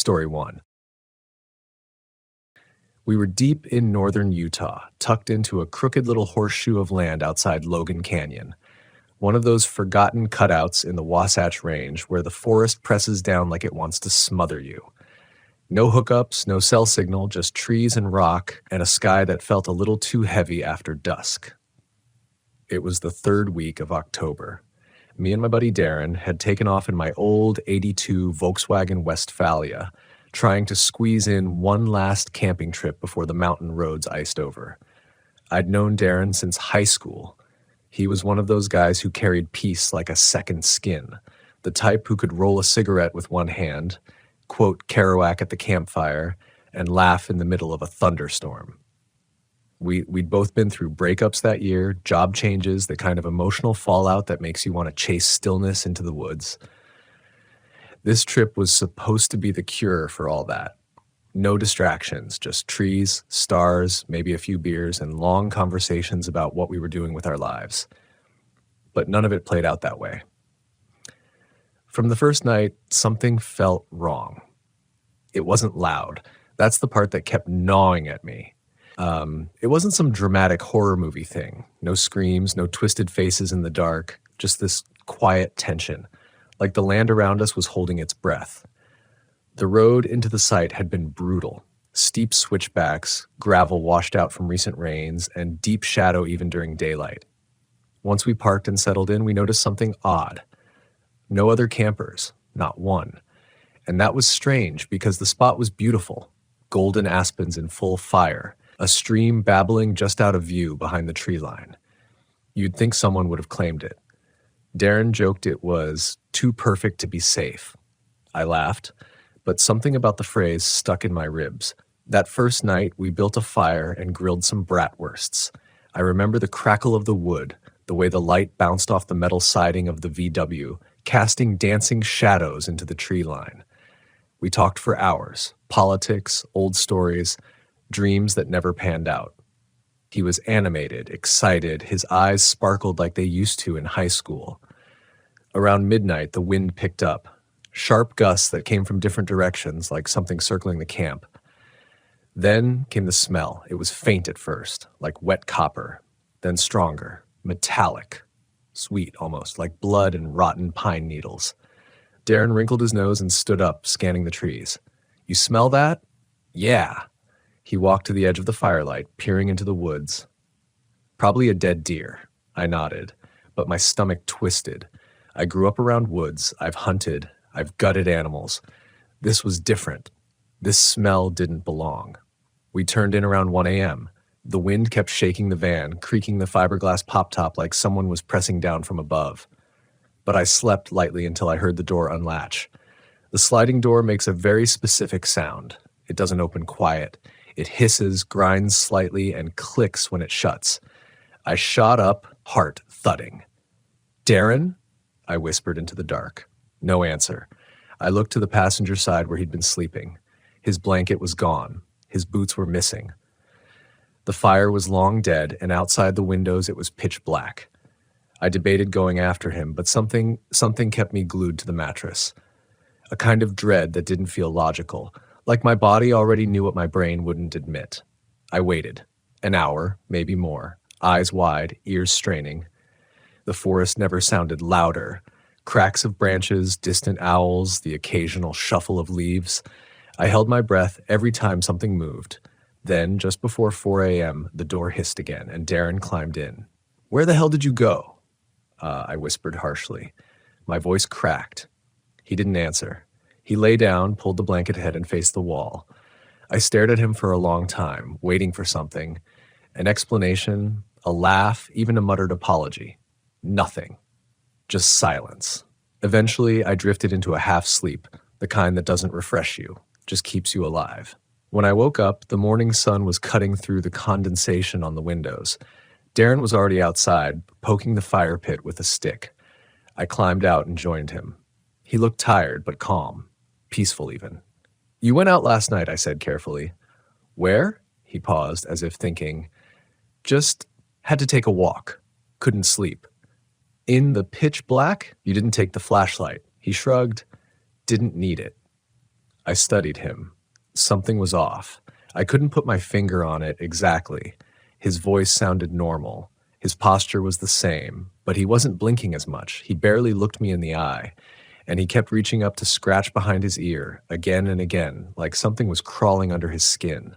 Story 1. We were deep in northern Utah, tucked into a crooked little horseshoe of land outside Logan Canyon, one of those forgotten cutouts in the Wasatch Range where the forest presses down like it wants to smother you. No hookups, no cell signal, just trees and rock, and a sky that felt a little too heavy after dusk. It was the third week of October. Me and my buddy Darren had taken off in my old '82 Volkswagen Westphalia, trying to squeeze in one last camping trip before the mountain roads iced over. I'd known Darren since high school. He was one of those guys who carried peace like a second skin, the type who could roll a cigarette with one hand, quote Kerouac at the campfire, and laugh in the middle of a thunderstorm. We'd both been through breakups that year, job changes, the kind of emotional fallout that makes you want to chase stillness into the woods. This trip was supposed to be the cure for all that. No distractions, just trees, stars, maybe a few beers, and long conversations about what we were doing with our lives. But none of it played out that way. From the first night, something felt wrong. It wasn't loud. That's the part that kept gnawing at me. It wasn't some dramatic horror movie thing. No screams, no twisted faces in the dark, just this quiet tension, like the land around us was holding its breath. The road into the site had been brutal. Steep switchbacks, gravel washed out from recent rains, and deep shadow even during daylight. Once we parked and settled in, we noticed something odd. No other campers, not one. And that was strange because the spot was beautiful. Golden aspens in full fire, a stream babbling just out of view behind the tree line. You'd think someone would have claimed it. Darren joked it was too perfect to be safe. I laughed, but something about the phrase stuck in my ribs. That first night, we built a fire and grilled some bratwursts. I remember the crackle of the wood, the way the light bounced off the metal siding of the VW, casting dancing shadows into the tree line. We talked for hours, politics, old stories, dreams that never panned out. He was animated, excited, his eyes sparkled like they used to in high school. Around midnight, the wind picked up, sharp gusts that came from different directions, like something circling the camp. Then came the smell. It was faint at first, like wet copper, then stronger, metallic, sweet almost, like blood and rotten pine needles. Darren wrinkled his nose and stood up, scanning the trees. "You smell that?" "Yeah." He walked to the edge of the firelight, peering into the woods. "Probably a dead deer." I nodded, but my stomach twisted. I grew up around woods. I've hunted. I've gutted animals. This was different. This smell didn't belong. We turned in around 1 a.m. The wind kept shaking the van, creaking the fiberglass pop-top like someone was pressing down from above. But I slept lightly until I heard the door unlatch. The sliding door makes a very specific sound. It doesn't open quiet. It hisses, grinds slightly, and clicks when it shuts. I shot up, heart thudding. "Darren?" I whispered into the dark. No answer. I looked to the passenger side where he'd been sleeping. His blanket was gone. His boots were missing. The fire was long dead, and outside the windows it was pitch black. I debated going after him, but something kept me glued to the mattress. A kind of dread that didn't feel logical, like my body already knew what my brain wouldn't admit. I waited. An hour, maybe more, eyes wide, ears straining. The forest never sounded louder. Cracks of branches, distant owls, the occasional shuffle of leaves. I held my breath every time something moved. Then, just before 4 a.m., the door hissed again, and Darren climbed in. "Where the hell did you go?" I whispered harshly. My voice cracked. He didn't answer. He lay down, pulled the blanket head, and faced the wall. I stared at him for a long time, waiting for something. An explanation, a laugh, even a muttered apology. Nothing. Just silence. Eventually, I drifted into a half-sleep, the kind that doesn't refresh you, just keeps you alive. When I woke up, the morning sun was cutting through the condensation on the windows. Darren was already outside, poking the fire pit with a stick. I climbed out and joined him. He looked tired, but calm. Peaceful, even. "You went out last night," I said carefully. "Where?" He paused, as if thinking. "Just had to take a walk. Couldn't sleep." "In the pitch black? You didn't take the flashlight." He shrugged. "Didn't need it." I studied him. Something was off. I couldn't put my finger on it exactly. His voice sounded normal. His posture was the same, but he wasn't blinking as much. He barely looked me in the eye, and he kept reaching up to scratch behind his ear, again and again, like something was crawling under his skin.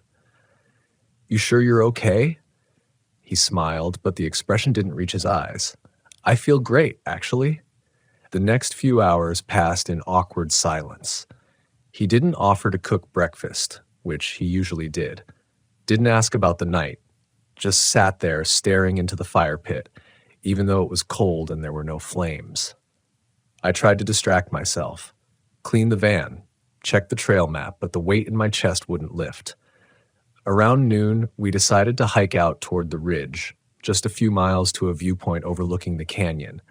"You sure you're okay?" He smiled, but the expression didn't reach his eyes. "I feel great, actually." The next few hours passed in awkward silence. He didn't offer to cook breakfast, which he usually did. Didn't ask about the night. Just sat there staring into the fire pit, even though it was cold and there were no flames. I tried to distract myself. Clean the van. Check the trail map, but the weight in my chest wouldn't lift. Around noon, we decided to hike out toward the ridge, just a few miles to a viewpoint overlooking the canyon.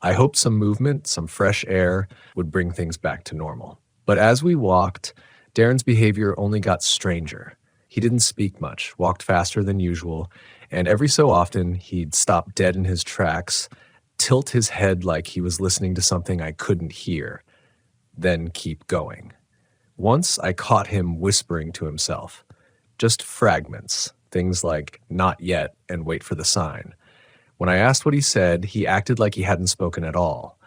I hoped some movement, some fresh air, would bring things back to normal. But as we walked, Darren's behavior only got stranger. He didn't speak much, walked faster than usual, and every so often he'd stop dead in his tracks, tilt his head like he was listening to something I couldn't hear, then keep going. Once I caught him whispering to himself. Just fragments, things like "not yet" and "wait for the sign." When I asked what he said, he acted like he hadn't spoken at all.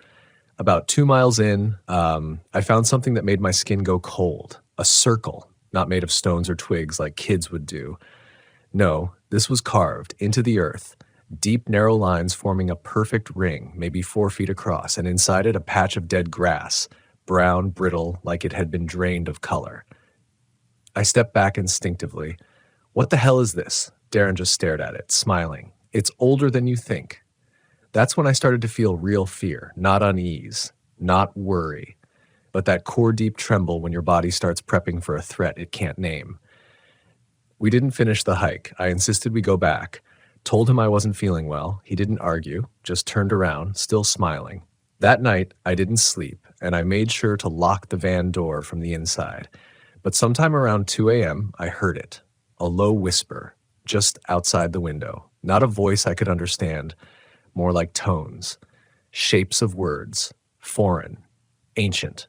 About 2 miles in, I found something that made my skin go cold. A circle, not made of stones or twigs like kids would do. No, this was carved into the earth, deep, narrow lines forming a perfect ring, maybe 4 feet across, and inside it a patch of dead grass, brown, brittle, like it had been drained of color. I stepped back instinctively. "What the hell is this?" Darren just stared at it, smiling. "It's older than you think." That's when I started to feel real fear, not unease, not worry, but that core-deep tremble when your body starts prepping for a threat it can't name. We didn't finish the hike. I insisted we go back. Told him I wasn't feeling well. He didn't argue, just turned around, still smiling. That night, I didn't sleep, and I made sure to lock the van door from the inside. But sometime around 2 a.m., I heard it, a low whisper, just outside the window. Not a voice I could understand, more like tones, shapes of words, foreign, ancient.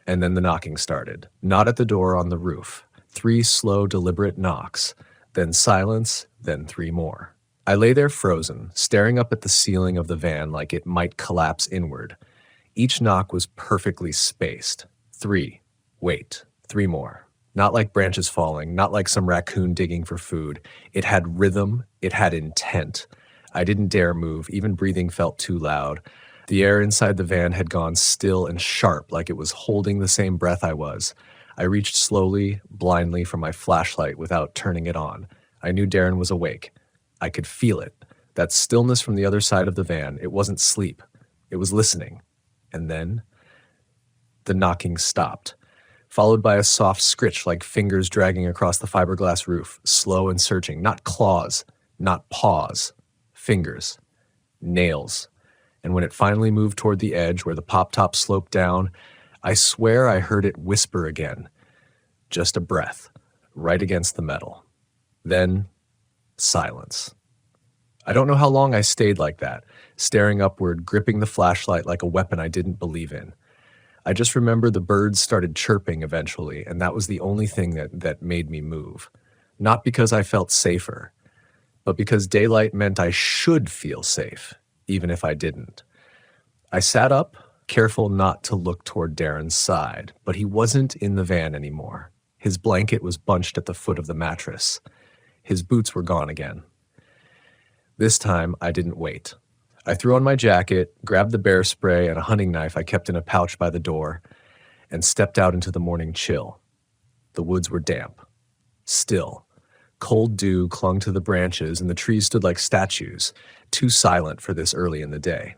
And then the knocking started, not at the door, on the roof. 3 slow, deliberate knocks, then silence, then 3 more. I lay there frozen, staring up at the ceiling of the van like it might collapse inward. Each knock was perfectly spaced. 3. Wait. 3 more. Not like branches falling, not like some raccoon digging for food. It had rhythm, it had intent. I didn't dare move, even breathing felt too loud. The air inside the van had gone still and sharp, like it was holding the same breath I was. I reached slowly, blindly for my flashlight without turning it on. I knew Darren was awake. I could feel it. That stillness from the other side of the van. It wasn't sleep. It was listening. And then the knocking stopped, followed by a soft scritch like fingers dragging across the fiberglass roof, slow and searching. Not claws, not paws. Fingers. Nails. And when it finally moved toward the edge where the pop-top sloped down, I swear I heard it whisper again. Just a breath, right against the metal. Then, silence. I don't know how long I stayed like that, staring upward, gripping the flashlight like a weapon I didn't believe in. I just remember the birds started chirping eventually, and that was the only thing that made me move. Not because I felt safer, but because daylight meant I should feel safe, even if I didn't. I sat up, careful not to look toward Darren's side, but he wasn't in the van anymore. His blanket was bunched at the foot of the mattress. His boots were gone again. This time, I didn't wait. I threw on my jacket, grabbed the bear spray and a hunting knife I kept in a pouch by the door, and stepped out into the morning chill. The woods were damp, still. Cold dew clung to the branches, and the trees stood like statues, too silent for this early in the day.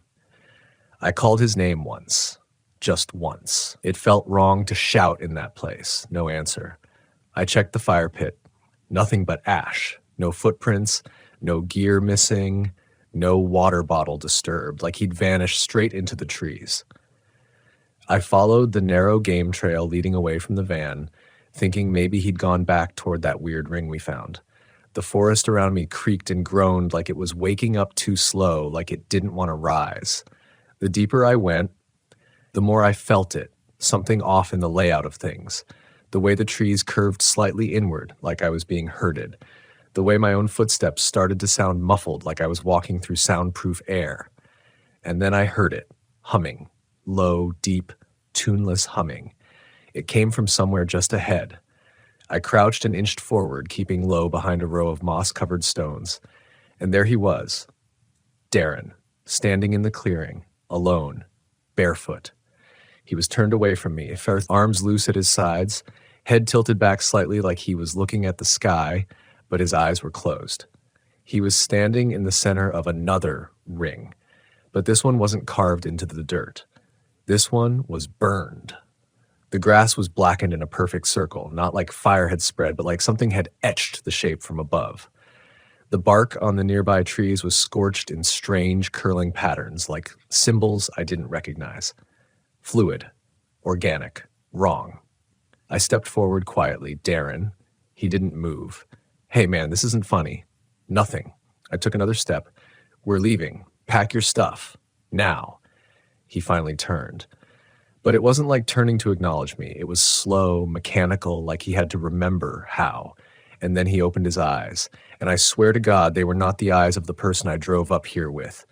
I called his name once, just once. It felt wrong to shout in that place. No answer. I checked the fire pit. Nothing but ash. No footprints, no gear missing, no water bottle disturbed, like he'd vanished straight into the trees. I followed the narrow game trail leading away from the van, thinking maybe he'd gone back toward that weird ring we found. The forest around me creaked and groaned like it was waking up too slow, like it didn't want to rise. The deeper I went, the more I felt it, something off in the layout of things. The way the trees curved slightly inward, like I was being herded. The way my own footsteps started to sound muffled, like I was walking through soundproof air. And then I heard it, humming, low, deep, tuneless humming. It came from somewhere just ahead. I crouched and inched forward, keeping low behind a row of moss-covered stones. And there he was, Darren, standing in the clearing, alone, barefoot. He was turned away from me, arms loose at his sides, head tilted back slightly like he was looking at the sky, but his eyes were closed. He was standing in the center of another ring, but this one wasn't carved into the dirt. This one was burned. The grass was blackened in a perfect circle, not like fire had spread, but like something had etched the shape from above. The bark on the nearby trees was scorched in strange, curling patterns, like symbols I didn't recognize. Fluid, organic, wrong. I stepped forward quietly. Darren. He didn't move. Hey man, this isn't funny. Nothing. I took another step. We're leaving. Pack your stuff. Now. He finally turned. But it wasn't like turning to acknowledge me. It was slow, mechanical, like he had to remember how. And then he opened his eyes. And I swear to God, they were not the eyes of the person I drove up here with.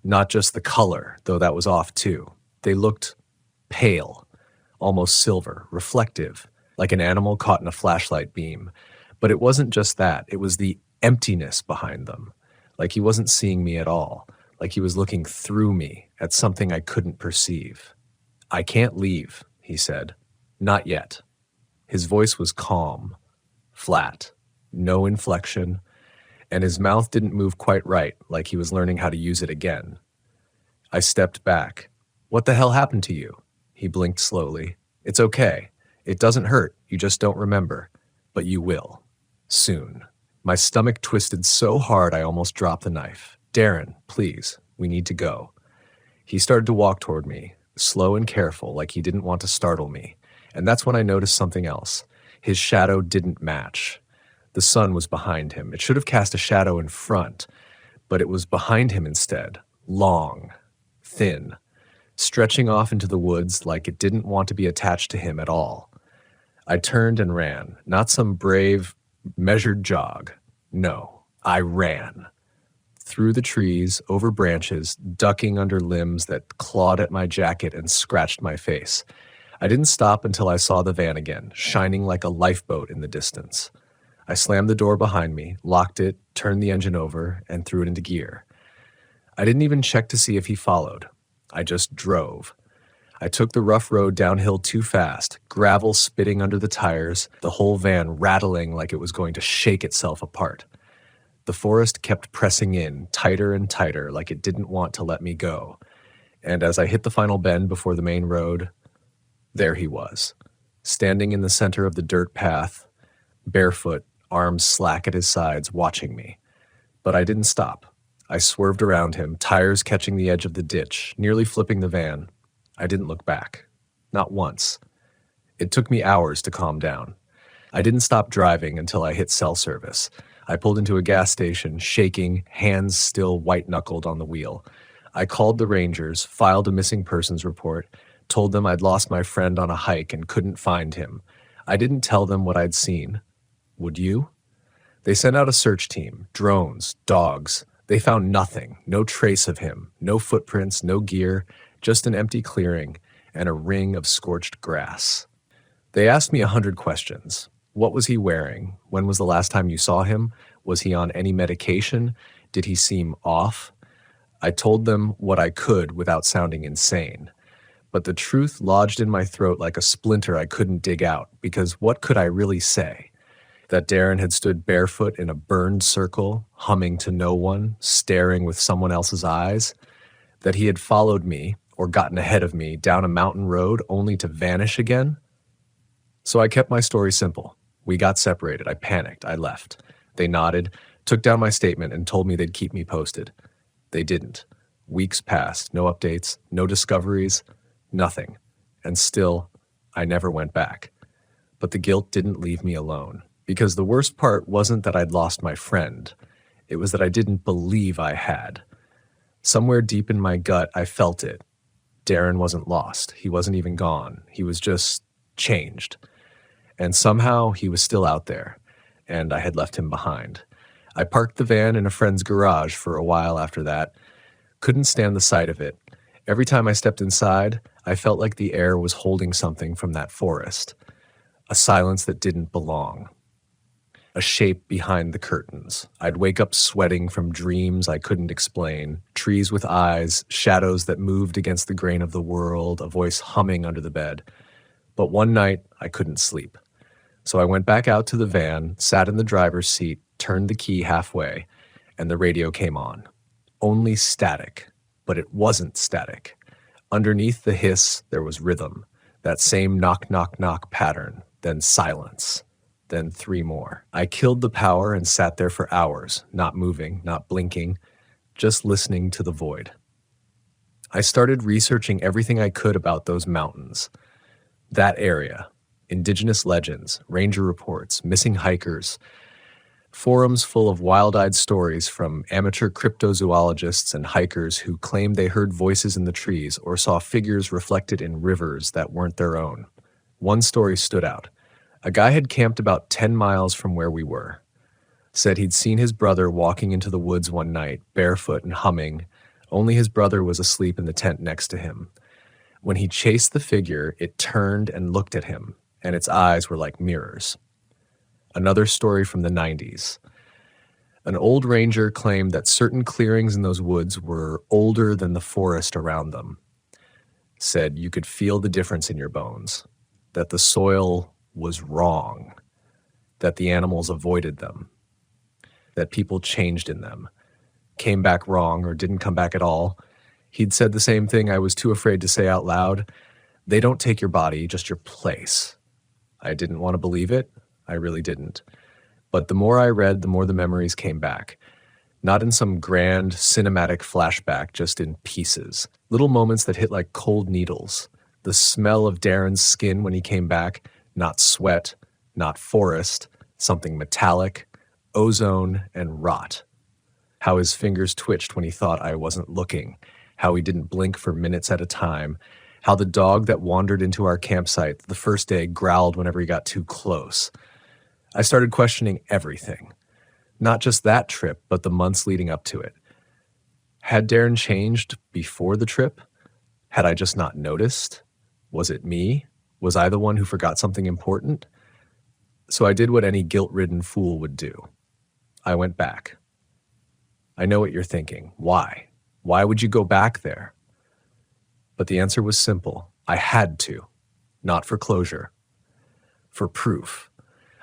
Not just the color, though that was off too. They looked pale, almost silver, reflective, like an animal caught in a flashlight beam. But it wasn't just that. It was the emptiness behind them. Like he wasn't seeing me at all. Like he was looking through me at something I couldn't perceive. I can't leave, he said. Not yet. His voice was calm, flat, no inflection, and his mouth didn't move quite right, like he was learning how to use it again. I stepped back. What the hell happened to you? He blinked slowly. It's okay. It doesn't hurt. You just don't remember. But you will. Soon. My stomach twisted so hard I almost dropped the knife. Darren, please. We need to go. He started to walk toward me, slow and careful, like he didn't want to startle me. And that's when I noticed something else. His shadow didn't match. The sun was behind him. It should have cast a shadow in front, but it was behind him instead. Long, thin, stretching off into the woods like it didn't want to be attached to him at all. I turned and ran, not some brave, measured jog. No, I ran. Through the trees, over branches, ducking under limbs that clawed at my jacket and scratched my face. I didn't stop until I saw the van again, shining like a lifeboat in the distance. I slammed the door behind me, locked it, turned the engine over, and threw it into gear. I didn't even check to see if he followed. I just drove. I took the rough road downhill too fast, gravel spitting under the tires, the whole van rattling like it was going to shake itself apart. The forest kept pressing in, tighter and tighter, like it didn't want to let me go. And as I hit the final bend before the main road, there he was, standing in the center of the dirt path, barefoot, arms slack at his sides, watching me. But I didn't stop. I swerved around him, tires catching the edge of the ditch, nearly flipping the van. I didn't look back. Not once. It took me hours to calm down. I didn't stop driving until I hit cell service. I pulled into a gas station, shaking, hands still white-knuckled on the wheel. I called the Rangers, filed a missing persons report, told them I'd lost my friend on a hike and couldn't find him. I didn't tell them what I'd seen. Would you? They sent out a search team, drones, dogs. They found nothing, no trace of him, no footprints, no gear, just an empty clearing and a ring of scorched grass. They asked me 100 questions. What was he wearing? When was the last time you saw him? Was he on any medication? Did he seem off? I told them what I could without sounding insane. But the truth lodged in my throat like a splinter I couldn't dig out, because what could I really say? That Darren had stood barefoot in a burned circle, humming to no one, staring with someone else's eyes? That he had followed me, or gotten ahead of me, down a mountain road only to vanish again? So I kept my story simple. We got separated. I panicked. I left. They nodded, took down my statement, and told me they'd keep me posted. They didn't. Weeks passed. No updates, no discoveries, nothing. And still, I never went back. But the guilt didn't leave me alone. Because the worst part wasn't that I'd lost my friend. It was that I didn't believe I had. Somewhere deep in my gut, I felt it. Darren wasn't lost. He wasn't even gone. He was just changed. And somehow he was still out there, and I had left him behind. I parked the van in a friend's garage for a while after that. Couldn't stand the sight of it. Every time I stepped inside, I felt like the air was holding something from that forest. A silence that didn't belong. A shape behind the curtains. I'd wake up sweating from dreams I couldn't explain, trees with eyes, shadows that moved against the grain of the world, a voice humming under the bed. But one night, I couldn't sleep. So I went back out to the van, sat in the driver's seat, turned the key halfway, and the radio came on. Only static, but it wasn't static. Underneath the hiss, there was rhythm, that same knock, knock, knock pattern, then silence. Then 3 more. I killed the power and sat there for hours, not moving, not blinking, just listening to the void. I started researching everything I could about those mountains. That area, indigenous legends, ranger reports, missing hikers, forums full of wild-eyed stories from amateur cryptozoologists and hikers who claimed they heard voices in the trees or saw figures reflected in rivers that weren't their own. One story stood out. A guy had camped about 10 miles from where we were. Said he'd seen his brother walking into the woods one night, barefoot and humming. Only his brother was asleep in the tent next to him. When he chased the figure, it turned and looked at him, and its eyes were like mirrors. Another story from the 90s. An old ranger claimed that certain clearings in those woods were older than the forest around them. Said you could feel the difference in your bones, that the soil was wrong, that the animals avoided them, that people changed in them, came back wrong or didn't come back at all. He'd said the same thing I was too afraid to say out loud. They don't take your body, just your place. I didn't want to believe it. I really didn't. But the more I read, the more the memories came back. Not in some grand cinematic flashback, just in pieces. Little moments that hit like cold needles. The smell of Darren's skin when he came back, not sweat, not forest, something metallic, ozone, and rot. How his fingers twitched when he thought I wasn't looking. How he didn't blink for minutes at a time. How the dog that wandered into our campsite the first day growled whenever he got too close. I started questioning everything. Not just that trip, but the months leading up to it. Had Darren changed before the trip? Had I just not noticed? Was it me? Was I the one who forgot something important? So I did what any guilt-ridden fool would do. I went back. I know what you're thinking. Why? Why would you go back there? But the answer was simple. I had to. Not for closure. For proof.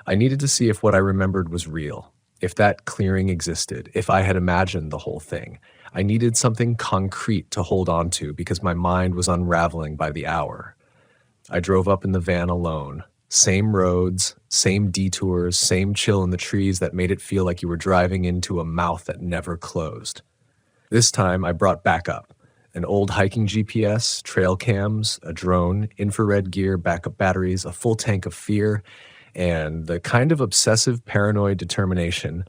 I needed to see if what I remembered was real. If that clearing existed. If I had imagined the whole thing. I needed something concrete to hold on to because my mind was unraveling by the hour. I drove up in the van alone. Same roads, same detours, same chill in the trees that made it feel like you were driving into a mouth that never closed. This time I brought backup. An old hiking GPS, trail cams, a drone, infrared gear, backup batteries, a full tank of fear, and the kind of obsessive paranoid determination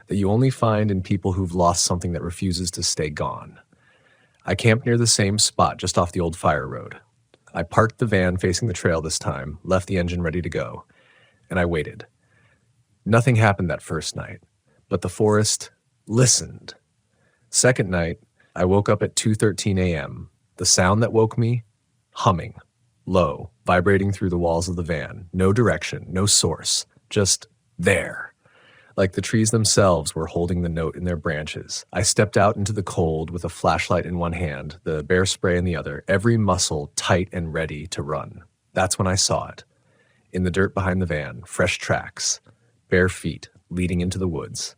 that you only find in people who've lost something that refuses to stay gone. I camped near the same spot just off the old fire road. I parked the van facing the trail this time, left the engine ready to go, and I waited. Nothing happened that first night, but the forest listened. Second night, I woke up at 2:13 a.m. The sound that woke me? Humming, low, vibrating through the walls of the van. No direction, no source, just there. Like the trees themselves were holding the note in their branches. I stepped out into the cold with a flashlight in one hand, the bear spray in the other, every muscle tight and ready to run. That's when I saw it. In the dirt behind the van, fresh tracks, bare feet leading into the woods.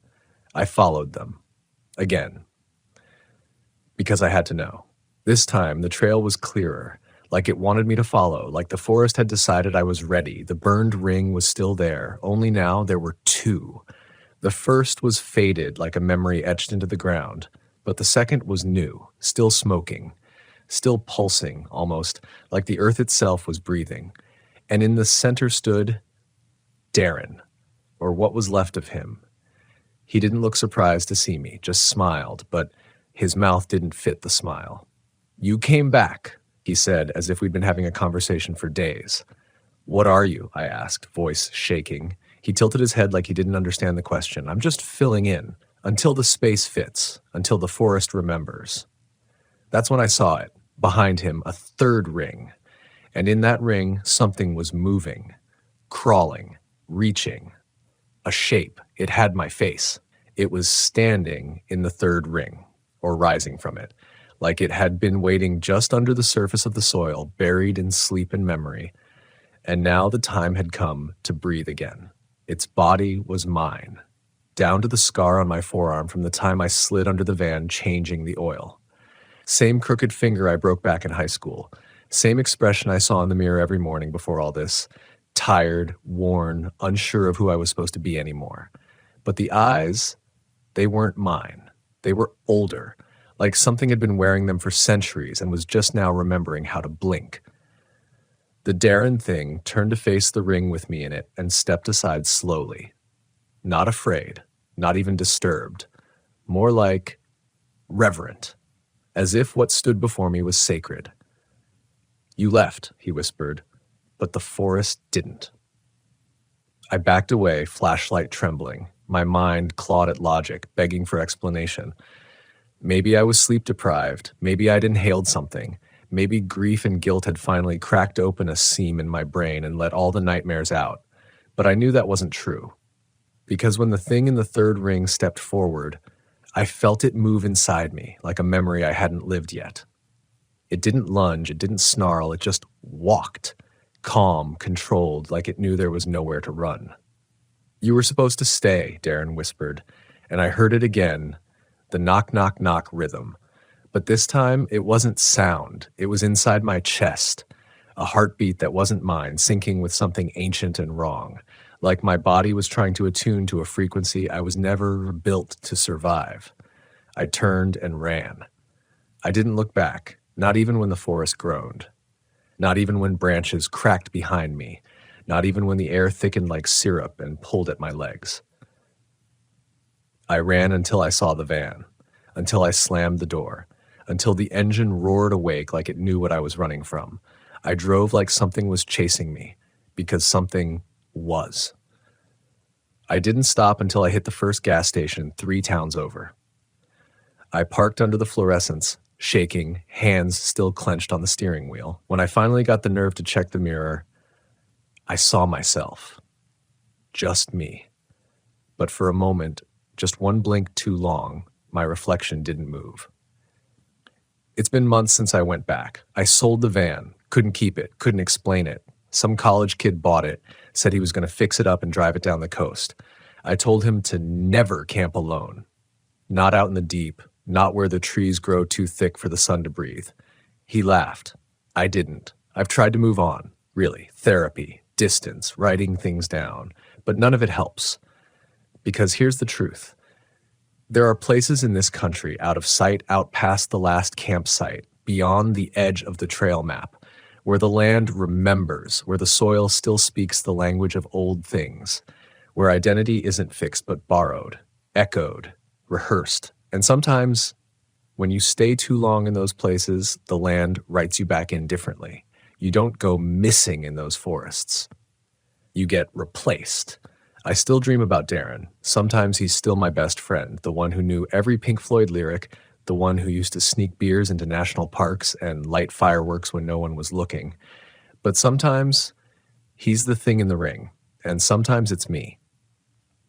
I followed them. Again. Because I had to know. This time, the trail was clearer, like it wanted me to follow, like the forest had decided I was ready. The burned ring was still there, only now there were 2. The first was faded like a memory etched into the ground, but the second was new, still smoking, still pulsing, almost like the earth itself was breathing. And in the center stood Darren, or what was left of him. He didn't look surprised to see me, just smiled, but his mouth didn't fit the smile. "You came back," he said, as if we'd been having a conversation for days. "What are you?" I asked, voice shaking. He tilted his head like he didn't understand the question. "I'm just filling in, until the space fits, until the forest remembers." That's when I saw it. Behind him, a third ring. And in that ring, something was moving, crawling, reaching. A shape. It had my face. It was standing in the third ring, or rising from it, like it had been waiting just under the surface of the soil, buried in sleep and memory. And now the time had come to breathe again. Its body was mine, down to the scar on my forearm from the time I slid under the van changing the oil. Same crooked finger I broke back in high school. Same expression I saw in the mirror every morning before all this. Tired, worn, unsure of who I was supposed to be anymore. But the eyes, they weren't mine. They were older, like something had been wearing them for centuries and was just now remembering how to blink. The Darren thing turned to face the ring with me in it and stepped aside slowly. Not afraid, not even disturbed. More like reverent, as if what stood before me was sacred. "You left," he whispered, "but the forest didn't." I backed away, flashlight trembling. My mind clawed at logic, begging for explanation. Maybe I was sleep-deprived. Maybe I'd inhaled something. Maybe grief and guilt had finally cracked open a seam in my brain and let all the nightmares out. But I knew that wasn't true. Because when the thing in the third ring stepped forward, I felt it move inside me, like a memory I hadn't lived yet. It didn't lunge, it didn't snarl, it just walked. Calm, controlled, like it knew there was nowhere to run. "You were supposed to stay," Darren whispered, and I heard it again, the knock, knock, knock rhythm. But this time, it wasn't sound. It was inside my chest, a heartbeat that wasn't mine, syncing with something ancient and wrong, like my body was trying to attune to a frequency I was never built to survive. I turned and ran. I didn't look back, not even when the forest groaned. Not even when branches cracked behind me. Not even when the air thickened like syrup and pulled at my legs. I ran until I saw the van, until I slammed the door, until the engine roared awake like it knew what I was running from. I drove like something was chasing me, because something was. I didn't stop until I hit the first gas station 3 towns over. I parked under the fluorescents, shaking, hands still clenched on the steering wheel. When I finally got the nerve to check the mirror, I saw myself. Just me. But for a moment, just one blink too long, my reflection didn't move. It's been months since I went back. I sold the van, couldn't keep it, couldn't explain it. Some college kid bought it, said he was going to fix it up and drive it down the coast. I told him to never camp alone. Not out in the deep, not where the trees grow too thick for the sun to breathe. He laughed. I didn't. I've tried to move on, really. Therapy, distance, writing things down. But none of it helps. Because here's the truth. There are places in this country out of sight, out past the last campsite, beyond the edge of the trail map, where the land remembers, where the soil still speaks the language of old things, where identity isn't fixed but borrowed, echoed, rehearsed. And sometimes, when you stay too long in those places, the land writes you back in differently. You don't go missing in those forests. You get replaced. I still dream about Darren. Sometimes he's still my best friend, the one who knew every Pink Floyd lyric, the one who used to sneak beers into national parks and light fireworks when no one was looking. But sometimes, he's the thing in the ring, and sometimes it's me.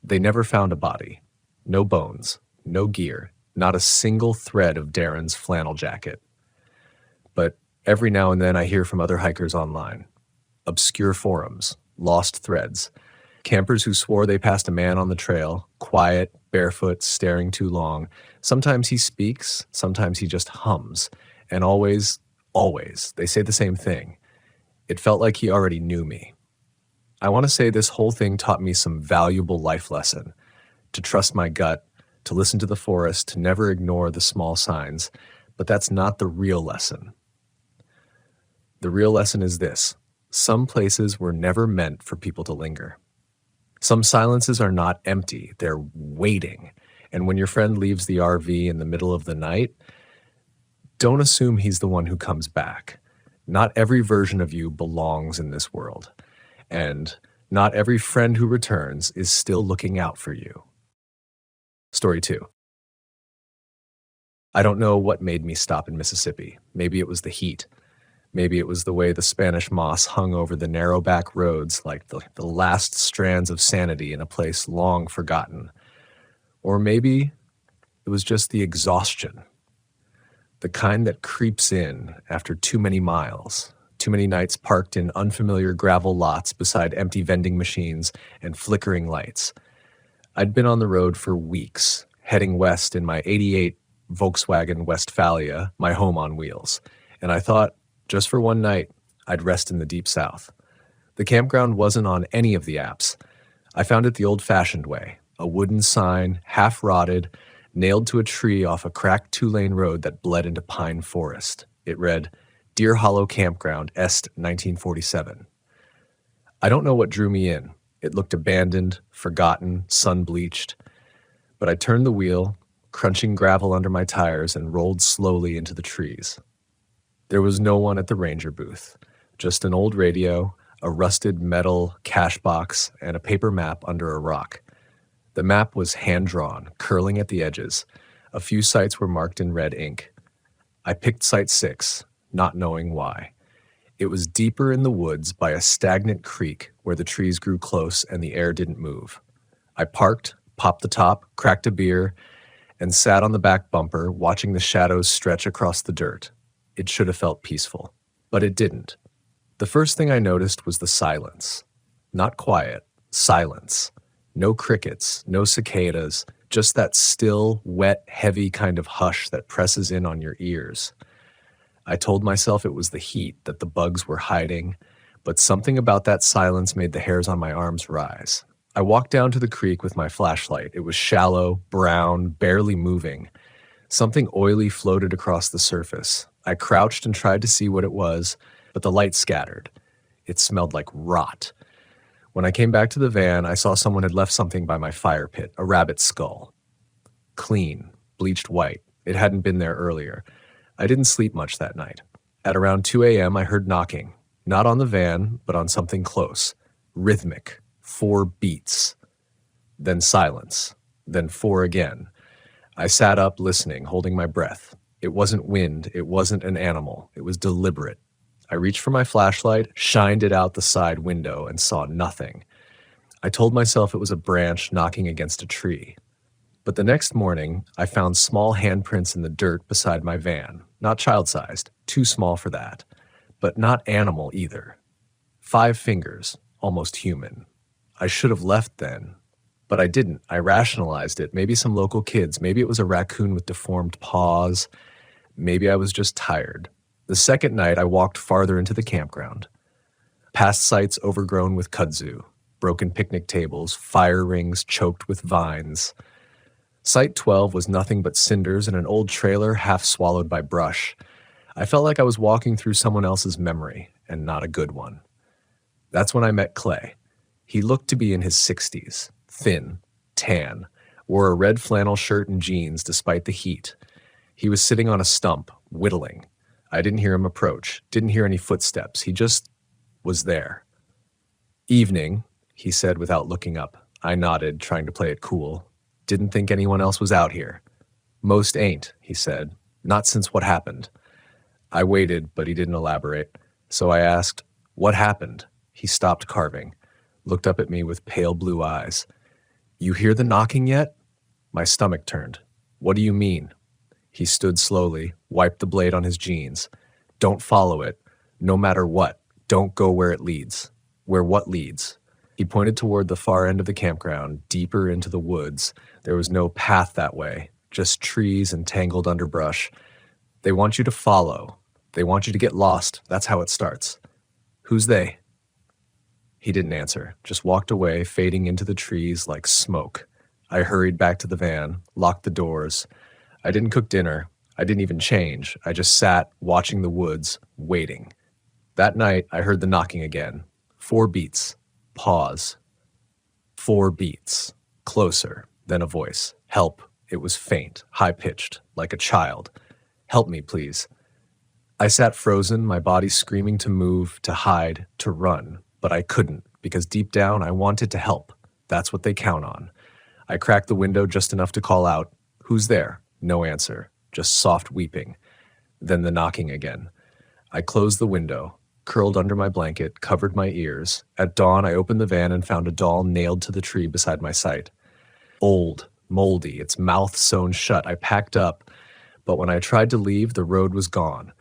They never found a body. No bones, no gear, not a single thread of Darren's flannel jacket. But every now and then I hear from other hikers online. Obscure forums, lost threads. Campers who swore they passed a man on the trail, quiet, barefoot, staring too long. Sometimes he speaks, sometimes he just hums. And always, they say the same thing. It felt like he already knew me. I want to say this whole thing taught me some valuable life lesson. To trust my gut, to listen to the forest, to never ignore the small signs. But that's not the real lesson. The real lesson is this. Some places were never meant for people to linger. Some silences are not empty, they're waiting. And when your friend leaves the RV in the middle of the night, don't assume he's the one who comes back. Not every version of you belongs in this world. And not every friend who returns is still looking out for you. Story 2. I don't know what made me stop in Mississippi. Maybe it was the heat. Maybe it was the way the Spanish moss hung over the narrow back roads like the last strands of sanity in a place long forgotten. Or maybe it was just the exhaustion, the kind that creeps in after too many miles, too many nights parked in unfamiliar gravel lots beside empty vending machines and flickering lights. I'd been on the road for weeks, heading west in my '88 Volkswagen Westphalia, my home on wheels, and I thought, just for one night, I'd rest in the Deep South. The campground wasn't on any of the apps. I found it the old-fashioned way, a wooden sign, half-rotted, nailed to a tree off a cracked two-lane road that bled into pine forest. It read, Deer Hollow Campground, Est 1947. I don't know what drew me in. It looked abandoned, forgotten, sun-bleached. But I turned the wheel, crunching gravel under my tires, and rolled slowly into the trees. There was no one at the ranger booth, just an old radio, a rusted metal cash box, and a paper map under a rock. The map was hand-drawn, curling at the edges. A few sites were marked in red ink. I picked Site 6, not knowing why. It was deeper in the woods by a stagnant creek where the trees grew close and the air didn't move. I parked, popped the top, cracked a beer, and sat on the back bumper watching the shadows stretch across the dirt. It should have felt peaceful, but it didn't. The first thing I noticed was the silence. Not quiet, silence. No crickets, no cicadas, just that still, wet, heavy kind of hush that presses in on your ears. I told myself it was the heat, that the bugs were hiding, but something about that silence made the hairs on my arms rise. I walked down to the creek with my flashlight. It was shallow, brown, barely moving. Something oily floated across the surface. I crouched and tried to see what it was, but the light scattered. It smelled like rot. When I came back to the van, I saw someone had left something by my fire pit, a rabbit skull. Clean, bleached white. It hadn't been there earlier. I didn't sleep much that night. At around 2 a.m., I heard knocking. Not on the van, but on something close. Rhythmic. 4 beats. Then silence. Then 4 again. I sat up, listening, holding my breath. It wasn't wind. It wasn't an animal. It was deliberate. I reached for my flashlight, shined it out the side window, and saw nothing. I told myself it was a branch knocking against a tree. But the next morning, I found small handprints in the dirt beside my van. Not child-sized, too small for that. But not animal either. 5 fingers, almost human. I should have left then. But I didn't. I rationalized it. Maybe some local kids. Maybe it was a raccoon with deformed paws. Maybe I was just tired. The second night, I walked farther into the campground. Past sites overgrown with kudzu, broken picnic tables, fire rings choked with vines. Site 12 was nothing but cinders and an old trailer half swallowed by brush. I felt like I was walking through someone else's memory, and not a good one. That's when I met Clay. He looked to be in his 60s, thin, tan, wore a red flannel shirt and jeans despite the heat. He was sitting on a stump, whittling. I didn't hear him approach, didn't hear any footsteps. He just was there. Evening, he said without looking up. I nodded, trying to play it cool. Didn't think anyone else was out here. Most ain't, he said. Not since what happened. I waited, but he didn't elaborate. So I asked, what happened? He stopped carving, looked up at me with pale blue eyes. You hear the knocking yet? My stomach turned. What do you mean? He stood slowly, wiped the blade on his jeans. Don't follow it. No matter what. Don't go where it leads. Where what leads? He pointed toward the far end of the campground, deeper into the woods. There was no path that way, just trees and tangled underbrush. They want you to follow. They want you to get lost. That's how it starts. Who's they? He didn't answer, just walked away, fading into the trees like smoke. I hurried back to the van, locked the doors. I didn't cook dinner. I didn't even change. I just sat, watching the woods, waiting. That night, I heard the knocking again. 4 beats. Pause. 4 beats. Closer. Then a voice. Help. It was faint, high-pitched, like a child. Help me, please. I sat frozen, my body screaming to move, to hide, to run, but I couldn't. because deep down I wanted to help. That's what they count on. I cracked the window just enough to call out, "Who's there?" No answer, just soft weeping. Then the knocking again. I closed the window, curled under my blanket, covered my ears. At dawn, I opened the van and found a doll nailed to the tree beside my sight. Old, moldy, its mouth sewn shut. I packed up, but when I tried to leave, the road was gone.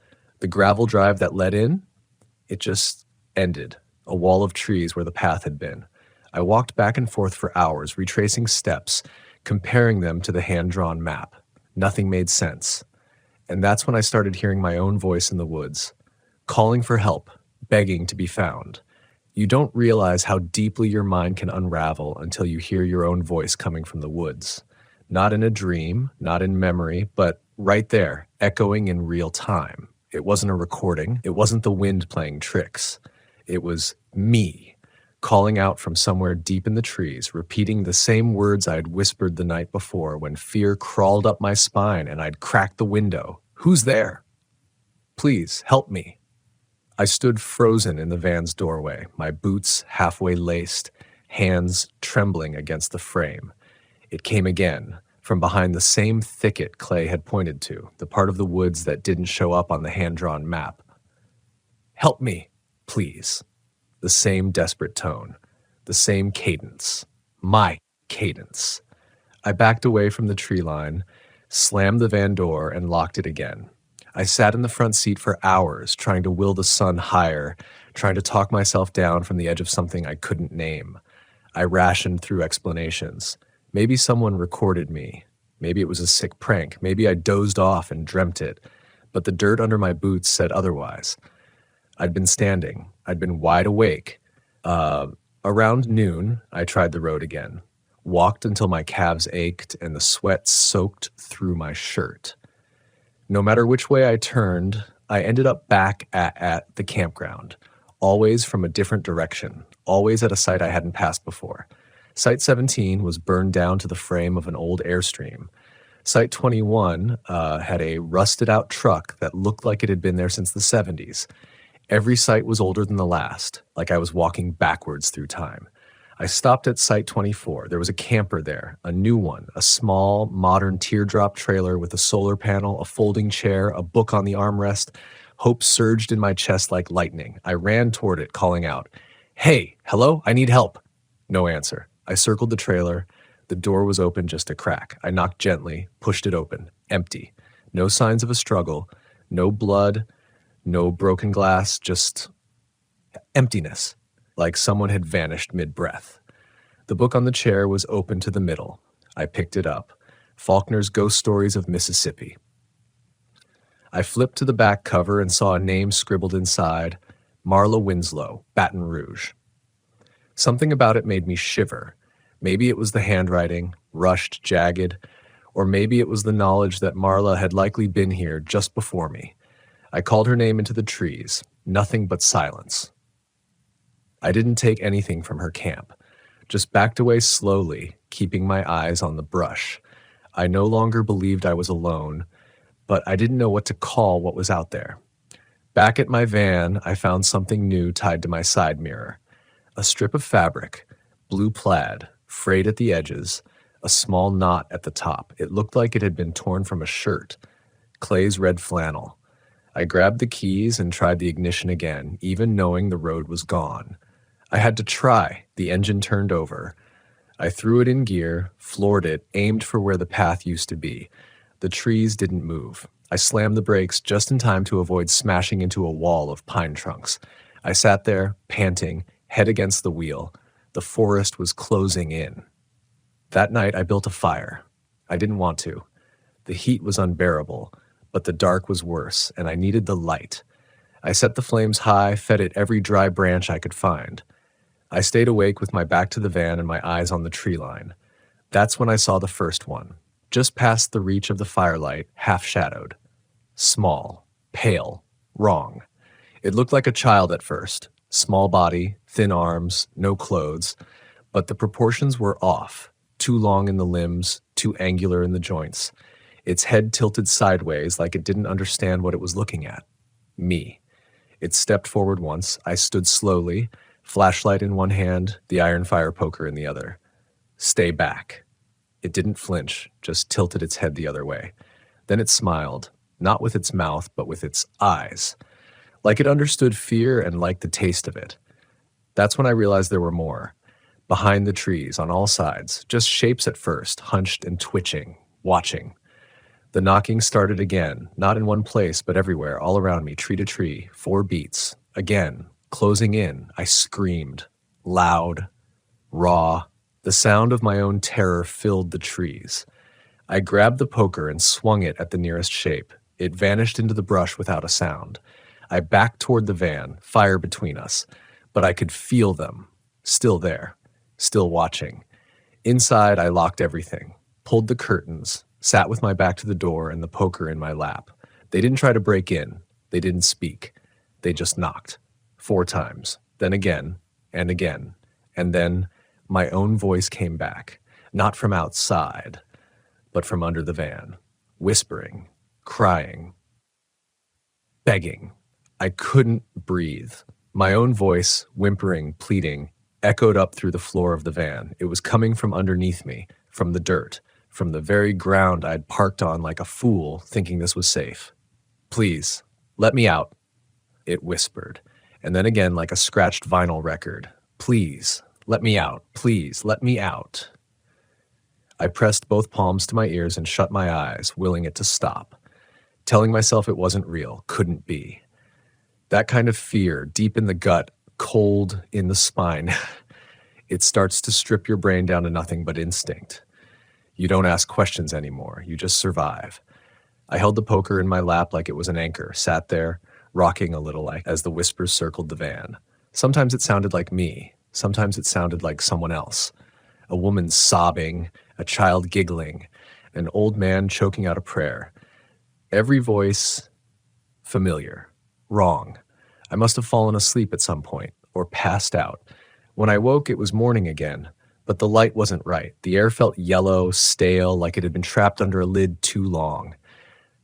The gravel drive that led in, it just ended, a wall of trees where the path had been. I walked back and forth for hours, retracing steps, comparing them to the hand-drawn map. Nothing made sense. And that's when I started hearing my own voice in the woods, calling for help, begging to be found. You don't realize how deeply your mind can unravel until you hear your own voice coming from the woods. Not in a dream, not in memory, but right there, echoing in real time. It wasn't a recording. It wasn't the wind playing tricks. It was me, calling out from somewhere deep in the trees, repeating the same words I had whispered the night before when fear crawled up my spine and I'd cracked the window. "Who's there? Please, help me." I stood frozen in the van's doorway, my boots halfway laced, hands trembling against the frame. It came again, from behind the same thicket Clay had pointed to, the part of the woods that didn't show up on the hand-drawn map. "Help me, please." The same desperate tone, the same cadence, my cadence. I backed away from the tree line, slammed the van door, and locked it again. I sat in the front seat for hours, trying to will the sun higher, trying to talk myself down from the edge of something I couldn't name. I rationed through explanations. Maybe someone recorded me. Maybe it was a sick prank. Maybe I dozed off and dreamt it. But the dirt under my boots said otherwise. I'd been standing. I'd been wide awake. Around noon, I tried the road again. Walked until my calves ached and the sweat soaked through my shirt. No matter which way I turned, I ended up back at the campground, always from a different direction, always at a site I hadn't passed before. Site 17 was burned down to the frame of an old Airstream. Site 21 had a rusted-out truck that looked like it had been there since the 70s. Every site was older than the last, like I was walking backwards through time. I stopped at Site 24. There was a camper there, a new one, a small, modern teardrop trailer with a solar panel, a folding chair, a book on the armrest. Hope surged in my chest like lightning. I ran toward it, calling out, "Hey, hello, I need help." No answer. I circled the trailer. The door was open just a crack. I knocked gently, pushed it open. Empty. No signs of a struggle. No blood. No broken glass. Just emptiness. Like someone had vanished mid-breath. The book on the chair was open to the middle. I picked it up. Faulkner's Ghost Stories of Mississippi. I flipped to the back cover and saw a name scribbled inside, Marla Winslow, Baton Rouge. Something about it made me shiver. Maybe it was the handwriting, rushed, jagged, or maybe it was the knowledge that Marla had likely been here just before me. I called her name into the trees. Nothing but silence. I didn't take anything from her camp, just backed away slowly, keeping my eyes on the brush. I no longer believed I was alone, but I didn't know what to call what was out there. Back at my van, I found something new tied to my side mirror. A strip of fabric, blue plaid, frayed at the edges, a small knot at the top. It looked like it had been torn from a shirt. Clay's red flannel. I grabbed the keys and tried the ignition again, even knowing the road was gone. I had to try. The engine turned over. I threw it in gear, floored it, aimed for where the path used to be. The trees didn't move. I slammed the brakes just in time to avoid smashing into a wall of pine trunks. I sat there, panting, head against the wheel. The forest was closing in. That night, I built a fire. I didn't want to. The heat was unbearable, but the dark was worse, and I needed the light. I set the flames high, fed it every dry branch I could find. I stayed awake with my back to the van and my eyes on the tree line. That's when I saw the first one, just past the reach of the firelight, half-shadowed. Small, pale, wrong. It looked like a child at first. Small body, thin arms, no clothes, but the proportions were off. Too long in the limbs, too angular in the joints. Its head tilted sideways like it didn't understand what it was looking at. Me. It stepped forward once. I stood slowly, Flashlight in one hand, the iron fire poker in the other. Stay back. It didn't flinch, just tilted its head the other way. Then it smiled, not with its mouth, but with its eyes. Like it understood fear and liked the taste of it. That's when I realized there were more. Behind the trees, on all sides, just shapes at first, hunched and twitching, watching. The knocking started again, not in one place, but everywhere, all around me, tree to tree, 4 beats. Again, closing in, I screamed. Loud, raw. The sound of my own terror filled the trees. I grabbed the poker and swung it at the nearest shape. It vanished into the brush without a sound. I backed toward the van, fire between us, but I could feel them, still there, still watching. Inside, I locked everything, pulled the curtains, sat with my back to the door and the poker in my lap. They didn't try to break in. They didn't speak. They just knocked. 4 times, then again, and again. And then my own voice came back, not from outside, but from under the van, whispering, crying, begging. I couldn't breathe. My own voice, whimpering, pleading, echoed up through the floor of the van. It was coming from underneath me, from the dirt, from the very ground I'd parked on like a fool, thinking this was safe. Please, let me out, it whispered, and then again like a scratched vinyl record. Please, let me out. Please, let me out. I pressed both palms to my ears and shut my eyes, willing it to stop. Telling myself it wasn't real, couldn't be. That kind of fear, deep in the gut, cold in the spine, it starts to strip your brain down to nothing but instinct. You don't ask questions anymore, you just survive. I held the poker in my lap like it was an anchor, sat there, rocking a little as the whispers circled the van. Sometimes it sounded like me, sometimes it sounded like someone else. A woman sobbing, a child giggling, an old man choking out a prayer. Every voice familiar, wrong. I must have fallen asleep at some point, or passed out. When I woke, it was morning again, but the light wasn't right. The air felt yellow, stale, like it had been trapped under a lid too long.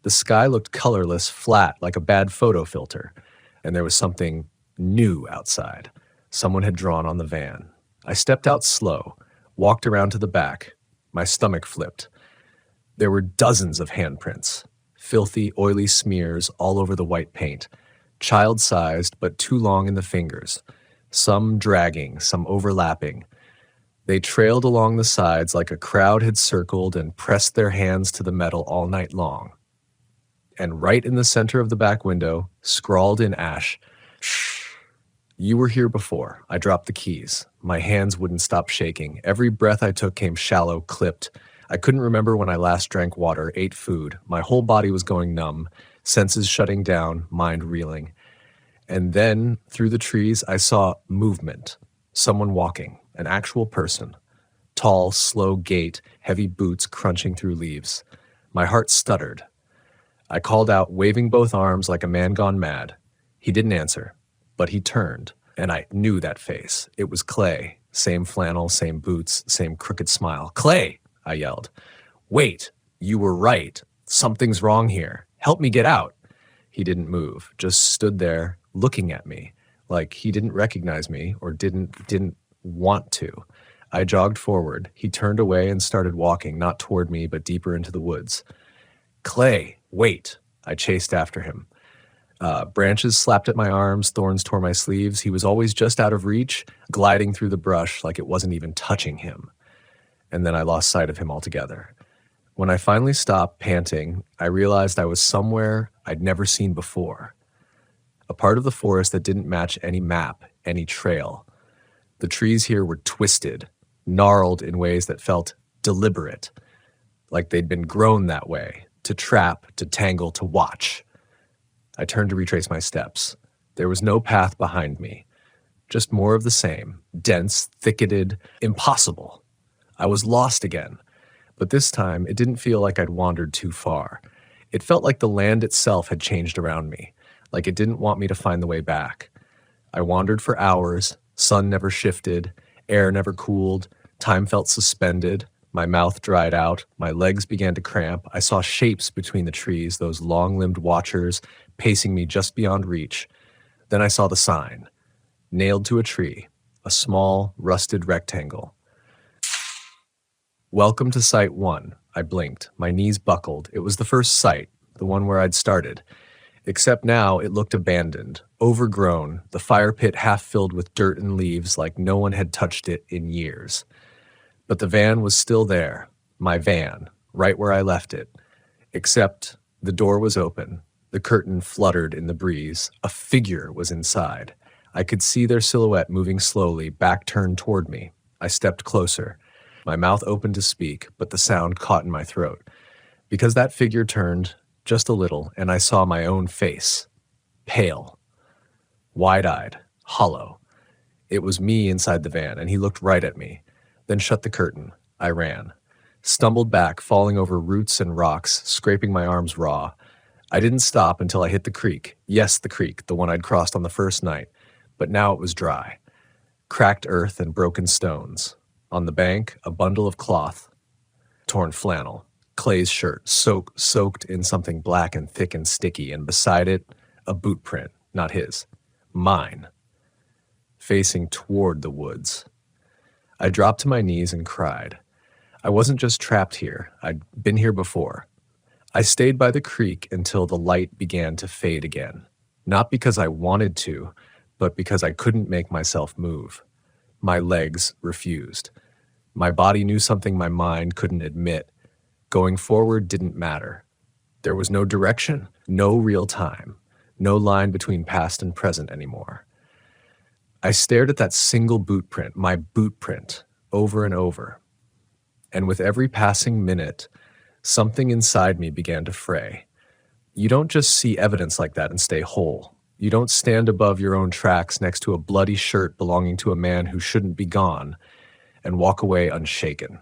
The sky looked colorless, flat, like a bad photo filter, and there was something new outside. Someone had drawn on the van. I stepped out slow, walked around to the back. My stomach flipped. There were dozens of handprints, filthy, oily smears all over the white paint, child-sized but too long in the fingers, some dragging, some overlapping. They trailed along the sides like a crowd had circled and pressed their hands to the metal all night long. And right in the center of the back window, scrawled in ash, "Shh. You were here before." I dropped the keys. My hands wouldn't stop shaking. Every breath I took came shallow, clipped. I couldn't remember when I last drank water, ate food. My whole body was going numb, senses shutting down, mind reeling. And then, through the trees, I saw movement. Someone walking, an actual person. Tall, slow gait, heavy boots crunching through leaves. My heart stuttered. I called out, waving both arms like a man gone mad. He didn't answer, but he turned, and I knew that face. It was Clay. Same flannel, same boots, same crooked smile. "Clay!" I yelled. "Wait, you were right. Something's wrong here. Help me get out." He didn't move, just stood there looking at me, like he didn't recognize me or didn't want to. I jogged forward. He turned away and started walking, not toward me, but deeper into the woods. "Clay, wait." I chased after him. Branches slapped at my arms, thorns tore my sleeves. He was always just out of reach, gliding through the brush like it wasn't even touching him. And then I lost sight of him altogether. When I finally stopped, panting, I realized I was somewhere I'd never seen before. A part of the forest that didn't match any map, any trail. The trees here were twisted, gnarled in ways that felt deliberate, like they'd been grown that way, to trap, to tangle, to watch. I turned to retrace my steps. There was no path behind me, just more of the same, dense, thicketed, impossible. I was lost again, but this time it didn't feel like I'd wandered too far. It felt like the land itself had changed around me, like it didn't want me to find the way back. I wandered for hours, sun never shifted, air never cooled, time felt suspended, my mouth dried out, my legs began to cramp. I saw shapes between the trees, those long-limbed watchers pacing me just beyond reach. Then I saw the sign, nailed to a tree, a small, rusted rectangle. "Welcome to Site 1." I blinked. My knees buckled. It was the first site, the one where I'd started. Except now it looked abandoned, overgrown, the fire pit half filled with dirt and leaves like no one had touched it in years. But the van was still there, my van, right where I left it. Except the door was open. The curtain fluttered in the breeze. A figure was inside. I could see their silhouette moving slowly, back turned toward me. I stepped closer. My mouth opened to speak, but the sound caught in my throat. Because that figure turned just a little, and I saw my own face. Pale. Wide-eyed. Hollow. It was me inside the van, and he looked right at me. Then shut the curtain. I ran. Stumbled back, falling over roots and rocks, scraping my arms raw. I didn't stop until I hit the creek. Yes, the creek, the one I'd crossed on the first night. But now it was dry. Cracked earth and broken stones. On the bank, a bundle of cloth. Torn flannel. Clay's shirt, soaked in something black and thick and sticky, and beside it, a boot print, not his. Mine. Facing toward the woods. I dropped to my knees and cried. I wasn't just trapped here. I'd been here before. I stayed by the creek until the light began to fade again. Not because I wanted to, but because I couldn't make myself move. My legs refused. My body knew something my mind couldn't admit. Going forward didn't matter. There was no direction, no real time, no line between past and present anymore. I stared at that single boot print, my boot print, over and over. And with every passing minute, something inside me began to fray. You don't just see evidence like that and stay whole. You don't stand above your own tracks next to a bloody shirt belonging to a man who shouldn't be gone and walk away unshaken.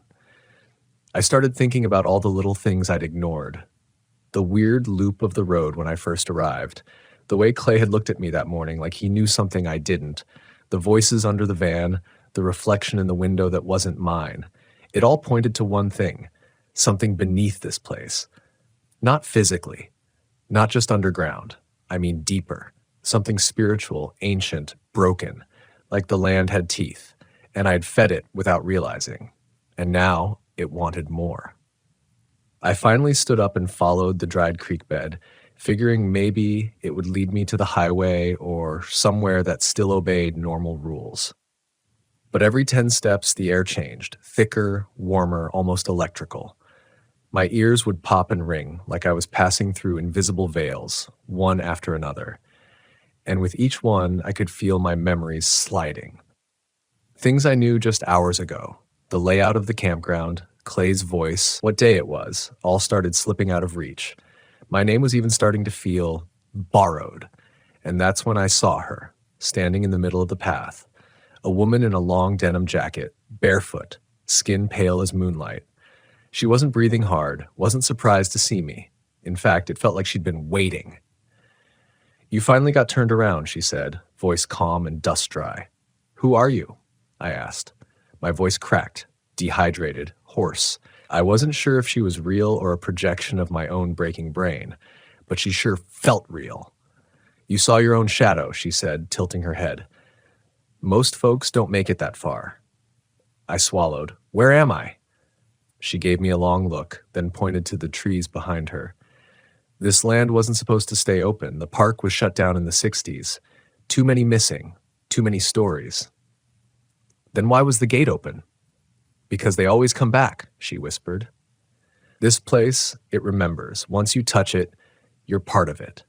I started thinking about all the little things I'd ignored. The weird loop of the road when I first arrived, the way Clay had looked at me that morning like he knew something I didn't, the voices under the van, the reflection in the window that wasn't mine. It all pointed to one thing, something beneath this place. Not physically, not just underground, I mean deeper, something spiritual, ancient, broken, like the land had teeth, and I'd fed it without realizing. And now it wanted more. I finally stood up and followed the dried creek bed, figuring maybe it would lead me to the highway or somewhere that still obeyed normal rules. But every 10 steps, the air changed, thicker, warmer, almost electrical. My ears would pop and ring like I was passing through invisible veils, one after another. And with each one, I could feel my memories sliding. Things I knew just hours ago, the layout of the campground, Clay's voice, what day it was, all started slipping out of reach. My name was even starting to feel borrowed. And that's when I saw her, standing in the middle of the path. A woman in a long denim jacket, barefoot, skin pale as moonlight. She wasn't breathing hard, wasn't surprised to see me. In fact, it felt like she'd been waiting. "You finally got turned around," she said, voice calm and dust dry. "Who are you?" I asked. My voice cracked, dehydrated, hoarse. I wasn't sure if she was real or a projection of my own breaking brain, but she sure felt real. "You saw your own shadow," she said, tilting her head. "Most folks don't make it that far." I swallowed. "Where am I?" She gave me a long look, then pointed to the trees behind her. This land wasn't supposed to stay open. The park was shut down in the 60s. Too many missing. Too many stories. "Then why was the gate open?" "Because they always come back," she whispered. "This place, it remembers. Once you touch it, you're part of it."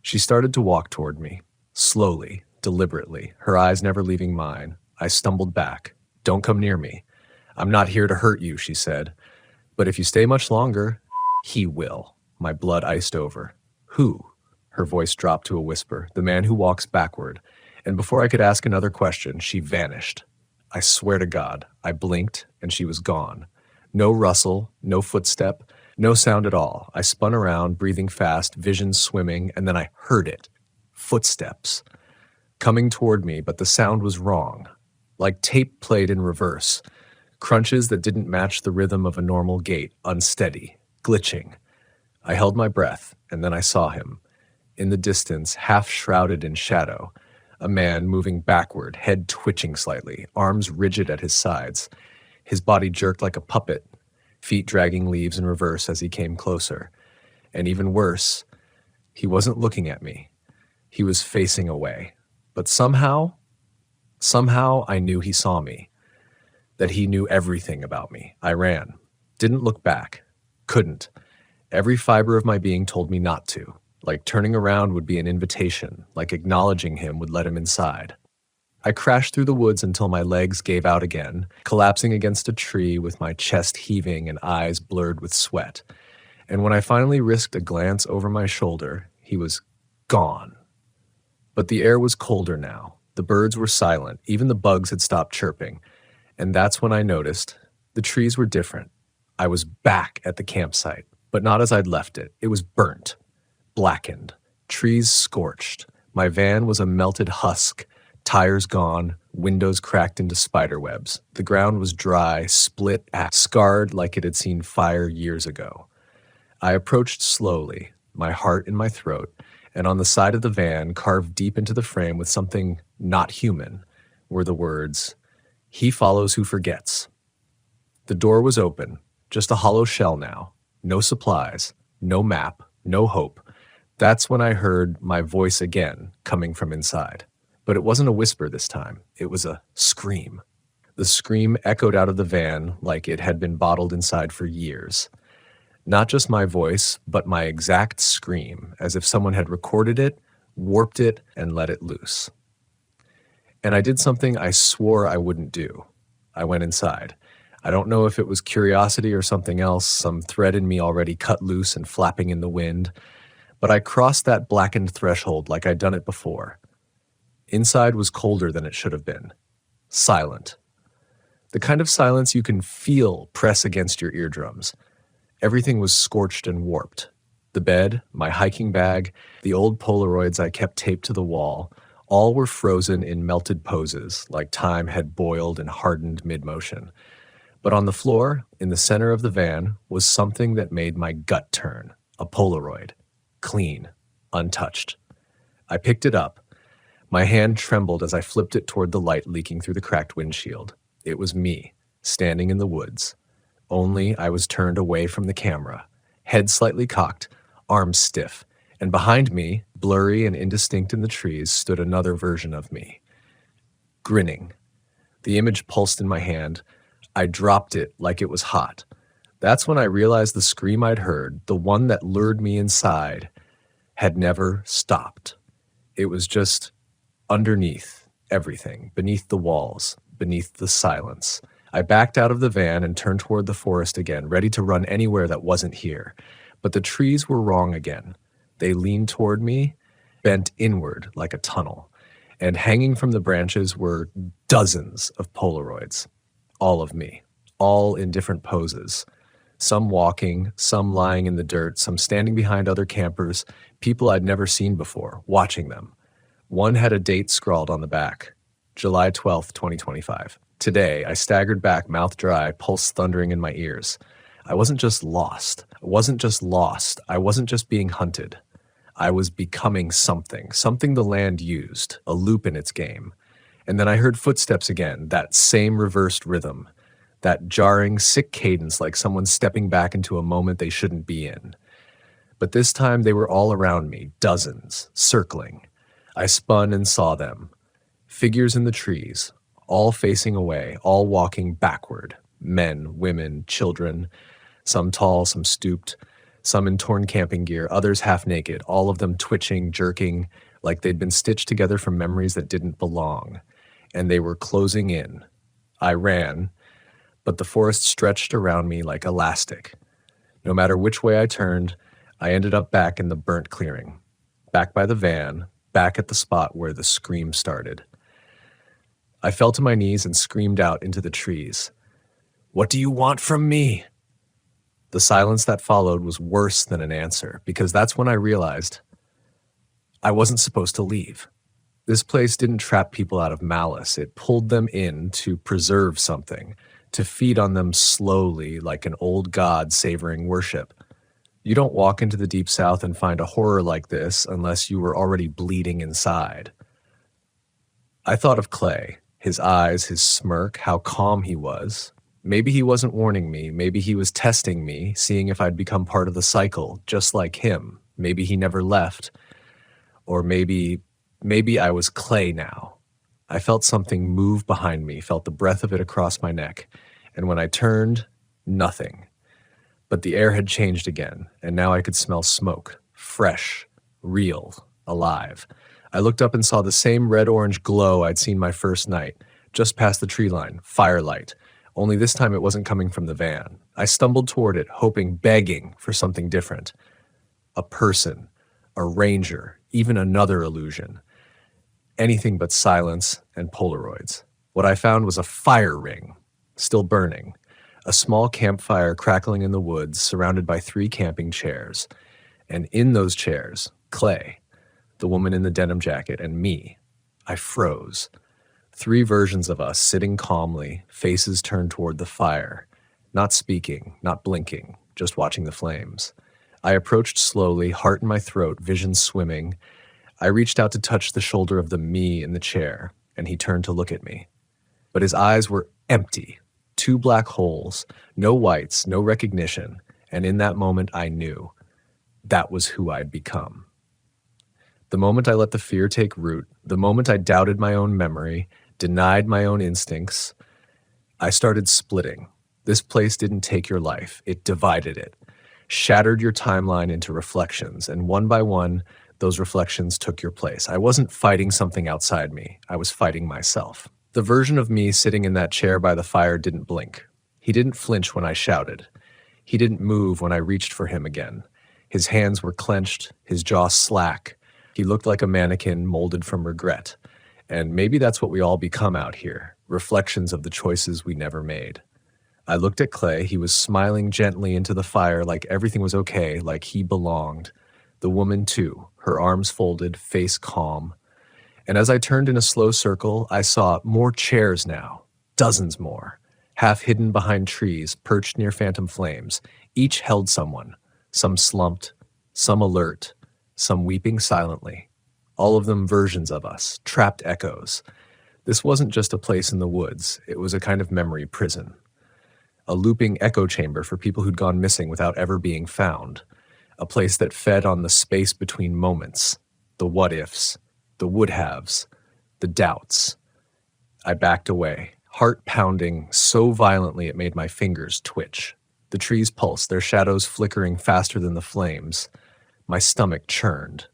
She started to walk toward me, slowly, deliberately, her eyes never leaving mine. I stumbled back. "Don't come near me. I'm not here to hurt you," she said. "But if you stay much longer, he will." My blood iced over. "Who?" Her voice dropped to a whisper. "The man who walks backward." And before I could ask another question, she vanished. I swear to God, I blinked and she was gone. No rustle, no footstep, no sound at all. I spun around, breathing fast, vision swimming, and then I heard it. Footsteps. Coming toward me, but the sound was wrong. Like tape played in reverse. Crunches that didn't match the rhythm of a normal gait, unsteady, glitching. I held my breath, and then I saw him. In the distance, half shrouded in shadow, A man moving backward, head twitching slightly, arms rigid at his sides. His body jerked like a puppet, feet dragging leaves in reverse as he came closer. And even worse, he wasn't looking at me. He was facing away. But somehow I knew he saw me, that he knew everything about me. I ran. Didn't look back. Couldn't. Every fiber of my being told me not to. Like turning around would be an invitation, like acknowledging him would let him inside. I crashed through the woods until my legs gave out again, collapsing against a tree with my chest heaving and eyes blurred with sweat. And when I finally risked a glance over my shoulder, he was gone. But the air was colder now. The birds were silent. Even the bugs had stopped chirping. And that's when I noticed the trees were different. I was back at the campsite, but not as I'd left it. It was burnt, blackened, trees scorched. My van was a melted husk, tires gone, windows cracked into spider webs. The ground was dry, split, scarred like it had seen fire years ago. I approached slowly, my heart in my throat, and on the side of the van, carved deep into the frame with something not human, were the words, "He follows who forgets." The door was open, just a hollow shell now. No supplies, no map, no hope. That's when I heard my voice again coming from inside. But it wasn't a whisper this time. It was a scream. The scream echoed out of the van like it had been bottled inside for years. Not just my voice, but my exact scream, as if someone had recorded it, warped it, and let it loose. And I did something I swore I wouldn't do. I went inside. I don't know if it was curiosity or something else, some thread in me already cut loose and flapping in the wind, but I crossed that blackened threshold like I'd done it before. Inside was colder than it should have been. Silent. The kind of silence you can feel press against your eardrums. Everything was scorched and warped. The bed, my hiking bag, the old Polaroids I kept taped to the wall, all were frozen in melted poses, like time had boiled and hardened mid-motion. But on the floor, in the center of the van, was something that made my gut turn. A Polaroid. Clean. Untouched. I picked it up. My hand trembled as I flipped it toward the light leaking through the cracked windshield. It was me, standing in the woods. Only I was turned away from the camera, head slightly cocked, arms stiff, and behind me, blurry and indistinct in the trees, stood another version of me. Grinning. The image pulsed in my hand. I dropped it like it was hot. That's when I realized the scream I'd heard, the one that lured me inside, had never stopped. It was just underneath everything, beneath the walls, beneath the silence. I backed out of the van and turned toward the forest again, ready to run anywhere that wasn't here. But the trees were wrong again. They leaned toward me, bent inward like a tunnel, and hanging from the branches were dozens of Polaroids. All of me, all in different poses. Some walking, some lying in the dirt, some standing behind other campers, people I'd never seen before, watching them. One had a date scrawled on the back, July 12th, 2025. Today, I staggered back, mouth dry, pulse thundering in my ears. I wasn't just lost. I wasn't just being hunted. I was becoming something the land used, a loop in its game. And then I heard footsteps again, that same reversed rhythm, that jarring, sick cadence like someone stepping back into a moment they shouldn't be in. But this time they were all around me, dozens, circling. I spun and saw them. Figures in the trees, all facing away, all walking backward. Men, women, children, some tall, some stooped, some in torn camping gear, others half naked, all of them twitching, jerking, like they'd been stitched together from memories that didn't belong. And they were closing in. I ran, but the forest stretched around me like elastic. No matter which way I turned, I ended up back in the burnt clearing, back by the van, back at the spot where the scream started. I fell to my knees and screamed out into the trees. "What do you want from me?" The silence that followed was worse than an answer, because that's when I realized I wasn't supposed to leave. This place didn't trap people out of malice. It pulled them in to preserve something, to feed on them slowly like an old god savoring worship. You don't walk into the Deep South and find a horror like this unless you were already bleeding inside. I thought of Clay, his eyes, his smirk, how calm he was. Maybe he wasn't warning me. Maybe he was testing me, seeing if I'd become part of the cycle, just like him. Maybe he never left. Or maybe I was Clay now. I felt something move behind me, felt the breath of it across my neck. And when I turned, nothing. But the air had changed again, and now I could smell smoke. Fresh, real, alive. I looked up and saw the same red-orange glow I'd seen my first night, just past the tree line, firelight. Only this time it wasn't coming from the van. I stumbled toward it, hoping, begging for something different. A person, a ranger, even another illusion. Anything but silence and Polaroids. What I found was a fire ring, still burning. A small campfire crackling in the woods, surrounded by 3 camping chairs. And in those chairs, Clay, the woman in the denim jacket, and me. I froze. 3 versions of us sitting calmly, faces turned toward the fire. Not speaking, not blinking, just watching the flames. I approached slowly, heart in my throat, vision swimming. I reached out to touch the shoulder of the me in the chair, and he turned to look at me. But his eyes were empty. 2 black holes, no whites, no recognition, and in that moment I knew. That was who I'd become. The moment I let the fear take root, the moment I doubted my own memory, denied my own instincts, I started splitting. This place didn't take your life, it divided it, shattered your timeline into reflections, and one by one, those reflections took your place. I wasn't fighting something outside me, I was fighting myself. The version of me sitting in that chair by the fire didn't blink. He didn't flinch when I shouted. He didn't move when I reached for him again. His hands were clenched, his jaw slack. He looked like a mannequin molded from regret. And maybe that's what we all become out here, reflections of the choices we never made. I looked at Clay. He was smiling gently into the fire like everything was okay, like he belonged. The woman too, her arms folded, face calm. And as I turned in a slow circle, I saw more chairs now, dozens more, half hidden behind trees, perched near phantom flames. Each held someone, some slumped, some alert, some weeping silently. All of them versions of us, trapped echoes. This wasn't just a place in the woods, it was a kind of memory prison. A looping echo chamber for people who'd gone missing without ever being found. A place that fed on the space between moments, the what-ifs, the would-haves, the doubts. I backed away, heart pounding so violently it made my fingers twitch. The trees pulsed, their shadows flickering faster than the flames. My stomach churned.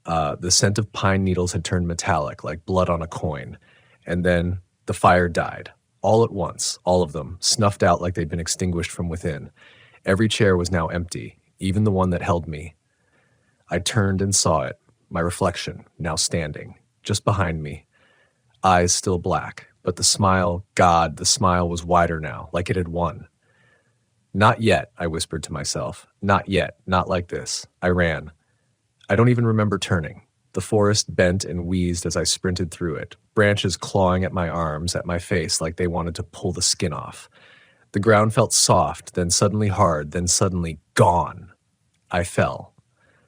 The scent of pine needles had turned metallic, like blood on a coin. And then the fire died. All at once, all of them, snuffed out like they'd been extinguished from within. Every chair was now empty, even the one that held me. I turned and saw it, my reflection, now standing, just behind me. Eyes still black, but the smile, God, the smile was wider now, like it had won. Not yet, I whispered to myself. Not yet, not like this. I ran. I don't even remember turning. The forest bent and wheezed as I sprinted through it, branches clawing at my arms, at my face, like they wanted to pull the skin off. The ground felt soft, then suddenly hard, then suddenly gone. I fell,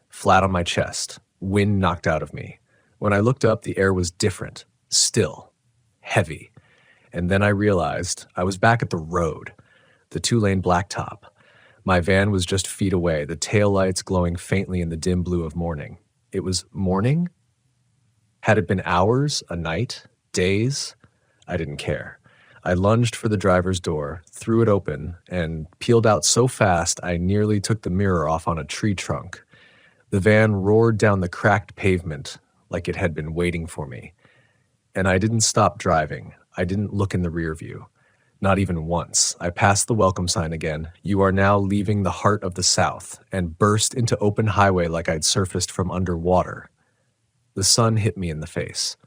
flat on my chest, wind knocked out of me. When I looked up, the air was different, still, heavy. And then I realized I was back at the road, the 2-lane blacktop. My van was just feet away, the taillights glowing faintly in the dim blue of morning. It was morning? Had it been hours, a night, days? I didn't care. I lunged for the driver's door, threw it open, and peeled out so fast I nearly took the mirror off on a tree trunk. The van roared down the cracked pavement like it had been waiting for me. And I didn't stop driving. I didn't look in the rear view. Not even once. I passed the welcome sign again. You are now leaving the heart of the South, and burst into open highway like I'd surfaced from underwater. The sun hit me in the face.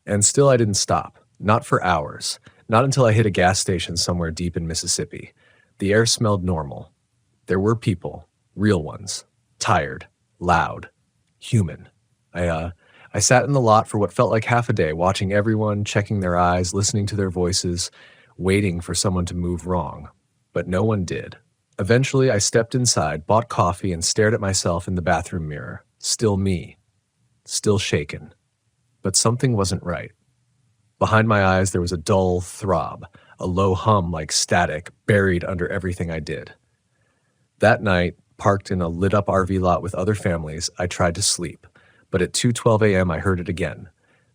And still I didn't stop. Not for hours. Not until I hit a gas station somewhere deep in Mississippi. The air smelled normal. There were people, real ones, tired, loud, human. I sat in the lot for what felt like half a day, watching everyone, checking their eyes, listening to their voices, waiting for someone to move wrong. But no one did. Eventually, I stepped inside, bought coffee, and stared at myself in the bathroom mirror. Still me. Still shaken. But something wasn't right. Behind my eyes, there was a dull throb, a low hum like static buried under everything I did. That night, parked in a lit-up RV lot with other families, I tried to sleep, but at 2:12 a.m. I heard it again.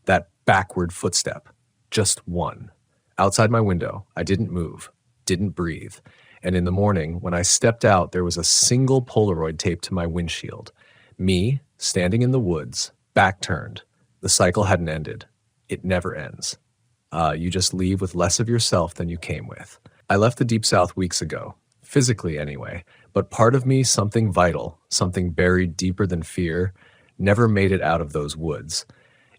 That backward footstep. Just one. Outside my window, I didn't move, didn't breathe, and in the morning, when I stepped out, there was a single Polaroid taped to my windshield. Me, standing in the woods, back turned. The cycle hadn't ended. It never ends. You just leave with less of yourself than you came with. I left the Deep South weeks ago, physically anyway, but part of me, something vital, something buried deeper than fear, never made it out of those woods.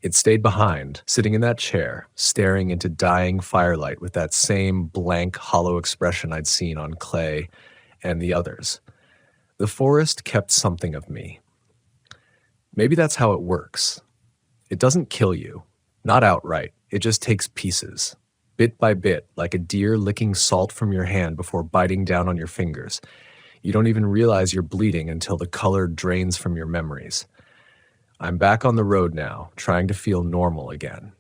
It stayed behind, sitting in that chair, staring into dying firelight with that same blank, hollow expression I'd seen on Clay and the others. The forest kept something of me. Maybe that's how it works. It doesn't kill you, not outright. It just takes pieces, bit by bit, like a deer licking salt from your hand before biting down on your fingers. You don't even realize you're bleeding until the color drains from your memories. I'm back on the road now, trying to feel normal again.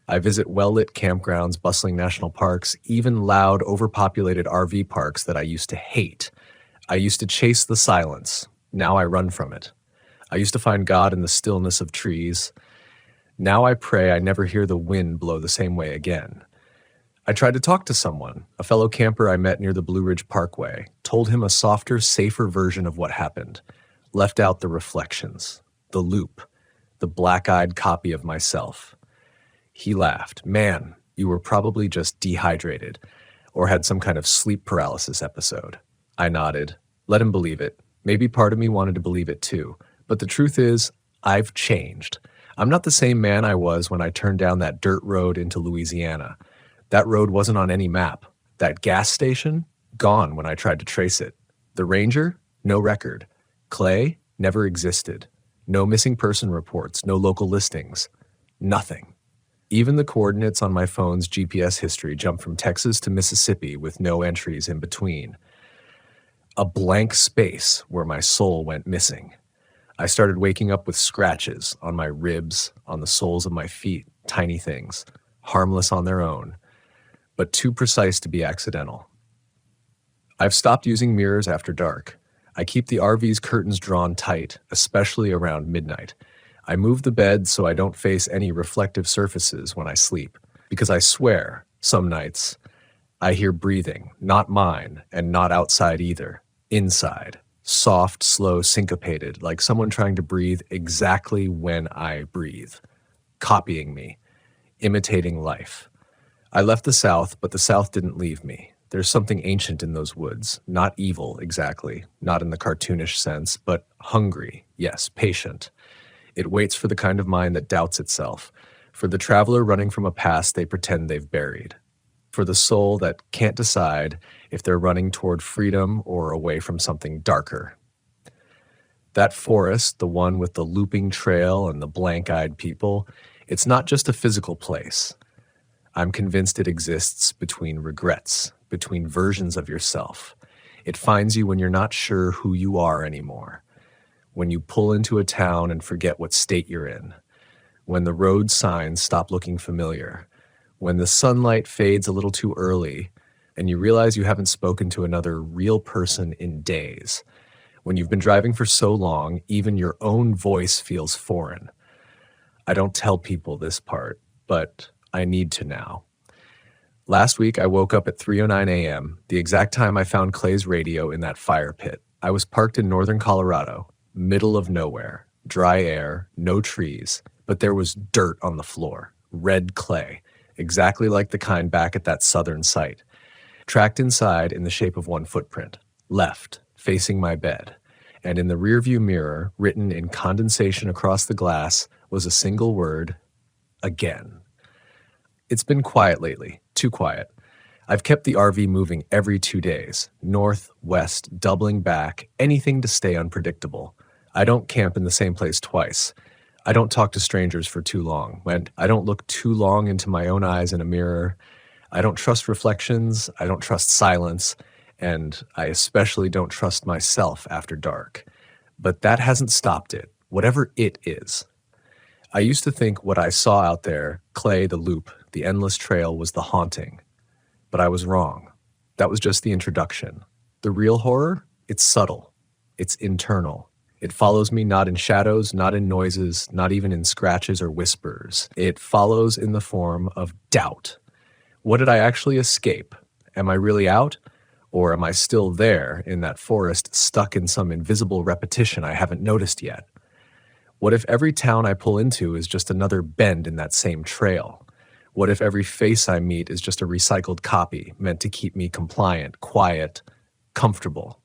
I visit well-lit campgrounds, bustling national parks, even loud, overpopulated RV parks that I used to hate. I used to chase the silence. Now I run from it. I used to find God in the stillness of trees. Now I pray I never hear the wind blow the same way again. I tried to talk to someone, a fellow camper I met near the Blue Ridge Parkway, told him a softer, safer version of what happened, left out the reflections, the loop, the black-eyed copy of myself. He laughed. Man, you were probably just dehydrated or had some kind of sleep paralysis episode. I nodded. Let him believe it. Maybe part of me wanted to believe it too. But the truth is, I've changed. I'm not the same man I was when I turned down that dirt road into Louisiana. That road wasn't on any map. That gas station? Gone when I tried to trace it. The ranger? No record. Clay? Never existed. No missing person reports, no local listings. Nothing. Even the coordinates on my phone's GPS history jump from Texas to Mississippi with no entries in between. A blank space where my soul went missing. I started waking up with scratches on my ribs, on the soles of my feet, tiny things, harmless on their own, but too precise to be accidental. I've stopped using mirrors after dark. I keep the RV's curtains drawn tight, especially around midnight. I move the bed so I don't face any reflective surfaces when I sleep, because I swear, some nights, I hear breathing, not mine, and not outside either, inside. Soft, slow, syncopated, like someone trying to breathe exactly when I breathe. Copying me. Imitating life. I left the South, but the South didn't leave me. There's something ancient in those woods. Not evil, exactly. Not in the cartoonish sense, but hungry. Yes, patient. It waits for the kind of mind that doubts itself. For the traveler running from a past they pretend they've buried. For the soul that can't decide if they're running toward freedom or away from something darker. That forest, the one with the looping trail and the blank-eyed people, it's not just a physical place. I'm convinced it exists between regrets, between versions of yourself. It finds you when you're not sure who you are anymore. When you pull into a town and forget what state you're in. When the road signs stop looking familiar. When the sunlight fades a little too early and you realize you haven't spoken to another real person in days. When you've been driving for so long, even your own voice feels foreign. I don't tell people this part, but I need to now. Last week, I woke up at 3:09 a.m., the exact time I found Clay's radio in that fire pit. I was parked in northern Colorado, middle of nowhere, dry air, no trees, but there was dirt on the floor, red clay. Exactly like the kind back at that southern site. Tracked inside in the shape of one footprint, left, facing my bed. And in the rearview mirror, written in condensation across the glass, was a single word, again. It's been quiet lately, too quiet. I've kept the RV moving every 2 days, north, west, doubling back, anything to stay unpredictable. I don't camp in the same place twice. I don't talk to strangers for too long. I don't look too long into my own eyes in a mirror. I don't trust reflections. I don't trust silence. And I especially don't trust myself after dark. But that hasn't stopped it, whatever it is. I used to think what I saw out there, Clay, the loop, The endless trail was the haunting. But I was wrong. That was just the introduction. The real horror? It's subtle. It's internal. It follows me not in shadows, not in noises, not even in scratches or whispers. It follows in the form of doubt. What did I actually escape? Am I really out? Or am I still there in that forest, stuck in some invisible repetition I haven't noticed yet? What if every town I pull into is just another bend in that same trail? What if every face I meet is just a recycled copy meant to keep me compliant, quiet, comfortable?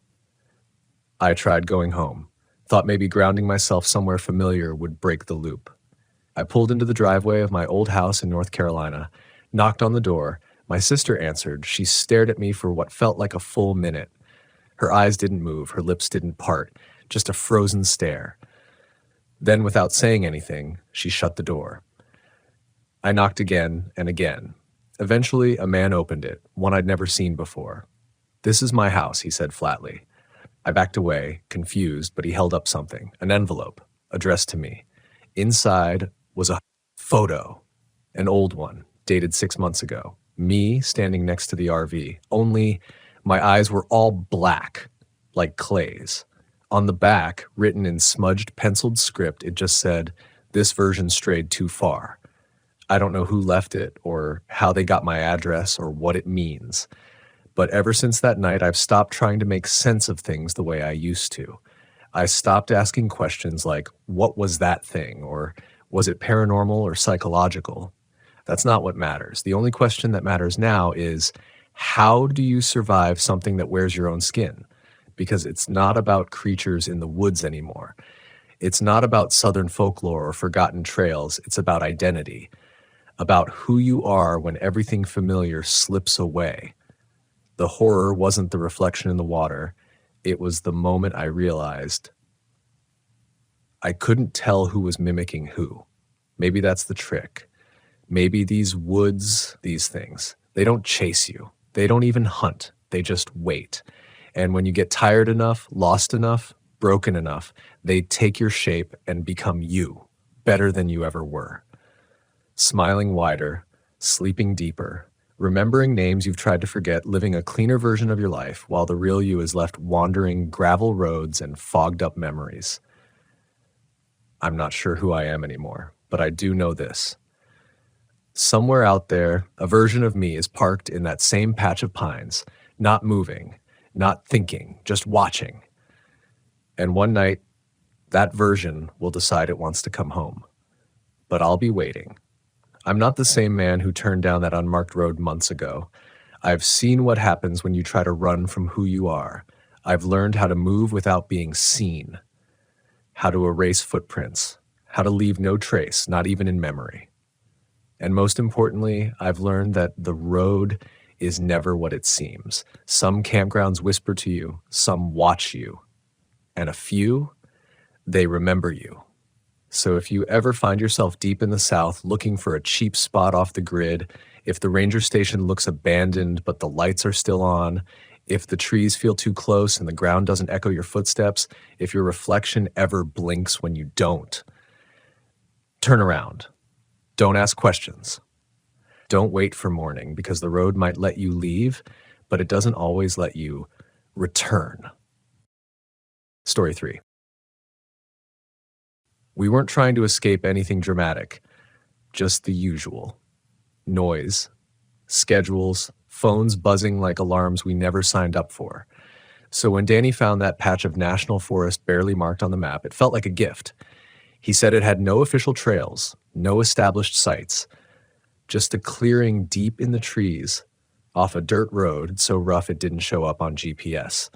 I tried going home. Thought maybe grounding myself somewhere familiar would break the loop. I pulled into the driveway of my old house in North Carolina, knocked on the door. My sister answered. She stared at me for what felt like a full minute. Her eyes didn't move, her lips didn't part, just a frozen stare. Then, without saying anything, she shut the door. I knocked again and again. Eventually, a man opened it, one I'd never seen before. "This is my house," he said flatly. I backed away, confused, but he held up something, an envelope, addressed to me. Inside was a photo, an old one, dated 6 months ago. Me standing next to the RV, only my eyes were all black, like clays. On the back, written in smudged, penciled script, it just said, "This version strayed too far." I don't know who left it, or how they got my address, or what it means. But ever since that night, I've stopped trying to make sense of things the way I used to. I stopped asking questions like, what was that thing? Or was it paranormal or psychological? That's not what matters. The only question that matters now is, how do you survive something that wears your own skin? Because it's not about creatures in the woods anymore. It's not about Southern folklore or forgotten trails. It's about identity, about who you are when everything familiar slips away. The horror wasn't the reflection in the water. It was the moment I realized I couldn't tell who was mimicking who. Maybe that's the trick. Maybe these woods, these things, they don't chase you. They don't even hunt. They just wait. And when you get tired enough, lost enough, broken enough, they take your shape and become you, better than you ever were. Smiling wider, sleeping deeper, remembering names you've tried to forget, living a cleaner version of your life while the real you is left wandering gravel roads and fogged up memories. I'm not sure who I am anymore, but I do know this. Somewhere out there, a version of me is parked in that same patch of pines, not moving, not thinking, just watching. And one night, that version will decide it wants to come home. But I'll be waiting. I'm not the same man who turned down that unmarked road months ago. I've seen what happens when you try to run from who you are. I've learned how to move without being seen, how to erase footprints, how to leave no trace, not even in memory. And most importantly, I've learned that the road is never what it seems. Some campgrounds whisper to you, some watch you, and a few, they remember you. So if you ever find yourself deep in the South looking for a cheap spot off the grid, if the ranger station looks abandoned but the lights are still on, if the trees feel too close and the ground doesn't echo your footsteps, if your reflection ever blinks when you don't, turn around. Don't ask questions. Don't wait for morning, because the road might let you leave, but it doesn't always let you return. Story 3. We weren't trying to escape anything dramatic, just the usual. Noise, schedules, phones buzzing like alarms we never signed up for. So when Danny found that patch of national forest barely marked on the map, it felt like a gift. He said it had no official trails, no established sites, just a clearing deep in the trees off a dirt road so rough it didn't show up on GPS.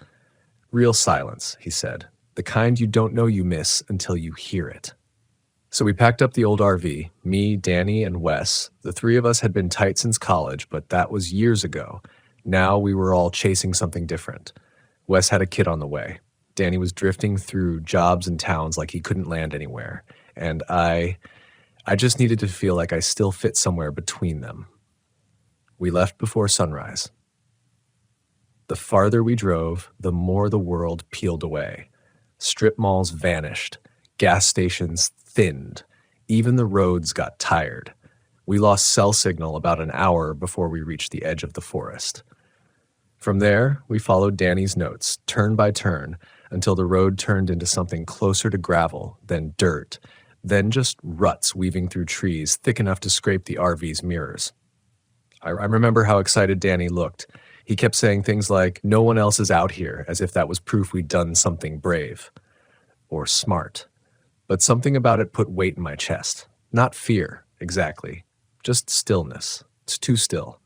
Real silence, he said. The kind you don't know you miss until you hear it. So we packed up the old RV, me, Danny, and Wes. The three of us had been tight since college, but that was years ago. Now we were all chasing something different. Wes had a kid on the way. Danny was drifting through jobs and towns like he couldn't land anywhere. And I just needed to feel like I still fit somewhere between them. We left before sunrise. The farther we drove, the more the world peeled away. Strip malls vanished. Gas stations thinned. Even the roads got tired. We lost cell signal about an hour before we reached the edge of the forest. From there, we followed Danny's notes, turn by turn, until the road turned into something closer to gravel, then dirt, then just ruts weaving through trees thick enough to scrape the RV's mirrors. I remember how excited Danny looked. He kept saying things like, "No one else is out here," as if that was proof we'd done something brave. Or smart. But something about it put weight in my chest. Not fear, exactly. Just stillness. It's too still.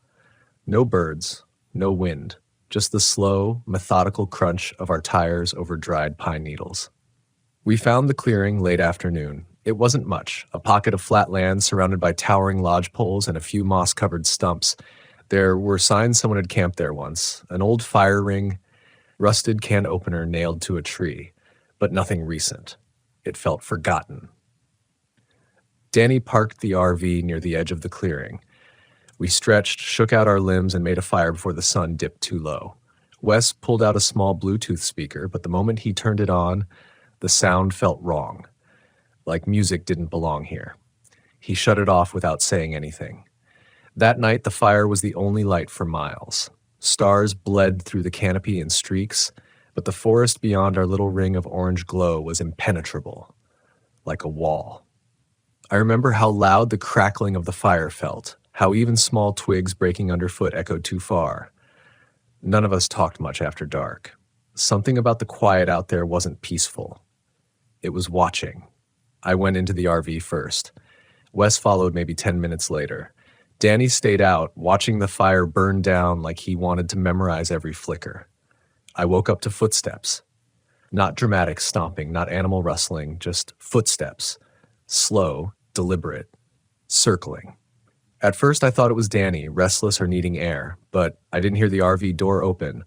No birds, no wind. Just the slow, methodical crunch of our tires over dried pine needles. We found the clearing late afternoon. It wasn't much, a pocket of flat land surrounded by towering lodge poles and a few moss-covered stumps. There were signs someone had camped there once, an old fire ring, rusted can opener nailed to a tree, but nothing recent. It felt forgotten. Danny parked the RV near the edge of the clearing. We stretched, shook out our limbs, and made a fire before the sun dipped too low. Wes pulled out a small Bluetooth speaker, but the moment he turned it on, the sound felt wrong, like music didn't belong here. He shut it off without saying anything. That night, the fire was the only light for miles. Stars bled through the canopy in streaks, but the forest beyond our little ring of orange glow was impenetrable, like a wall. I remember how loud the crackling of the fire felt, how even small twigs breaking underfoot echoed too far. None of us talked much after dark. Something about the quiet out there wasn't peaceful. It was watching. I went into the RV first. Wes followed maybe 10 minutes later. Danny stayed out, watching the fire burn down like he wanted to memorize every flicker. I woke up to footsteps. Not dramatic stomping, not animal rustling, just footsteps. Slow, deliberate, circling. At first I thought it was Danny, restless or needing air, but I didn't hear the RV door open.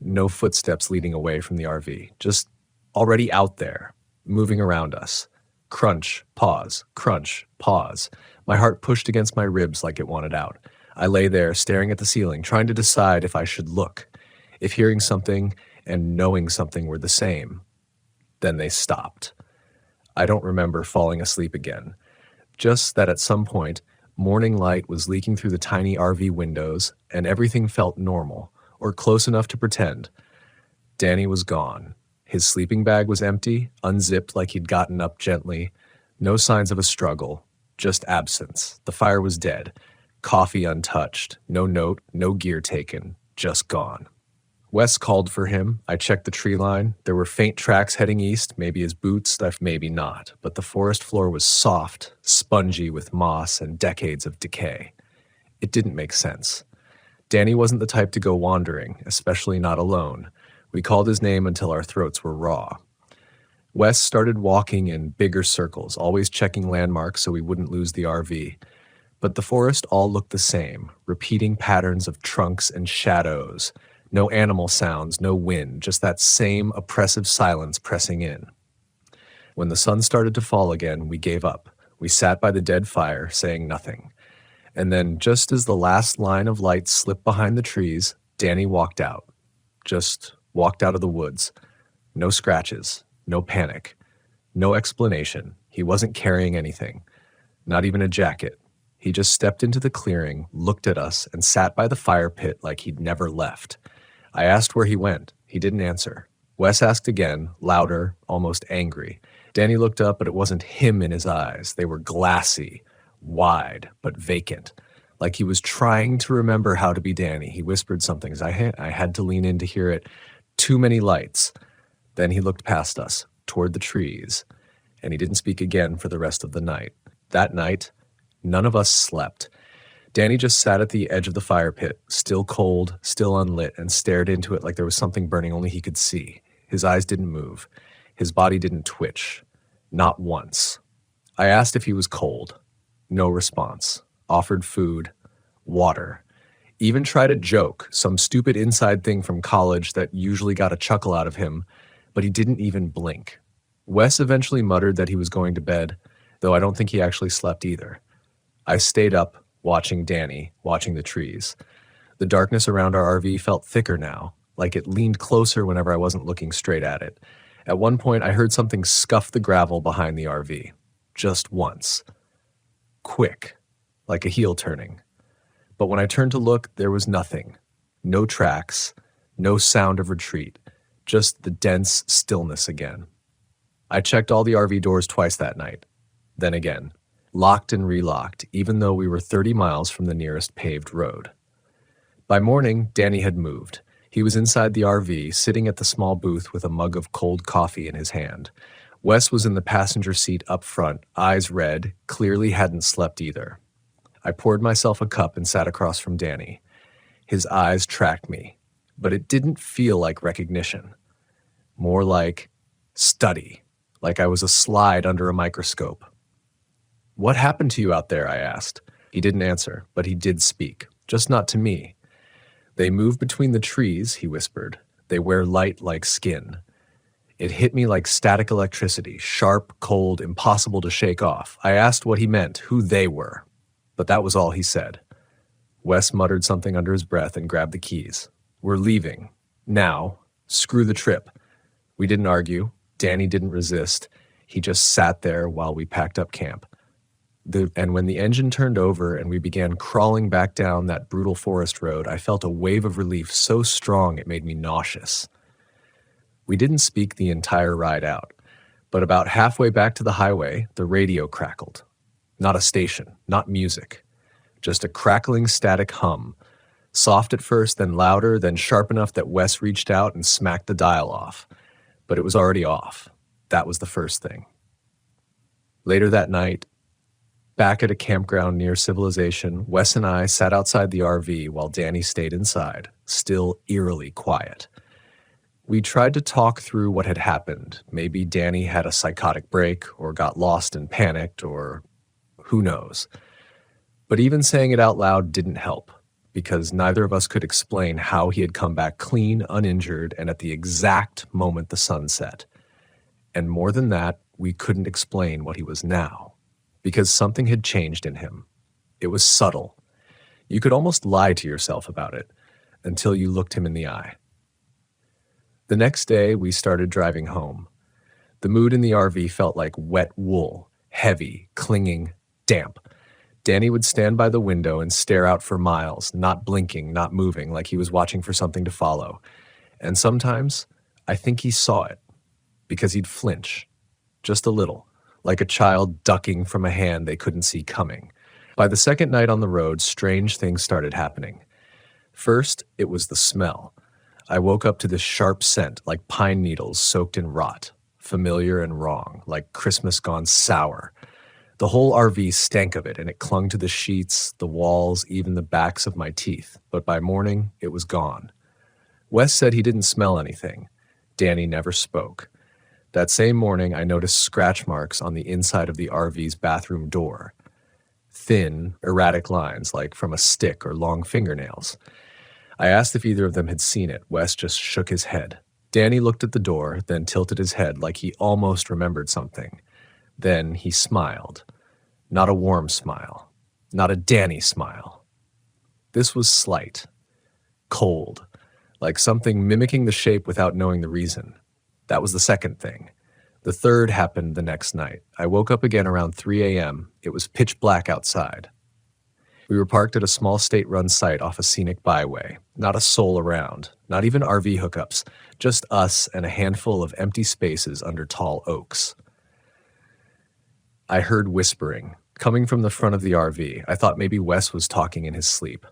No footsteps leading away from the RV, just already out there, moving around us. Crunch, pause, crunch, pause. My heart pushed against my ribs like it wanted out. I lay there, staring at the ceiling, trying to decide if I should look, if hearing something and knowing something were the same. Then they stopped. I don't remember falling asleep again. Just that at some point, morning light was leaking through the tiny RV windows, and everything felt normal, or close enough to pretend. Danny was gone. His sleeping bag was empty, unzipped like he'd gotten up gently. No signs of a struggle, just absence. The fire was dead. Coffee untouched. No note, no gear taken. Just gone. Wes called for him. I checked the tree line. There were faint tracks heading east, maybe his boots, maybe not. But the forest floor was soft, spongy with moss and decades of decay. It didn't make sense. Danny wasn't the type to go wandering, especially not alone. We called his name until our throats were raw. Wes started walking in bigger circles, always checking landmarks so we wouldn't lose the RV. But the forest all looked the same, repeating patterns of trunks and shadows. No animal sounds, no wind, just that same oppressive silence pressing in. When the sun started to fall again, we gave up. We sat by the dead fire, saying nothing. And then, just as the last line of light slipped behind the trees, Danny walked out. Just walked out of the woods. No scratches, no panic, no explanation. He wasn't carrying anything, not even a jacket. He just stepped into the clearing, looked at us, and sat by the fire pit like he'd never left. I asked where he went. He didn't answer. Wes asked again, louder, almost angry. Danny looked up, but it wasn't him in his eyes. They were glassy, wide, but vacant. Like he was trying to remember how to be Danny. He whispered something as I had to lean in to hear it. Too many lights. Then he looked past us, toward the trees, and he didn't speak again for the rest of the night. That night, none of us slept. Danny just sat at the edge of the fire pit, still cold, still unlit, and stared into it like there was something burning only he could see. His eyes didn't move. His body didn't twitch. Not once. I asked if he was cold. No response. Offered food, water. Even tried a joke, some stupid inside thing from college that usually got a chuckle out of him, but he didn't even blink. Wes eventually muttered that he was going to bed, though I don't think he actually slept either. I stayed up, watching Danny, watching the trees. The darkness around our RV felt thicker now, like it leaned closer whenever I wasn't looking straight at it. At one point, I heard something scuff the gravel behind the RV. Just once. Quick. like a heel turning. But when I turned to look, there was nothing. No tracks, no sound of retreat, just the dense stillness again. I checked all the RV doors twice that night, then again, locked and relocked, even though we were 30 miles from the nearest paved road. By morning, Danny had moved. He was inside the RV, sitting at the small booth with a mug of cold coffee in his hand. Wes was in the passenger seat up front, eyes red, clearly hadn't slept either. I poured myself a cup and sat across from Danny. His eyes tracked me, but it didn't feel like recognition. More like study, like I was a slide under a microscope. "What happened to you out there?" I asked. He didn't answer, but he did speak, just not to me. "They move between the trees," he whispered. "They wear light like skin." It hit me like static electricity, sharp, cold, impossible to shake off. I asked what he meant, who they were, but that was all he said. Wes muttered something under his breath and grabbed the keys. "We're leaving. Now. Screw the trip." We didn't argue. Danny didn't resist. He just sat there while we packed up camp. And when the engine turned over and we began crawling back down that brutal forest road, I felt a wave of relief so strong it made me nauseous. We didn't speak the entire ride out, but about halfway back to the highway, the radio crackled. Not a station, not music, just a crackling static hum, soft at first, then louder, then sharp enough that Wes reached out and smacked the dial off. But it was already off. That was the first thing. Later that night, back at a campground near civilization, Wes and I sat outside the RV while Danny stayed inside, still eerily quiet. We tried to talk through what had happened. Maybe Danny had a psychotic break, or got lost and panicked, or who knows. But even saying it out loud didn't help, because neither of us could explain how he had come back clean, uninjured, and at the exact moment the sun set. And more than that, we couldn't explain what he was now, because something had changed in him. It was subtle. You could almost lie to yourself about it, until you looked him in the eye. The next day, we started driving home. The mood in the RV felt like wet wool, heavy, clinging, damp. Danny would stand by the window and stare out for miles, not blinking, not moving, like he was watching for something to follow. And sometimes, I think he saw it, because he'd flinch, just a little, like a child ducking from a hand they couldn't see coming. By the second night on the road, strange things started happening. First, it was the smell. I woke up to this sharp scent, like pine needles soaked in rot, familiar and wrong, like Christmas gone sour. The whole RV stank of it, and it clung to the sheets, the walls, even the backs of my teeth. But by morning, it was gone. Wes said he didn't smell anything. Danny never spoke. That same morning, I noticed scratch marks on the inside of the RV's bathroom door. Thin, erratic lines, like from a stick or long fingernails. I asked if either of them had seen it. Wes just shook his head. Danny looked at the door, then tilted his head like he almost remembered something. Then he smiled. Not a warm smile. Not a Danny smile. This was slight. Cold. Like something mimicking the shape without knowing the reason. That was the second thing. The third happened the next night. I woke up again around 3 a.m. It was pitch black outside. We were parked at a small state-run site off a scenic byway. Not a soul around. Not even RV hookups. Just us and a handful of empty spaces under tall oaks. I heard whispering, coming from the front of the RV. I thought maybe Wes was talking in his sleep.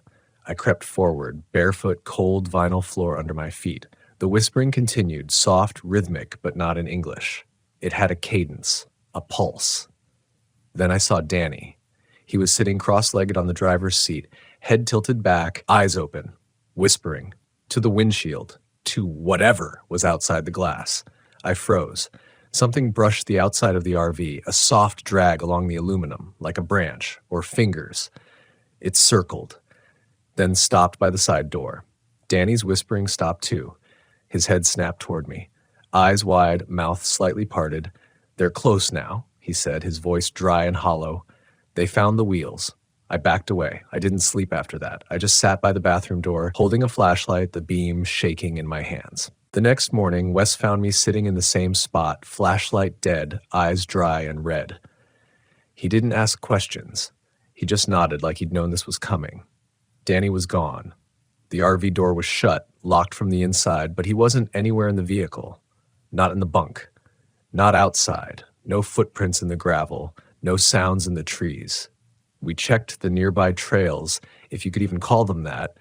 I crept forward, barefoot, cold vinyl floor under my feet. The whispering continued, soft, rhythmic, but not in English. It had a cadence, a pulse. Then I saw Danny. He was sitting cross-legged on the driver's seat, head tilted back, eyes open, whispering, to the windshield, to whatever was outside the glass. I froze. Something brushed the outside of the RV, a soft drag along the aluminum, like a branch, or fingers. It circled, then stopped by the side door. Danny's whispering stopped too. His head snapped toward me. Eyes wide, mouth slightly parted. "They're close now," he said, his voice dry and hollow. "They found the wheels." I backed away. I didn't sleep after that. I just sat by the bathroom door, holding a flashlight, the beam shaking in my hands. The next morning, Wes found me sitting in the same spot, flashlight dead, eyes dry and red. He didn't ask questions. He just nodded like he'd known this was coming. Danny was gone. The RV door was shut, locked from the inside, but he wasn't anywhere in the vehicle. Not in the bunk. Not outside. No footprints in the gravel. No sounds in the trees. We checked the nearby trails, if you could even call them that,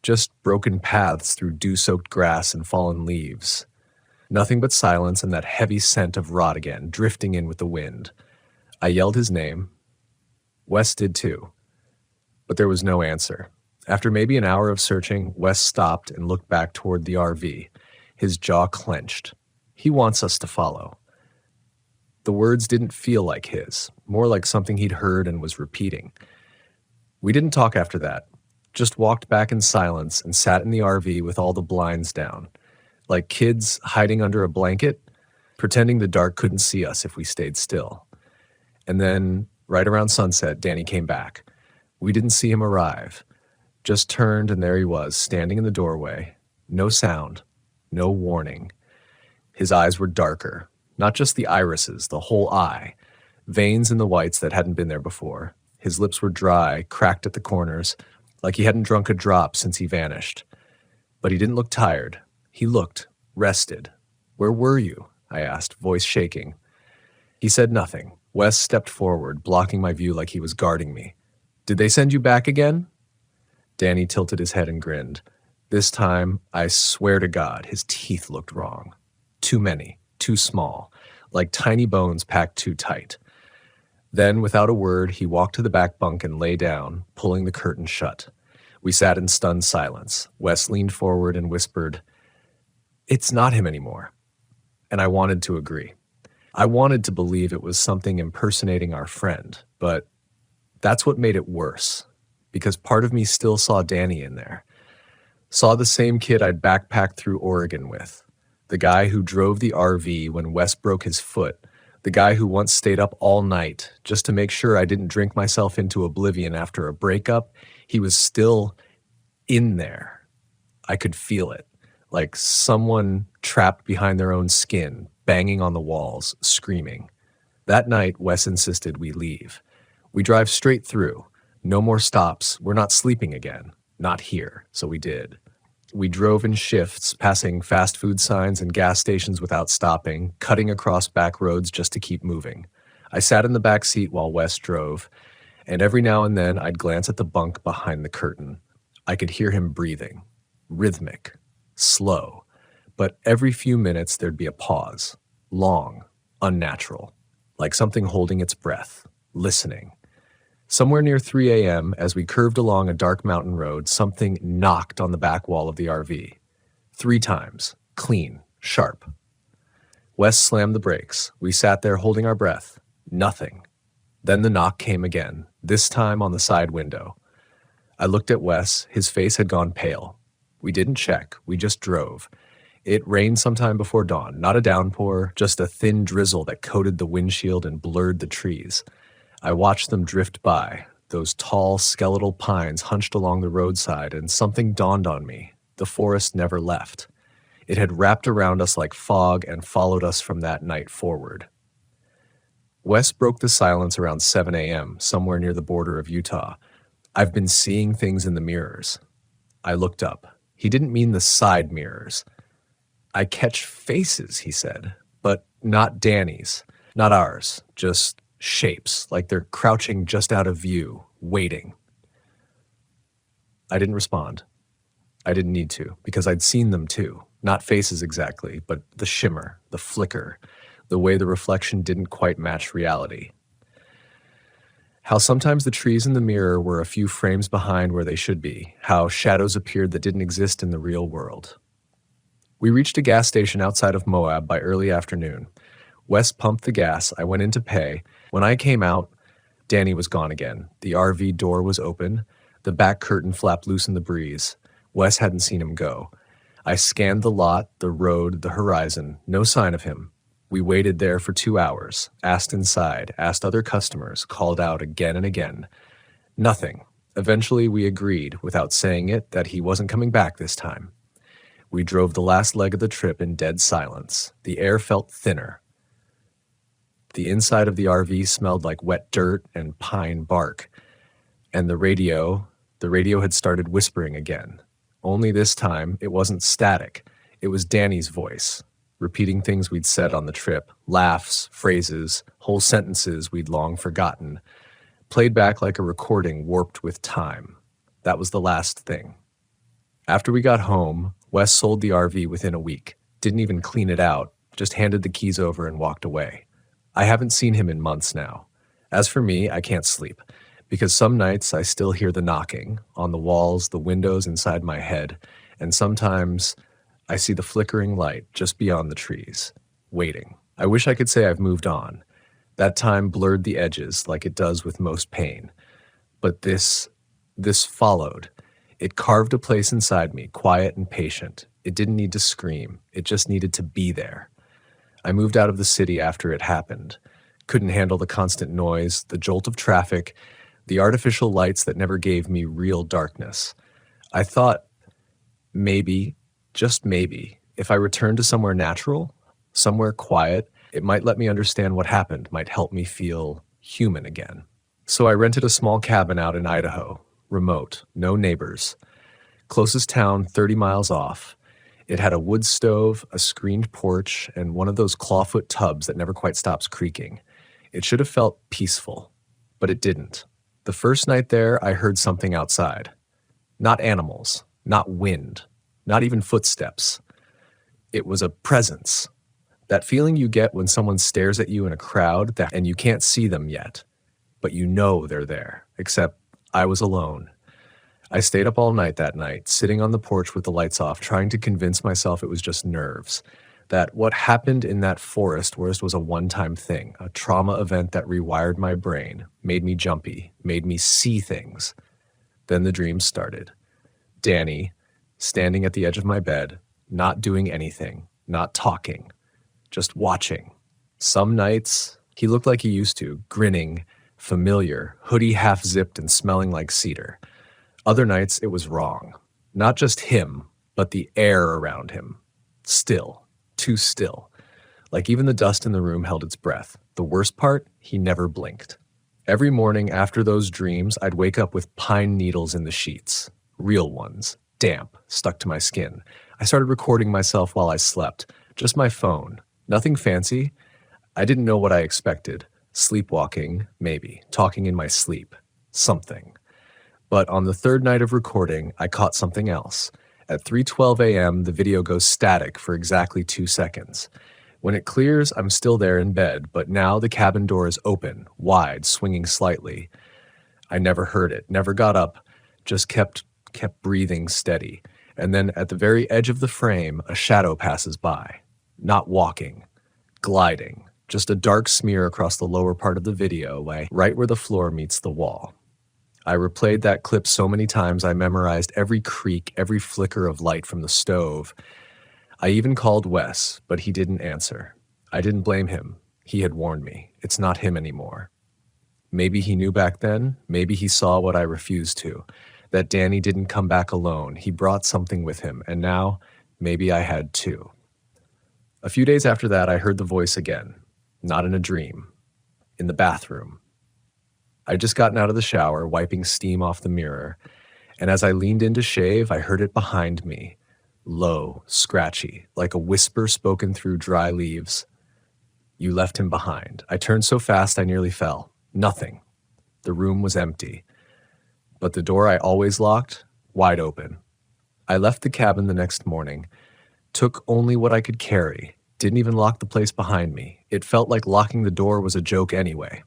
just broken paths through dew-soaked grass and fallen leaves. Nothing but silence and that heavy scent of rot again, drifting in with the wind. I yelled his name. Wes did too. But there was no answer. After maybe an hour of searching, Wes stopped and looked back toward the RV. His jaw clenched. He wants us to follow. The words didn't feel like his, more like something he'd heard and was repeating. We didn't talk after that, just walked back in silence and sat in the RV with all the blinds down, like kids hiding under a blanket, pretending the dark couldn't see us if we stayed still. And then, right around sunset, Danny came back. We didn't see him arrive. Just turned and there he was, standing in the doorway. No sound, no warning. His eyes were darker, not just the irises, the whole eye. Veins in the whites that hadn't been there before. His lips were dry, cracked at the corners, like he hadn't drunk a drop since he vanished. But he didn't look tired. He looked rested. "Where were you?" I asked, voice shaking. He said nothing. Wes stepped forward, blocking my view like he was guarding me. "Did they send you back again?" Danny tilted his head and grinned. This time, I swear to God, his teeth looked wrong. Too many, too small, like tiny bones packed too tight. Then, without a word, he walked to the back bunk and lay down, pulling the curtain shut. We sat in stunned silence. Wes leaned forward and whispered, "It's not him anymore." And I wanted to agree. I wanted to believe it was something impersonating our friend, but that's what made it worse, because part of me still saw Danny in there. Saw the same kid I'd backpacked through Oregon with. The guy who drove the RV when Wes broke his foot. The guy who once stayed up all night just to make sure I didn't drink myself into oblivion after a breakup. He was still in there. I could feel it, like someone trapped behind their own skin, banging on the walls, screaming. That night, Wes insisted we leave. We drive straight through. No more stops. We're not sleeping again. Not here. So we did. We drove in shifts, passing fast food signs and gas stations without stopping, cutting across back roads just to keep moving. I sat in the back seat while Wes drove, and every now and then I'd glance at the bunk behind the curtain. I could hear him breathing. Rhythmic. Slow. But every few minutes there'd be a pause. Long. Unnatural. Like something holding its breath. Listening. Somewhere near 3 a.m., as we curved along a dark mountain road, something knocked on the back wall of the RV. 3 times. Clean. Sharp. Wes slammed the brakes. We sat there holding our breath. Nothing. Then the knock came again, this time on the side window. I looked at Wes. His face had gone pale. We didn't check. We just drove. It rained sometime before dawn. Not a downpour, just a thin drizzle that coated the windshield and blurred the trees. I watched them drift by, those tall, skeletal pines hunched along the roadside, and something dawned on me. The forest never left. It had wrapped around us like fog and followed us from that night forward. Wes broke the silence around 7 a.m., somewhere near the border of Utah. "I've been seeing things in the mirrors." I looked up. He didn't mean the side mirrors. "I catch faces," he said, "but not Danny's, not ours, just shapes, like they're crouching just out of view, waiting." I didn't respond. I didn't need to, because I'd seen them too. Not faces exactly, but the shimmer, the flicker, the way the reflection didn't quite match reality. How sometimes the trees in the mirror were a few frames behind where they should be, how shadows appeared that didn't exist in the real world. We reached a gas station outside of Moab by early afternoon. Wes pumped the gas. I went in to pay. When I came out, Danny was gone again. The RV door was open. The back curtain flapped loose in the breeze. Wes hadn't seen him go. I scanned the lot, the road, the horizon. No sign of him. We waited there for 2 hours, asked inside, asked other customers, called out again and again. Nothing. Eventually we agreed, without saying it, that he wasn't coming back this time. We drove the last leg of the trip in dead silence. The air felt thinner. The inside of the RV smelled like wet dirt and pine bark. And the radio had started whispering again. Only this time, it wasn't static. It was Danny's voice, repeating things we'd said on the trip, laughs, phrases, whole sentences we'd long forgotten, played back like a recording warped with time. That was the last thing. After we got home, Wes sold the RV within a week, didn't even clean it out, just handed the keys over and walked away. I haven't seen him in months now. As for me, I can't sleep, because some nights I still hear the knocking on the walls, the windows inside my head, and sometimes I see the flickering light just beyond the trees, waiting. I wish I could say I've moved on. That time blurred the edges like it does with most pain. But this followed. It carved a place inside me, quiet and patient. It didn't need to scream. It just needed to be there. I moved out of the city after it happened. Couldn't handle the constant noise, the jolt of traffic, the artificial lights that never gave me real darkness. I thought maybe, just maybe, if I returned to somewhere natural, somewhere quiet, it might let me understand what happened, might help me feel human again. So I rented a small cabin out in Idaho, remote, no neighbors. Closest town 30 miles off. It had a wood stove, a screened porch, and one of those clawfoot tubs that never quite stops creaking. It should have felt peaceful, but it didn't. The first night there, I heard something outside. Not animals, not wind, not even footsteps. It was a presence. That feeling you get when someone stares at you in a crowd and you can't see them yet, but you know they're there, except I was alone. I stayed up all night that night, sitting on the porch with the lights off, trying to convince myself it was just nerves, that what happened in that forest was a one-time thing, a trauma event that rewired my brain, made me jumpy, made me see things. Then the dreams started. Danny, standing at the edge of my bed, not doing anything, not talking, just watching. Some nights, he looked like he used to, grinning, familiar, hoodie half-zipped and smelling like cedar. Other nights, it was wrong. Not just him, but the air around him. Still. Too still. Like even the dust in the room held its breath. The worst part, he never blinked. Every morning after those dreams, I'd wake up with pine needles in the sheets. Real ones. Damp. Stuck to my skin. I started recording myself while I slept. Just my phone. Nothing fancy. I didn't know what I expected. Sleepwalking, maybe. Talking in my sleep. Something. But on the third night of recording, I caught something else. At 3:12 a.m., the video goes static for exactly 2 seconds. When it clears, I'm still there in bed, but now the cabin door is open, wide, swinging slightly. I never heard it, never got up, just kept breathing steady. And then at the very edge of the frame, a shadow passes by. Not walking, gliding. Just a dark smear across the lower part of the video, right where the floor meets the wall. I replayed that clip so many times I memorized every creak, every flicker of light from the stove. I even called Wes, but he didn't answer. I didn't blame him. He had warned me. It's not him anymore. Maybe he knew back then. Maybe he saw what I refused to. That Danny didn't come back alone. He brought something with him, and now maybe I had too. A few days after that, I heard the voice again. Not in a dream. In the bathroom. I'd just gotten out of the shower, wiping steam off the mirror, and as I leaned in to shave, I heard it behind me. Low, scratchy, like a whisper spoken through dry leaves. You left him behind. I turned so fast I nearly fell. Nothing. The room was empty. But the door I always locked, wide open. I left the cabin the next morning, took only what I could carry, didn't even lock the place behind me. It felt like locking the door was a joke anyway.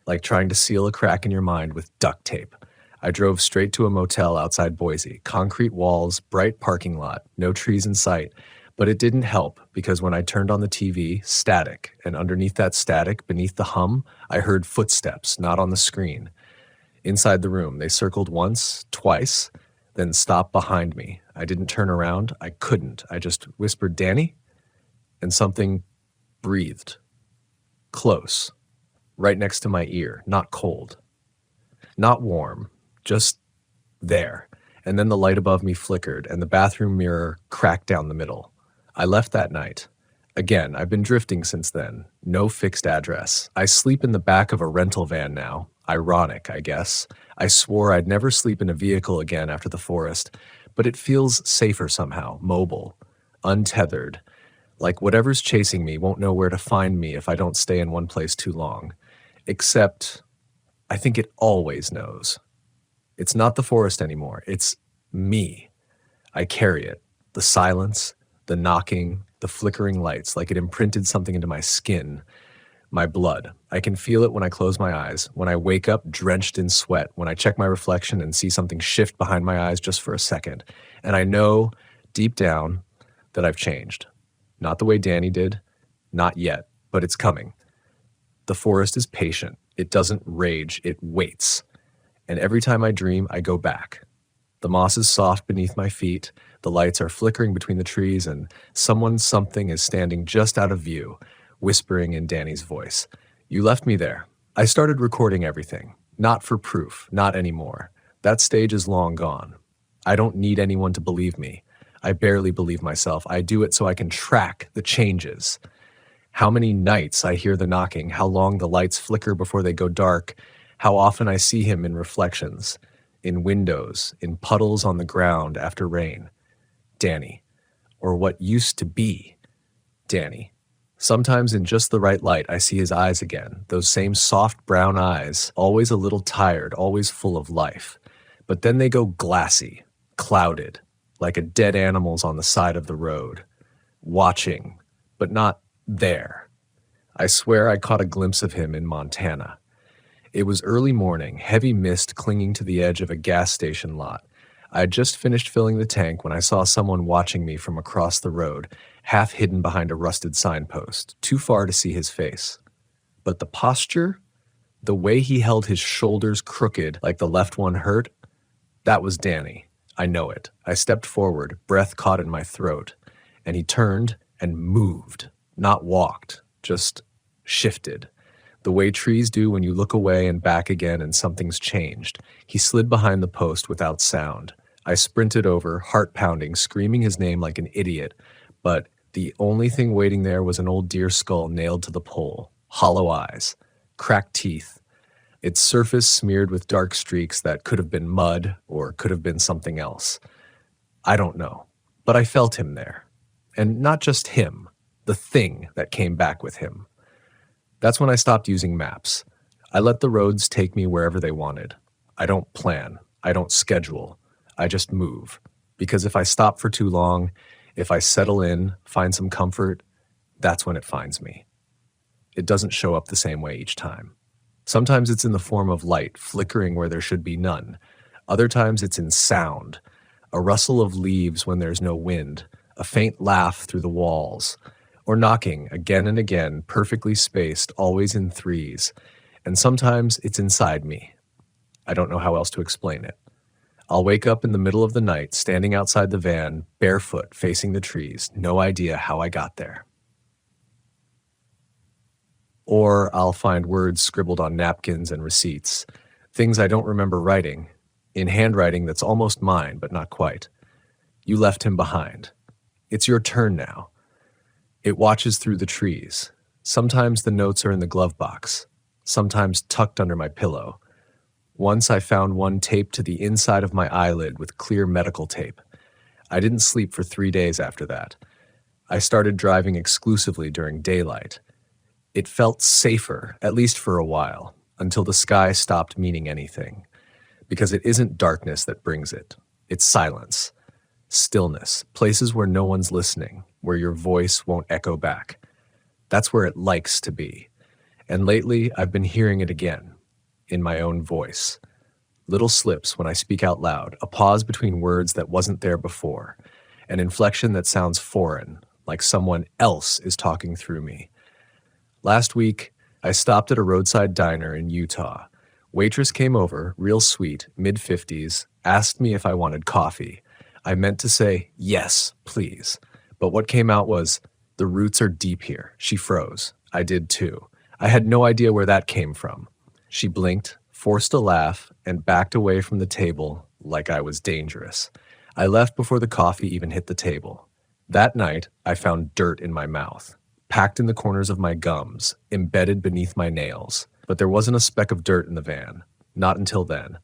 Like trying to seal a crack in your mind with duct tape. I drove straight to a motel outside Boise. Concrete walls, bright parking lot, no trees in sight. But it didn't help because when I turned on the TV, static. And underneath that static, beneath the hum, I heard footsteps, not on the screen. Inside the room, they circled once, twice, then stopped behind me. I didn't turn around. I couldn't. I just whispered, "Danny?" And something breathed. Close. Right next to my ear, not cold, not warm, just there. And then the light above me flickered and the bathroom mirror cracked down the middle. I left that night. Again, I've been drifting since then. No fixed address. I sleep in the back of a rental van now. Ironic, I guess. I swore I'd never sleep in a vehicle again after the forest, but it feels safer somehow, mobile, untethered, like whatever's chasing me won't know where to find me if I don't stay in one place too long. Except, I think it always knows. It's not the forest anymore, it's me. I carry it. The silence, the knocking, the flickering lights, like it imprinted something into my skin, my blood. I can feel it when I close my eyes, when I wake up drenched in sweat, when I check my reflection and see something shift behind my eyes just for a second. And I know, deep down, that I've changed. Not the way Danny did, not yet, but it's coming. The forest is patient. It doesn't rage, it waits. And every time I dream, I go back. The moss is soft beneath my feet, the lights are flickering between the trees, and something is standing just out of view, whispering in Danny's voice. You left me there. I started recording everything. Not for proof, not anymore. That stage is long gone. I don't need anyone to believe me. I barely believe myself. I do it so I can track the changes. How many nights I hear the knocking, how long the lights flicker before they go dark, how often I see him in reflections, in windows, in puddles on the ground after rain. Danny. Or what used to be Danny. Sometimes in just the right light, I see his eyes again, those same soft brown eyes, always a little tired, always full of life. But then they go glassy, clouded, like a dead animal's on the side of the road, watching, but not there. I swear I caught a glimpse of him in Montana. It was early morning, heavy mist clinging to the edge of a gas station lot. I had just finished filling the tank when I saw someone watching me from across the road, half hidden behind a rusted signpost, too far to see his face. But the posture, the way he held his shoulders crooked like the left one hurt, that was Danny. I know it. I stepped forward, breath caught in my throat, and he turned and moved, not walked, just shifted. The way trees do when you look away and back again and something's changed. He slid behind the post without sound. I sprinted over, heart pounding, screaming his name like an idiot, but the only thing waiting there was an old deer skull nailed to the pole, hollow eyes, cracked teeth, its surface smeared with dark streaks that could have been mud or could have been something else. I don't know, but I felt him there. And not just him, the thing that came back with him. That's when I stopped using maps. I let the roads take me wherever they wanted. I don't plan. I don't schedule. I just move. Because if I stop for too long, if I settle in, find some comfort, that's when it finds me. It doesn't show up the same way each time. Sometimes it's in the form of light flickering where there should be none. Other times it's in sound, a rustle of leaves when there's no wind, a faint laugh through the walls, or knocking again and again, perfectly spaced, always in threes. And sometimes it's inside me. I don't know how else to explain it. I'll wake up in the middle of the night, standing outside the van, barefoot, facing the trees, no idea how I got there. Or I'll find words scribbled on napkins and receipts, things I don't remember writing, in handwriting that's almost mine, but not quite. You left him behind. It's your turn now. It watches through the trees. Sometimes the notes are in the glove box, sometimes tucked under my pillow. Once I found one taped to the inside of my eyelid with clear medical tape. I didn't sleep for 3 days after that. I started driving exclusively during daylight. It felt safer, at least for a while, until the sky stopped meaning anything. Because it isn't darkness that brings it. It's silence, stillness, places where no one's listening, where your voice won't echo back. That's where it likes to be. And lately, I've been hearing it again, in my own voice. Little slips when I speak out loud, a pause between words that wasn't there before, an inflection that sounds foreign, like someone else is talking through me. Last week, I stopped at a roadside diner in Utah. Waitress came over, real sweet, mid-50s, asked me if I wanted coffee. I meant to say, yes, please. But what came out was, the roots are deep here. She froze. I did too. I had no idea where that came from. She blinked, forced a laugh, and backed away from the table like I was dangerous. I left before the coffee even hit the table. That night, I found dirt in my mouth, packed in the corners of my gums, embedded beneath my nails. but there wasn't a speck of dirt in the van. Not until then.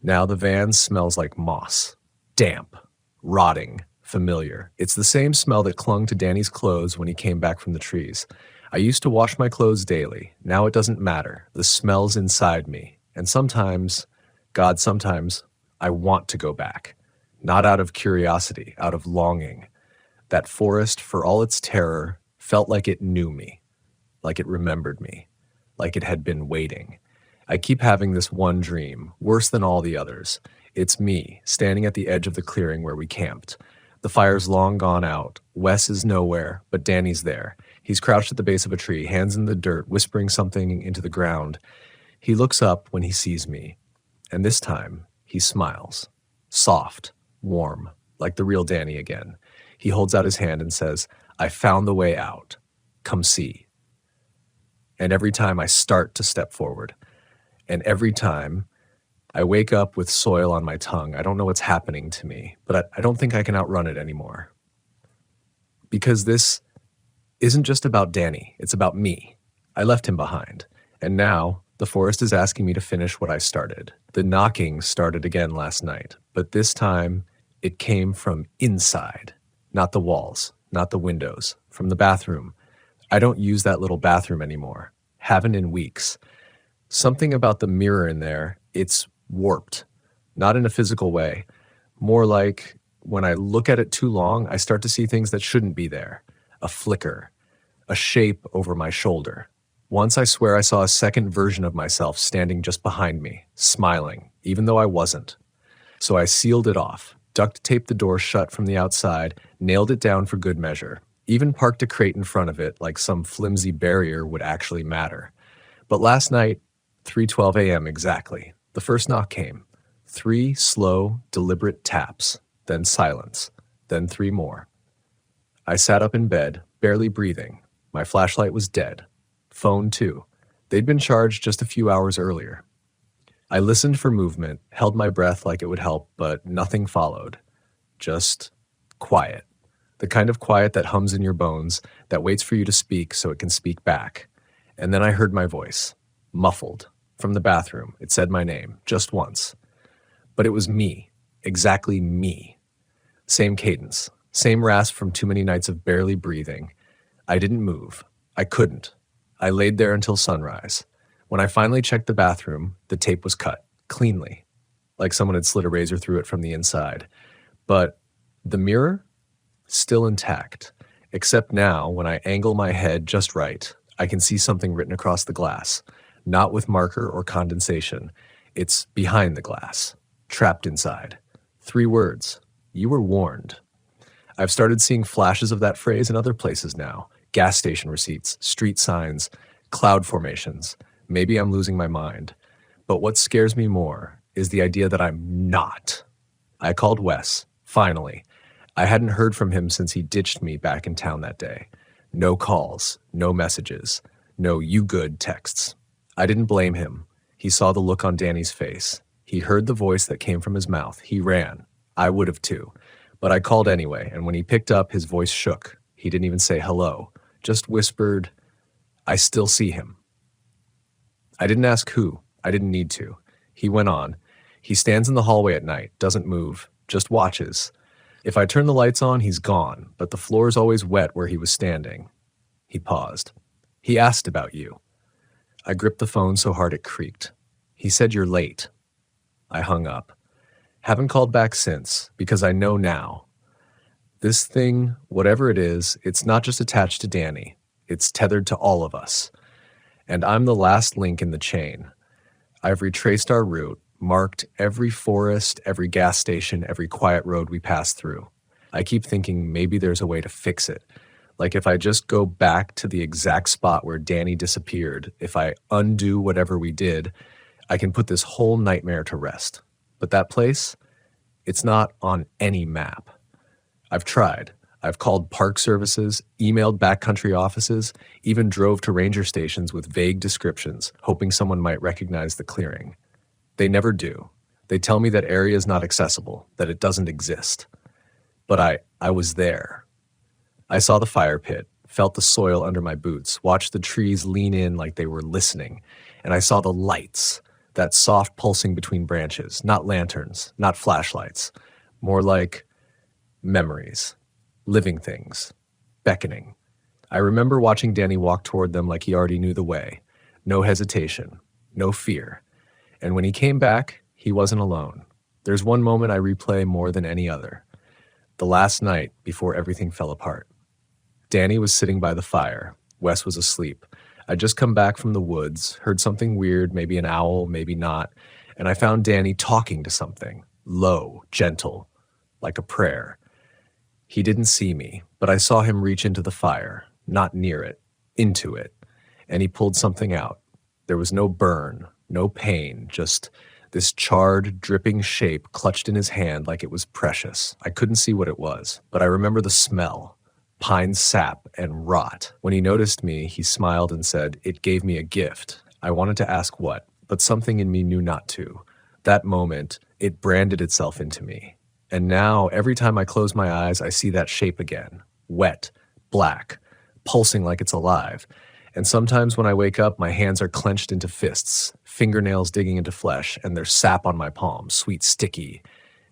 Now the van smells like moss. Damp. Rotting. Familiar. It's the same smell that clung to Danny's clothes when he came back from the trees. I used to wash my clothes daily. Now it doesn't matter. The smell's inside me. And sometimes, God, sometimes, I want to go back. Not out of curiosity, out of longing. That forest, for all its terror, felt like it knew me. Like it remembered me. Like it had been waiting. I keep having this one dream, worse than all the others. It's me, standing at the edge of the clearing where we camped. The fire's long gone out. Wes is nowhere, but Danny's there. He's crouched at the base of a tree, hands in the dirt, whispering something into the ground. He looks up when he sees me, and this time he smiles. Soft, warm, like the real Danny again. He holds out his hand and says, "I found the way out. Come see." And every time I start to step forward, and every time I wake up with soil on my tongue. I don't know what's happening to me, but I don't think I can outrun it anymore. Because this isn't just about Danny, it's about me. I left him behind, and now the forest is asking me to finish what I started. The knocking started again last night, but this time it came from inside, not the walls, not the windows, from the bathroom. I don't use that little bathroom anymore. Haven't in weeks. Something about the mirror in there, it's warped. Not in a physical way. More like when I look at it too long, I start to see things that shouldn't be there. A flicker. A shape over my shoulder. Once I swear I saw a second version of myself standing just behind me, smiling, even though I wasn't. So I sealed it off, duct taped the door shut from the outside, nailed it down for good measure, even parked a crate in front of it like some flimsy barrier would actually matter. But last night, 3:12 a.m. exactly, the first knock came. 3 slow, deliberate taps, then silence, then 3 more. I sat up in bed, barely breathing. My flashlight was dead. Phone too. They'd been charged just a few hours earlier. I listened for movement, held my breath like it would help, but nothing followed. Just quiet. The kind of quiet that hums in your bones, that waits for you to speak so it can speak back. And then I heard my voice, muffled, from the bathroom. It said my name, just once. But it was me, exactly me. Same cadence, same rasp from too many nights of barely breathing. I didn't move. I couldn't. I laid there until sunrise. When I finally checked the bathroom, the tape was cut, cleanly, like someone had slid a razor through it from the inside. But the mirror? Still intact. Except now, when I angle my head just right, I can see something written across the glass. Not with marker or condensation. It's behind the glass. Trapped inside. 3 words. You were warned. I've started seeing flashes of that phrase in other places now. Gas station receipts, street signs, cloud formations. Maybe I'm losing my mind. But what scares me more is the idea that I'm not. I called Wes, finally. I hadn't heard from him since he ditched me back in town that day. No calls, no messages, no "you good" texts. I didn't blame him. He saw the look on Danny's face. He heard the voice that came from his mouth. He ran. I would have too. But I called anyway, and when he picked up, his voice shook. He didn't even say hello, just whispered, "I still see him." I didn't ask who. I didn't need to. He went on. He stands in the hallway at night, doesn't move, just watches. If I turn the lights on, he's gone, but the floor is always wet where he was standing. He paused. He asked about you. I gripped the phone so hard it creaked. He said you're late. I hung up. Haven't called back since, because I know now. This thing, whatever it is, it's not just attached to Danny. It's tethered to all of us. And I'm the last link in the chain. I've retraced our route, marked every forest, every gas station, every quiet road we passed through. I keep thinking maybe there's a way to fix it. Like if I just go back to the exact spot where Danny disappeared, if I undo whatever we did, I can put this whole nightmare to rest. But that place, it's not on any map. I've tried. I've called park services, emailed backcountry offices, even drove to ranger stations with vague descriptions, hoping someone might recognize the clearing. They never do. They tell me that area is not accessible, that it doesn't exist. But I was there. I saw the fire pit, felt the soil under my boots, watched the trees lean in like they were listening, and I saw the lights, that soft pulsing between branches, not lanterns, not flashlights, more like memories, living things, beckoning. I remember watching Danny walk toward them like he already knew the way. No hesitation, no fear. And when he came back, he wasn't alone. There's one moment I replay more than any other. The last night before everything fell apart. Danny was sitting by the fire. Wes was asleep. I'd just come back from the woods, heard something weird, maybe an owl, maybe not, and I found Danny talking to something, low, gentle, like a prayer. He didn't see me, but I saw him reach into the fire, not near it, into it, and he pulled something out. There was no burn, no pain, just this charred, dripping shape clutched in his hand like it was precious. I couldn't see what it was, but I remember the smell, pine sap and rot. When he noticed me, he smiled and said, "It gave me a gift." I wanted to ask what, but something in me knew not to. That moment, it branded itself into me. And now, every time I close my eyes, I see that shape again. Wet, black, pulsing like it's alive. And sometimes when I wake up, my hands are clenched into fists, fingernails digging into flesh, and there's sap on my palms, sweet, sticky,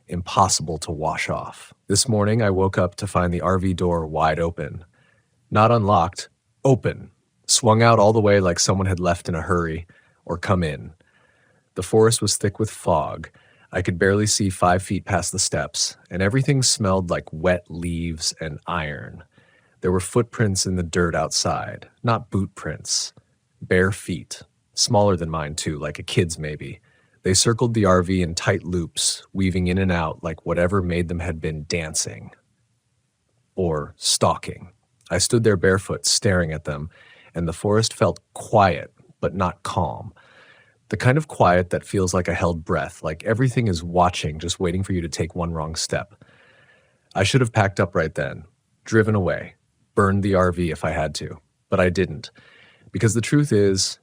impossible to wash off. This morning, I woke up to find the RV door wide open. Not unlocked, open, swung out all the way like someone had left in a hurry or come in. The forest was thick with fog. I could barely see 5 feet past the steps, and everything smelled like wet leaves and iron. There were footprints in the dirt outside, not boot prints. Bare feet, smaller than mine too, like a kid's maybe. They circled the RV in tight loops, weaving in and out like whatever made them had been dancing. Or stalking. I stood there barefoot, staring at them, and the forest felt quiet, but not calm. The kind of quiet that feels like a held breath, like everything is watching, just waiting for you to take one wrong step. I should have packed up right then, driven away, burned the RV if I had to, but I didn't. Because the truth is,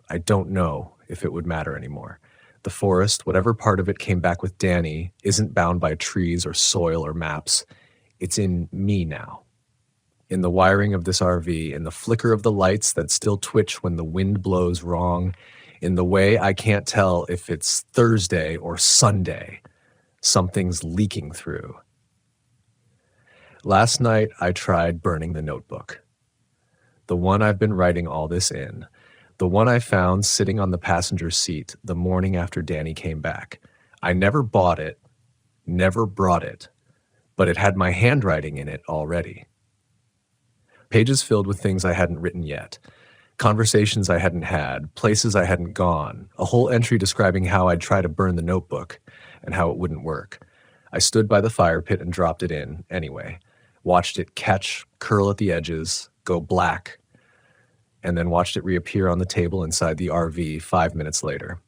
I don't know if it would matter anymore. The forest, whatever part of it came back with Danny, isn't bound by trees or soil or maps. It's in me now. In the wiring of this RV, in the flicker of the lights that still twitch when the wind blows wrong, in the way I can't tell if it's Thursday or Sunday. Something's leaking through. Last night, I tried burning the notebook. The one I've been writing all this in. The one I found sitting on the passenger seat the morning after Danny came back. I never bought it, never brought it, but it had my handwriting in it already. Pages filled with things I hadn't written yet. Conversations I hadn't had, places I hadn't gone, a whole entry describing how I'd try to burn the notebook and how it wouldn't work. I stood by the fire pit and dropped it in anyway, watched it catch, curl at the edges, go black, and then watched it reappear on the table inside the RV 5 minutes later.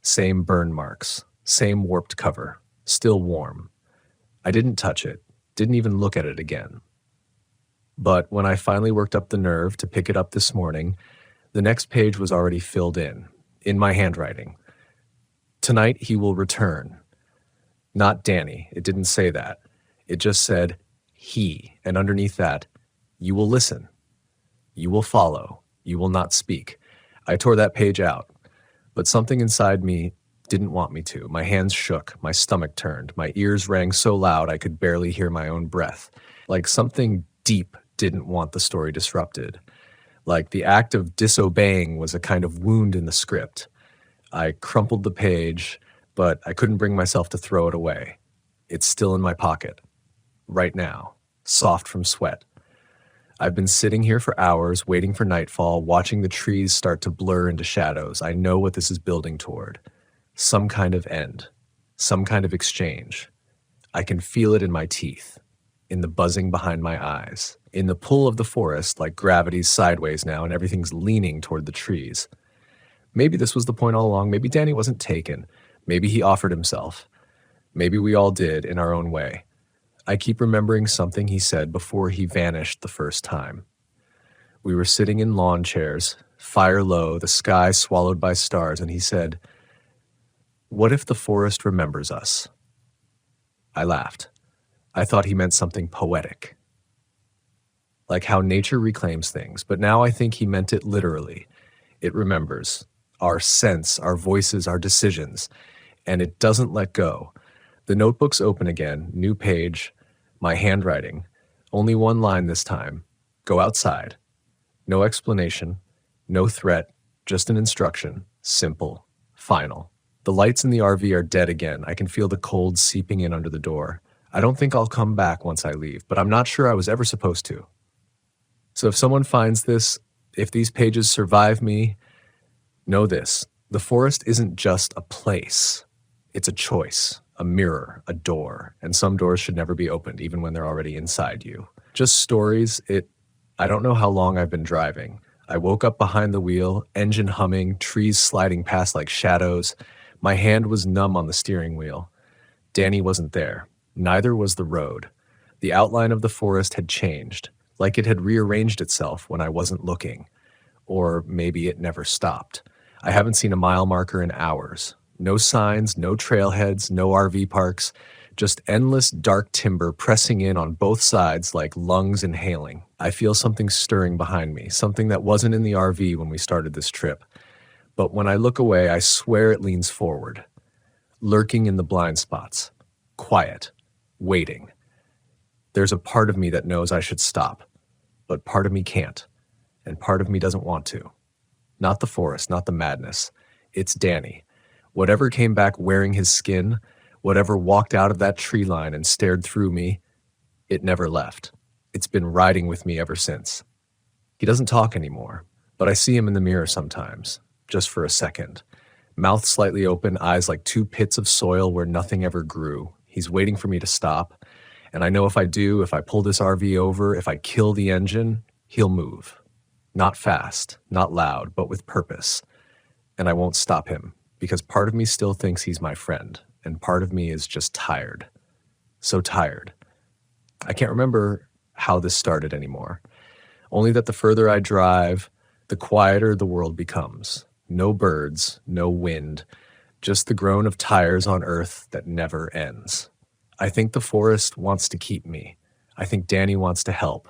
Same burn marks, same warped cover, still warm. I didn't touch it, didn't even look at it again. But when I finally worked up the nerve to pick it up this morning, the next page was already filled in my handwriting. Tonight he will return. Not Danny, it didn't say that. It just said, he, and underneath that, you will listen. You will follow. You will not speak. I tore that page out, but something inside me didn't want me to. My hands shook, my stomach turned, my ears rang so loud I could barely hear my own breath, like something deep didn't want the story disrupted. Like the act of disobeying was a kind of wound in the script. I crumpled the page, but I couldn't bring myself to throw it away. It's still in my pocket. Right now. Soft from sweat. I've been sitting here for hours, waiting for nightfall, watching the trees start to blur into shadows. I know what this is building toward. Some kind of end. Some kind of exchange. I can feel it in my teeth. In the buzzing behind my eyes, in the pull of the forest, like gravity's sideways now and everything's leaning toward the trees. Maybe this was the point all along. Maybe Danny wasn't taken. Maybe he offered himself. Maybe we all did in our own way. I keep remembering something he said before he vanished the first time. We were sitting in lawn chairs, fire low, the sky swallowed by stars, and he said, "What if the forest remembers us?" I laughed. I thought he meant something poetic, like how nature reclaims things, but now I think he meant it literally. It remembers our sense, our voices, our decisions, and it doesn't let go. The notebook's open again, new page, my handwriting. Only one line this time. Go outside. No explanation, no threat, just an instruction. Simple, final. The lights in the RV are dead again. I can feel the cold seeping in under the door. I don't think I'll come back once I leave, but I'm not sure I was ever supposed to. So if someone finds this, if these pages survive me, know this. The forest isn't just a place. It's a choice, a mirror, a door, and some doors should never be opened, even when they're already inside you. Just stories. I don't know how long I've been driving. I woke up behind the wheel, engine humming, trees sliding past like shadows. My hand was numb on the steering wheel. Danny wasn't there. Neither was the road. The outline of the forest had changed, like it had rearranged itself when I wasn't looking. Or maybe it never stopped. I haven't seen a mile marker in hours. No signs, no trailheads, no RV parks, just endless dark timber pressing in on both sides like lungs inhaling. I feel something stirring behind me, something that wasn't in the RV when we started this trip. But when I look away, I swear it leans forward, lurking in the blind spots, quiet, waiting. There's a part of me that knows I should stop, but part of me can't, and part of me doesn't want to. Not the forest, not the madness. It's Danny. Whatever came back wearing his skin, whatever walked out of that tree line and stared through me, it never left. It's been riding with me ever since. He doesn't talk anymore, but I see him in the mirror sometimes, just for a second. Mouth slightly open, eyes like two pits of soil where nothing ever grew. He's waiting for me to stop, and I know if I do, if I pull this RV over, if I kill the engine, he'll move. Not fast, not loud, but with purpose. And I won't stop him, because part of me still thinks he's my friend, and part of me is just tired. So tired. I can't remember how this started anymore. Only that the further I drive, the quieter the world becomes. No birds, no wind, just the groan of tires on earth that never ends. I think the forest wants to keep me. I think Danny wants to help.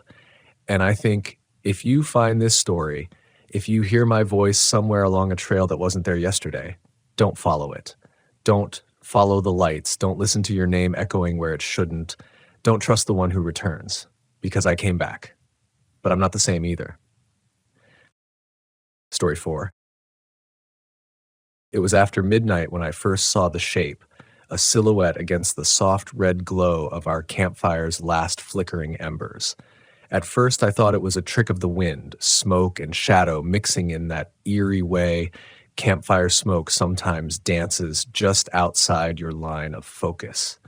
And I think if you find this story, if you hear my voice somewhere along a trail that wasn't there yesterday, don't follow it. Don't follow the lights. Don't listen to your name echoing where it shouldn't. Don't trust the one who returns, because I came back. But I'm not the same either. Story 4. It was after midnight when I first saw the shape, a silhouette against the soft red glow of our campfire's last flickering embers. At first, I thought it was a trick of the wind, smoke and shadow mixing in that eerie way campfire smoke sometimes dances just outside your line of focus.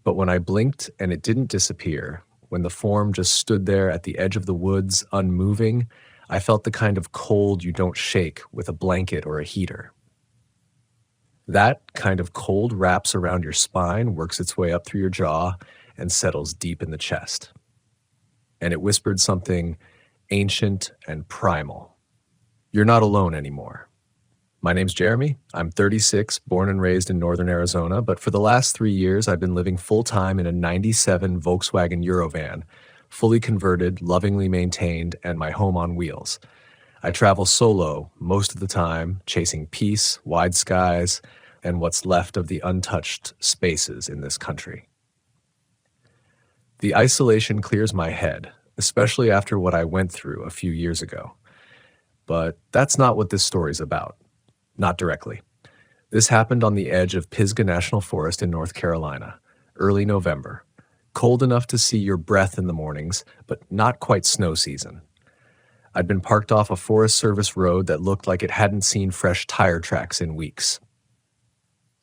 But when I blinked and it didn't disappear, when the form just stood there at the edge of the woods, unmoving, I felt the kind of cold you don't shake with a blanket or a heater. That kind of cold wraps around your spine, works its way up through your jaw, and settles deep in the chest. And it whispered something ancient and primal. You're not alone anymore. My name's Jeremy. I'm 36, born and raised in northern Arizona, but for the last 3 years, I've been living full-time in a 97 Volkswagen Eurovan, fully converted, lovingly maintained, and my home on wheels. I travel solo most of the time, chasing peace, wide skies, and what's left of the untouched spaces in this country. The isolation clears my head, especially after what I went through a few years ago. But that's not what this story's about. Not directly. This happened on the edge of Pisgah National Forest in North Carolina, early November. Cold enough to see your breath in the mornings, but not quite snow season. I'd been parked off a Forest Service road that looked like it hadn't seen fresh tire tracks in weeks.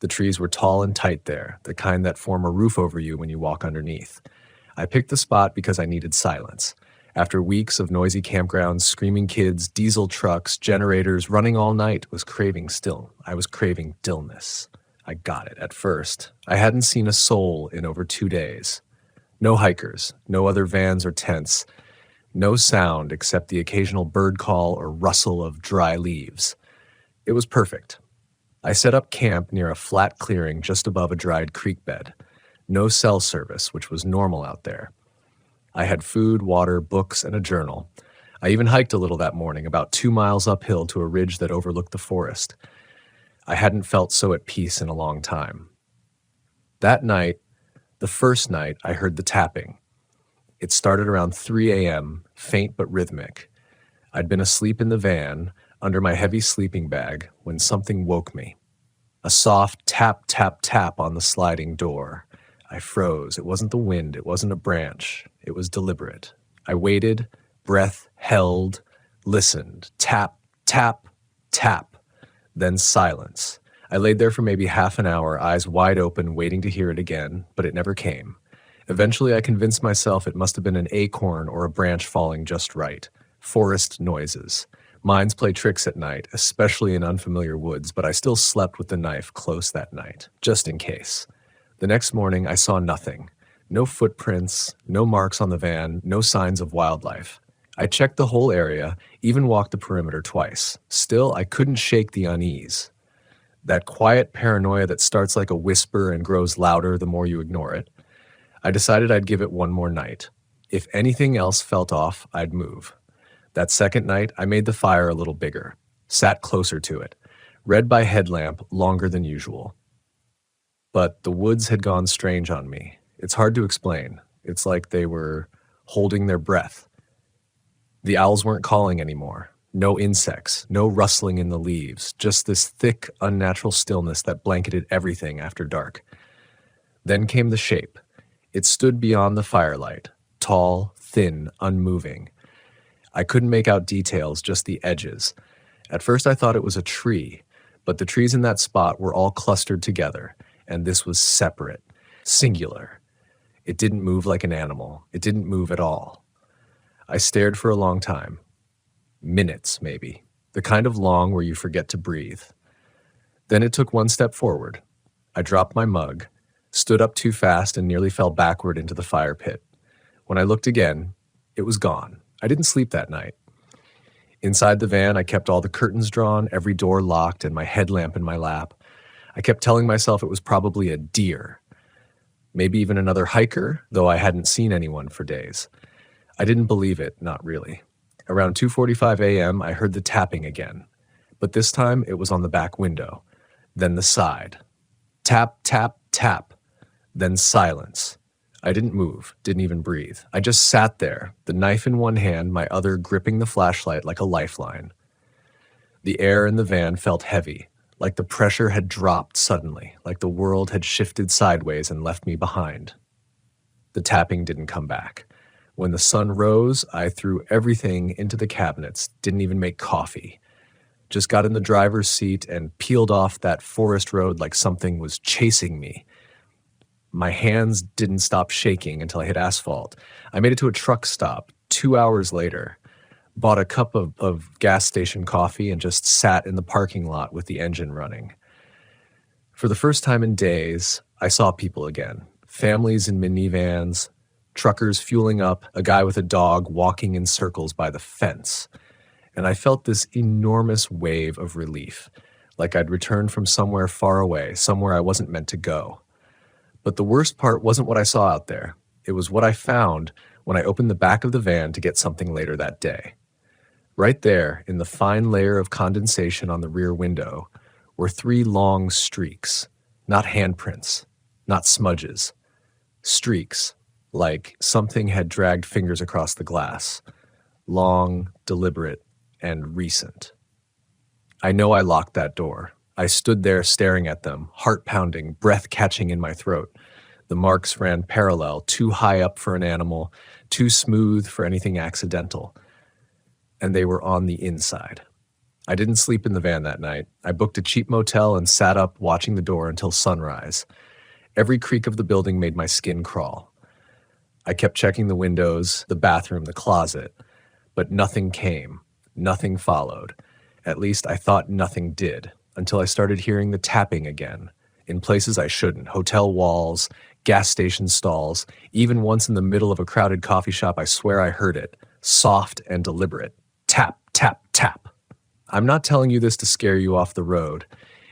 The trees were tall and tight there, the kind that form a roof over you when you walk underneath. I picked the spot because I needed silence. After weeks of noisy campgrounds, screaming kids, diesel trucks, generators, running all night, I was craving stillness. I got it at first. I hadn't seen a soul in over 2 days. No hikers, no other vans or tents, no sound except the occasional bird call or rustle of dry leaves. It was perfect. I set up camp near a flat clearing just above a dried creek bed. No cell service, which was normal out there. I had food, water, books, and a journal. I even hiked a little that morning, about 2 miles uphill to a ridge that overlooked the forest. I hadn't felt so at peace in a long time. That night, the first night, I heard the tapping. It started around 3 a.m., faint but rhythmic. I'd been asleep in the van, under my heavy sleeping bag, when something woke me. A soft tap, tap, tap on the sliding door. I froze. It wasn't the wind. It wasn't a branch. It was deliberate. I waited, breath held, listened. Tap, tap, tap. Then silence. I laid there for maybe half an hour, eyes wide open, waiting to hear it again, but it never came. Eventually, I convinced myself it must have been an acorn or a branch falling just right. Forest noises. Minds play tricks at night, especially in unfamiliar woods, but I still slept with the knife close that night, just in case. The next morning, I saw nothing. No footprints, no marks on the van, no signs of wildlife. I checked the whole area, even walked the perimeter twice. Still, I couldn't shake the unease. That quiet paranoia that starts like a whisper and grows louder the more you ignore it. I decided I'd give it one more night. If anything else felt off, I'd move. That second night, I made the fire a little bigger, sat closer to it, read by headlamp longer than usual. But the woods had gone strange on me. It's hard to explain. It's like they were holding their breath. The owls weren't calling anymore. No insects, no rustling in the leaves, just this thick, unnatural stillness that blanketed everything after dark. Then came the shape. It stood beyond the firelight, tall, thin, unmoving. I couldn't make out details, just the edges. At first I thought it was a tree, but the trees in that spot were all clustered together, and this was separate, singular. It didn't move like an animal. It didn't move at all. I stared for a long time. Minutes, maybe. The kind of long where you forget to breathe. Then it took one step forward. I dropped my mug, stood up too fast, and nearly fell backward into the fire pit. When I looked again, it was gone. I didn't sleep that night. Inside the van, I kept all the curtains drawn, every door locked, and my headlamp in my lap. I kept telling myself it was probably a deer. Maybe even another hiker, though I hadn't seen anyone for days. I didn't believe it, not really. Around 2:45 a.m., I heard the tapping again. But this time, it was on the back window. Then the side. Tap, tap, tap. Then silence. I didn't move, didn't even breathe. I just sat there, the knife in one hand, my other gripping the flashlight like a lifeline. The air in the van felt heavy, like the pressure had dropped suddenly, like the world had shifted sideways and left me behind. The tapping didn't come back. When the sun rose, I threw everything into the cabinets, didn't even make coffee. Just got in the driver's seat and peeled off that forest road like something was chasing me. My hands didn't stop shaking until I hit asphalt. I made it to a truck stop 2 hours later, bought a cup of gas station coffee, and just sat in the parking lot with the engine running. For the first time in days, I saw people again. Families in minivans, truckers fueling up, a guy with a dog walking in circles by the fence. And I felt this enormous wave of relief, like I'd returned from somewhere far away, somewhere I wasn't meant to go. But the worst part wasn't what I saw out there. It was what I found when I opened the back of the van to get something later that day. Right there, in the fine layer of condensation on the rear window, were 3 long streaks. Not handprints, not smudges. Streaks, like something had dragged fingers across the glass. Long, deliberate, and recent. I know I locked that door. I stood there staring at them, heart pounding, breath catching in my throat. The marks ran parallel, too high up for an animal, too smooth for anything accidental. And they were on the inside. I didn't sleep in the van that night. I booked a cheap motel and sat up watching the door until sunrise. Every creak of the building made my skin crawl. I kept checking the windows, the bathroom, the closet, but nothing came. Nothing followed. At least I thought nothing did, until I started hearing the tapping again, in places I shouldn't, hotel walls, gas station stalls, even once in the middle of a crowded coffee shop. I swear I heard it, soft and deliberate. Tap, tap, tap. I'm not telling you this to scare you off the road.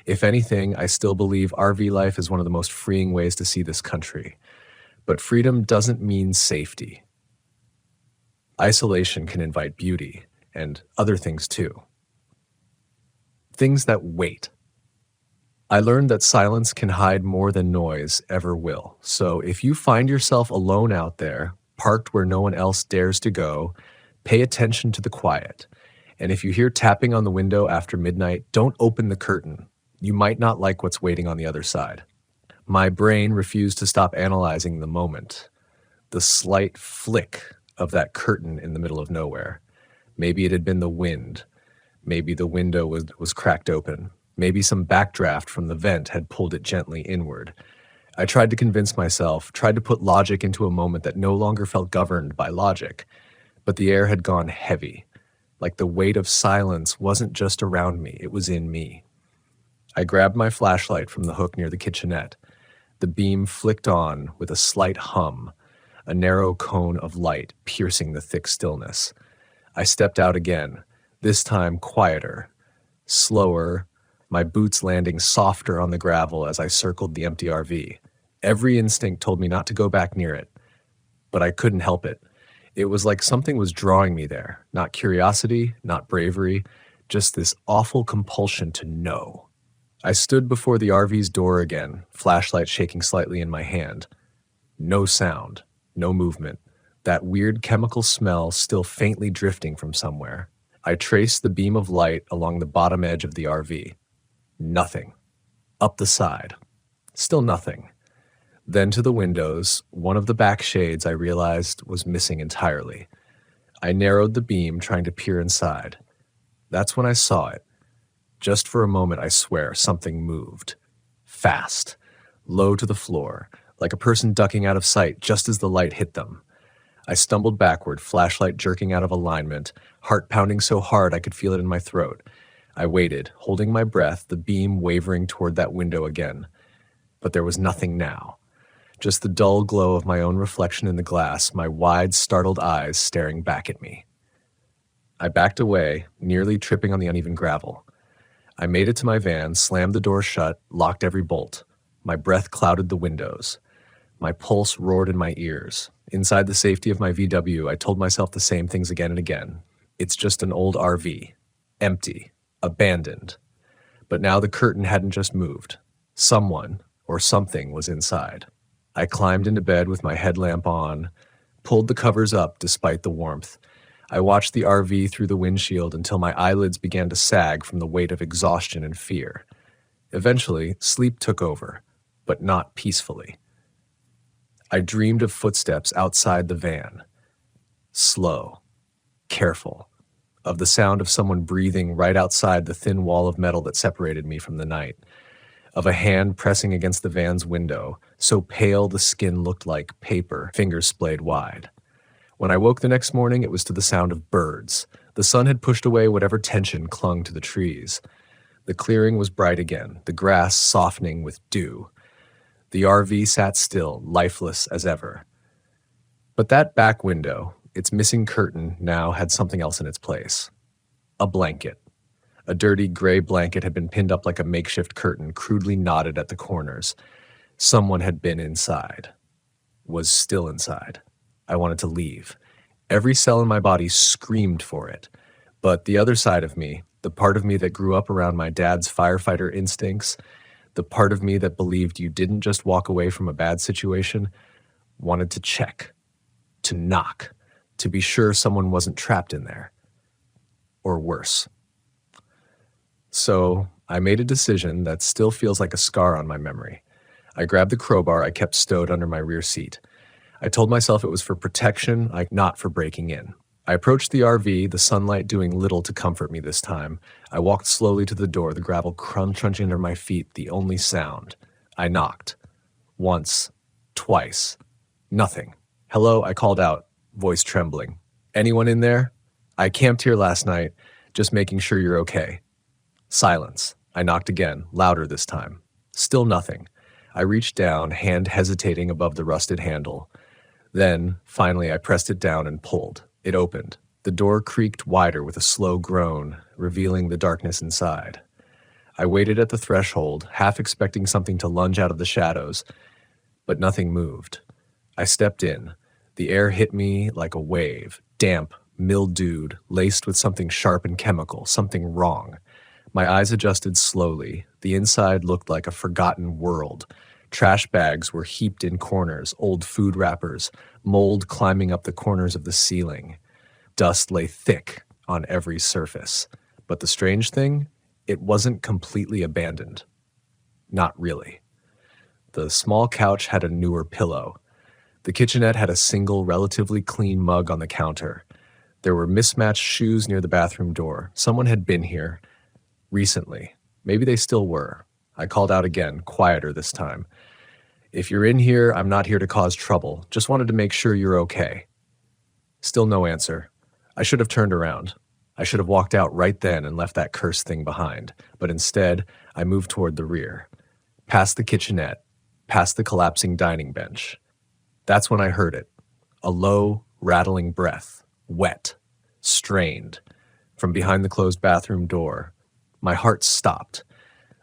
If anything, I still believe RV life is one of the most freeing ways to see this country. But freedom doesn't mean safety. Isolation can invite beauty, and other things too. Things that wait. I learned that silence can hide more than noise ever will. So if you find yourself alone out there, parked where no one else dares to go, pay attention to the quiet. And if you hear tapping on the window after midnight, don't open the curtain. You might not like what's waiting on the other side. My brain refused to stop analyzing the moment. The slight flick of that curtain in the middle of nowhere. Maybe it had been the wind. Maybe the window was cracked open. Maybe some backdraft from the vent had pulled it gently inward. I tried to convince myself, tried to put logic into a moment that no longer felt governed by logic. But the air had gone heavy. Like the weight of silence wasn't just around me, it was in me. I grabbed my flashlight from the hook near the kitchenette. The beam flicked on with a slight hum, a narrow cone of light piercing the thick stillness. I stepped out again, this time quieter, slower, my boots landing softer on the gravel as I circled the empty RV. Every instinct told me not to go back near it, but I couldn't help it. It was like something was drawing me there, not curiosity, not bravery, just this awful compulsion to know. I stood before the RV's door again, flashlight shaking slightly in my hand. No sound, no movement, that weird chemical smell still faintly drifting from somewhere. I traced the beam of light along the bottom edge of the RV. Nothing. Up the side. Still nothing. Then to the windows, one of the back shades I realized was missing entirely. I narrowed the beam, trying to peer inside. That's when I saw it. Just for a moment, I swear, something moved. Fast. Low to the floor, like a person ducking out of sight just as the light hit them. I stumbled backward, flashlight jerking out of alignment, heart pounding so hard I could feel it in my throat. I waited, holding my breath, the beam wavering toward that window again. But there was nothing now. Just the dull glow of my own reflection in the glass, my wide, startled eyes staring back at me. I backed away, nearly tripping on the uneven gravel. I made it to my van, slammed the door shut, locked every bolt. My breath clouded the windows. My pulse roared in my ears. Inside the safety of my VW, I told myself the same things again and again. It's just an old RV. Empty. Abandoned. But now the curtain hadn't just moved. Someone, or something, was inside. I climbed into bed with my headlamp on, pulled the covers up despite the warmth. I watched the RV through the windshield until my eyelids began to sag from the weight of exhaustion and fear. Eventually, sleep took over, but not peacefully. I dreamed of footsteps outside the van. Slow, careful, of the sound of someone breathing right outside the thin wall of metal that separated me from the night, of a hand pressing against the van's window, so pale the skin looked like paper, fingers splayed wide. When I woke the next morning, it was to the sound of birds. The sun had pushed away whatever tension clung to the trees. The clearing was bright again, the grass softening with dew. The RV sat still, lifeless as ever. But that back window, its missing curtain, now had something else in its place. A blanket. A dirty gray blanket had been pinned up like a makeshift curtain, crudely knotted at the corners. Someone had been inside. Was still inside. I wanted to leave. Every cell in my body screamed for it. But the other side of me, the part of me that grew up around my dad's firefighter instincts, the part of me that believed you didn't just walk away from a bad situation, wanted to check, to knock, to be sure someone wasn't trapped in there. Or worse. So I made a decision that still feels like a scar on my memory. I grabbed the crowbar I kept stowed under my rear seat. I told myself it was for protection, not for breaking in. I approached the RV, the sunlight doing little to comfort me this time. I walked slowly to the door, the gravel crunching under my feet, the only sound. I knocked. Once. Twice. Nothing. Hello, I called out, voice trembling. Anyone in there? I camped here last night, just making sure you're okay. Silence. I knocked again, louder this time. Still nothing. I reached down, hand hesitating above the rusted handle. Then, finally, I pressed it down and pulled. It opened. The door creaked wider with a slow groan, revealing the darkness inside. I waited at the threshold, half expecting something to lunge out of the shadows, but nothing moved. I stepped in. The air hit me like a wave, damp, mildewed, laced with something sharp and chemical, something wrong. My eyes adjusted slowly. The inside looked like a forgotten world. Trash bags were heaped in corners, old food wrappers, mold climbing up the corners of the ceiling. Dust lay thick on every surface. But the strange thing, it wasn't completely abandoned. Not really. The small couch had a newer pillow. The kitchenette had a single, relatively clean mug on the counter. There were mismatched shoes near the bathroom door. Someone had been here recently. Maybe they still were. I called out again, quieter this time. If you're in here, I'm not here to cause trouble. Just wanted to make sure you're okay. Still no answer. I should have turned around. I should have walked out right then and left that cursed thing behind. But instead, I moved toward the rear. Past the kitchenette. Past the collapsing dining bench. That's when I heard it. A low, rattling breath. Wet. Strained. From behind the closed bathroom door. My heart stopped.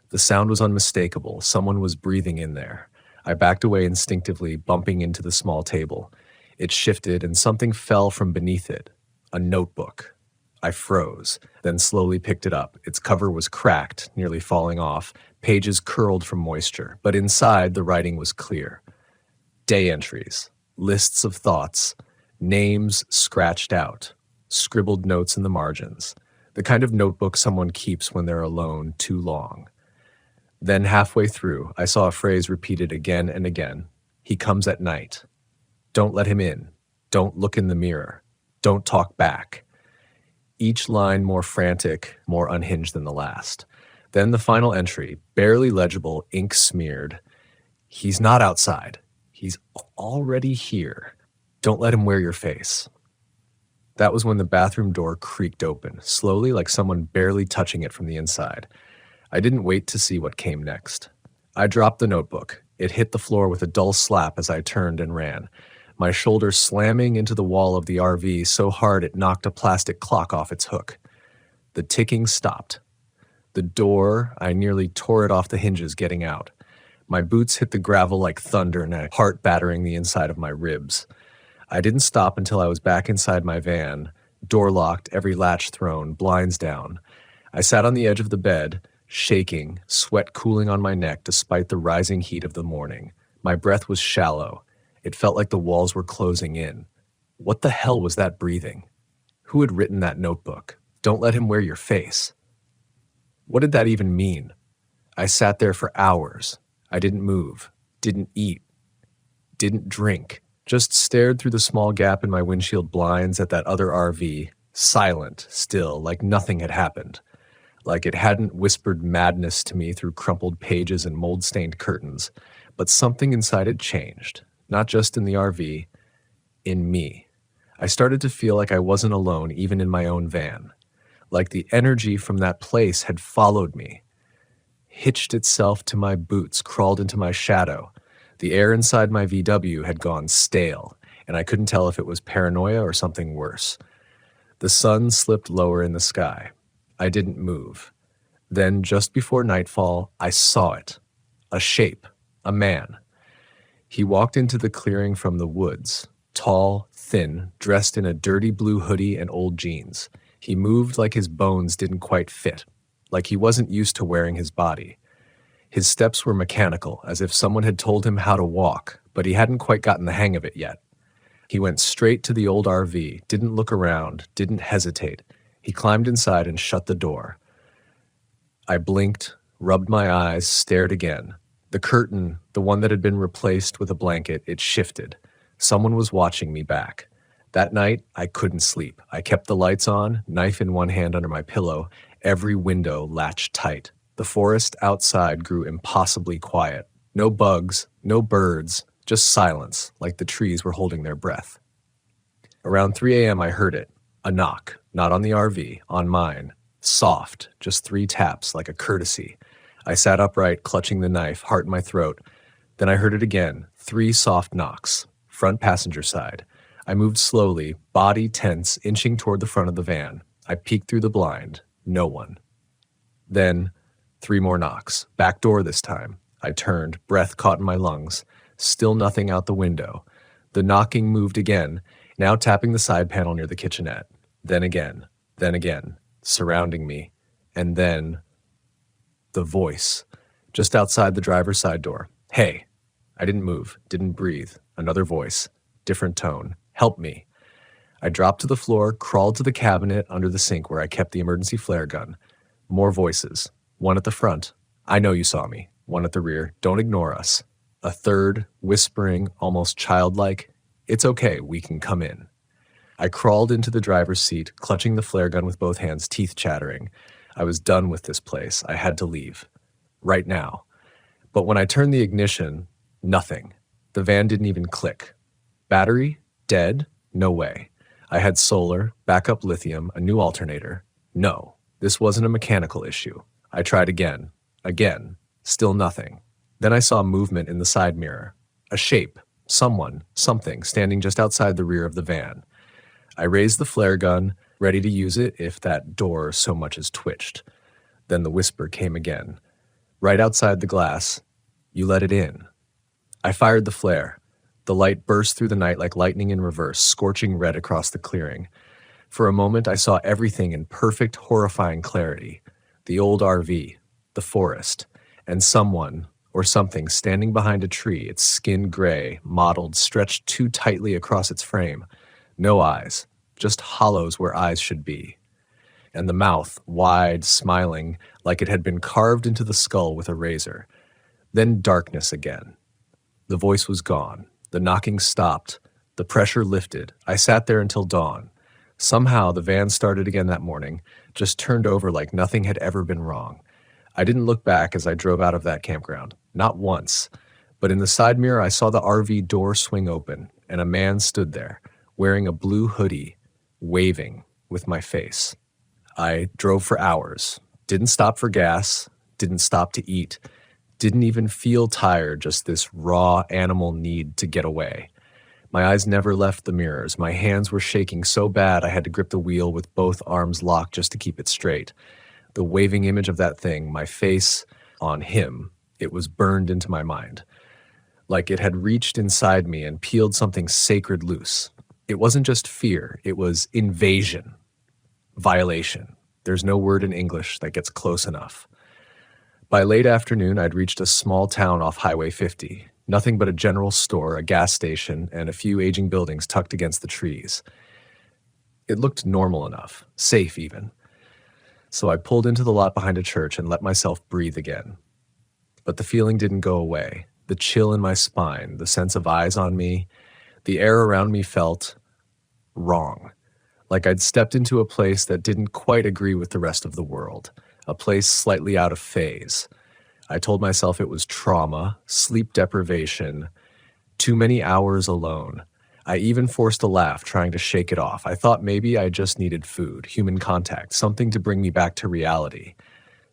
The sound was unmistakable. Someone was breathing in there. I backed away instinctively, bumping into the small table. It shifted, and something fell from beneath it. A notebook. I froze, then slowly picked it up. Its cover was cracked, nearly falling off. Pages curled from moisture, but inside the writing was clear. Day entries, lists of thoughts, names scratched out, scribbled notes in the margins. The kind of notebook someone keeps when they're alone too long. Then halfway through, I saw a phrase repeated again and again. He comes at night. Don't let him in. Don't look in the mirror. Don't talk back. Each line more frantic, more unhinged than the last. Then the final entry, barely legible, ink smeared. He's not outside. He's already here. Don't let him wear your face. That was when the bathroom door creaked open, slowly like someone barely touching it from the inside. I didn't wait to see what came next. I dropped the notebook. It hit the floor with a dull slap as I turned and ran, my shoulder slamming into the wall of the RV so hard it knocked a plastic clock off its hook. The ticking stopped. The door, I nearly tore it off the hinges getting out. My boots hit the gravel like thunder and a heart battering the inside of my ribs. I didn't stop until I was back inside my van, door locked, every latch thrown, blinds down. I sat on the edge of the bed, shaking, sweat cooling on my neck despite the rising heat of the morning. My breath was shallow. It felt like the walls were closing in. What the hell was that breathing? Who had written that notebook? Don't let him wear your face. What did that even mean? I sat there for hours. I didn't move, didn't eat, didn't drink, just stared through the small gap in my windshield blinds at that other RV, silent, still, like nothing had happened. Like it hadn't whispered madness to me through crumpled pages and mold-stained curtains, but something inside it changed, not just in the RV, in me. I started to feel like I wasn't alone even in my own van, like the energy from that place had followed me, hitched itself to my boots, crawled into my shadow. The air inside my VW had gone stale, and I couldn't tell if it was paranoia or something worse. The sun slipped lower in the sky. I didn't move. Then, just before nightfall, I saw it. A shape. A man. He walked into the clearing from the woods. Tall, thin, dressed in a dirty blue hoodie and old jeans. He moved like his bones didn't quite fit, like he wasn't used to wearing his body. His steps were mechanical, as if someone had told him how to walk, but he hadn't quite gotten the hang of it yet. He went straight to the old RV, didn't look around, didn't hesitate. He climbed inside and shut the door. I blinked, rubbed my eyes, stared again. The curtain, the one that had been replaced with a blanket, it shifted. Someone was watching me back. That night, I couldn't sleep. I kept the lights on, knife in one hand under my pillow, every window latched tight. The forest outside grew impossibly quiet. No bugs, no birds, just silence, like the trees were holding their breath. Around 3 a.m. I heard it. A knock, not on the RV, on mine. Soft, just 3 taps, like a courtesy. I sat upright, clutching the knife, heart in my throat. Then I heard it again, 3 soft knocks, front passenger side. I moved slowly, body tense, inching toward the front of the van. I peeked through the blind. No one. Then, 3 more knocks. Back door this time. I turned, breath caught in my lungs. Still nothing out the window. The knocking moved again, now tapping the side panel near the kitchenette. Then again, surrounding me, and then the voice, just outside the driver's side door. Hey. I didn't move, didn't breathe. Another voice, different tone. Help me. I dropped to the floor, crawled to the cabinet under the sink where I kept the emergency flare gun. More voices. One at the front. I know you saw me. One at the rear. Don't ignore us. A third, whispering, almost childlike. It's okay, we can come in. I crawled into the driver's seat, clutching the flare gun with both hands, teeth chattering. I was done with this place. I had to leave. Right now. But when I turned the ignition, nothing. The van didn't even click. Battery? Dead? No way. I had solar, backup lithium, a new alternator. No, this wasn't a mechanical issue. I tried again. Still nothing. Then I saw movement in the side mirror. A shape. Someone, something, standing just outside the rear of the van. I raised the flare gun, ready to use it if that door so much as twitched. Then the whisper came again. Right outside the glass. You let it in. I fired the flare. The light burst through the night like lightning in reverse, scorching red across the clearing. For a moment, I saw everything in perfect, horrifying clarity. The old RV, the forest, and someone or something standing behind a tree, its skin gray, mottled, stretched too tightly across its frame. No eyes, just hollows where eyes should be. And the mouth, wide, smiling, like it had been carved into the skull with a razor. Then darkness again. The voice was gone. The knocking stopped. The pressure lifted. I sat there until dawn. Somehow the van started again that morning, just turned over like nothing had ever been wrong. I didn't look back as I drove out of that campground. Not once. But in the side mirror, I saw the RV door swing open, and a man stood there, wearing a blue hoodie, waving with my face. I drove for hours. Didn't stop for gas. Didn't stop to eat. Didn't even feel tired, just this raw animal need to get away. My eyes never left the mirrors. My hands were shaking so bad I had to grip the wheel with both arms locked just to keep it straight. The waving image of that thing, my face on him, it was burned into my mind. Like it had reached inside me and peeled something sacred loose. It wasn't just fear, it was invasion. Violation. There's no word in English that gets close enough. By late afternoon, I'd reached a small town off Highway 50. Nothing but a general store, a gas station, and a few aging buildings tucked against the trees. It looked normal enough, safe even. So I pulled into the lot behind a church and let myself breathe again. But the feeling didn't go away. The chill in my spine, the sense of eyes on me, the air around me felt wrong. Like I'd stepped into a place that didn't quite agree with the rest of the world, a place slightly out of phase. I told myself it was trauma, sleep deprivation, too many hours alone. I even forced a laugh, trying to shake it off. I thought maybe I just needed food, human contact, something to bring me back to reality.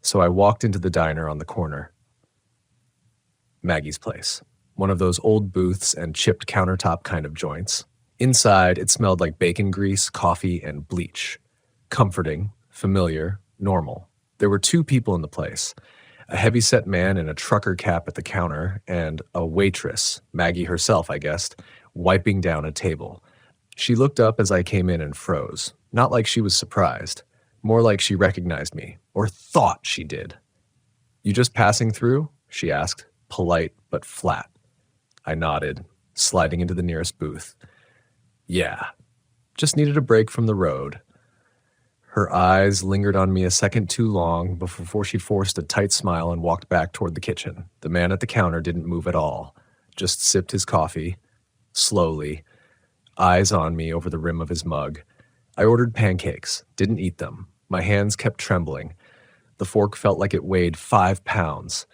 So I walked into the diner on the corner. Maggie's place. One of those old booths and chipped countertop kind of joints. Inside, it smelled like bacon grease, coffee, and bleach. Comforting, familiar, normal. There were two people in the place. A heavyset man in a trucker cap at the counter, and a waitress, Maggie herself, I guessed, wiping down a table. She looked up as I came in and froze. Not like she was surprised. More like she recognized me, or thought she did. "You just passing through?" she asked, polite but flat. I nodded, sliding into the nearest booth. "Yeah, just needed a break from the road." Her eyes lingered on me a second too long before she forced a tight smile and walked back toward the kitchen. The man at the counter didn't move at all, just sipped his coffee, slowly, eyes on me over the rim of his mug. I ordered pancakes, didn't eat them. My hands kept trembling. The fork felt like it weighed 5 pounds.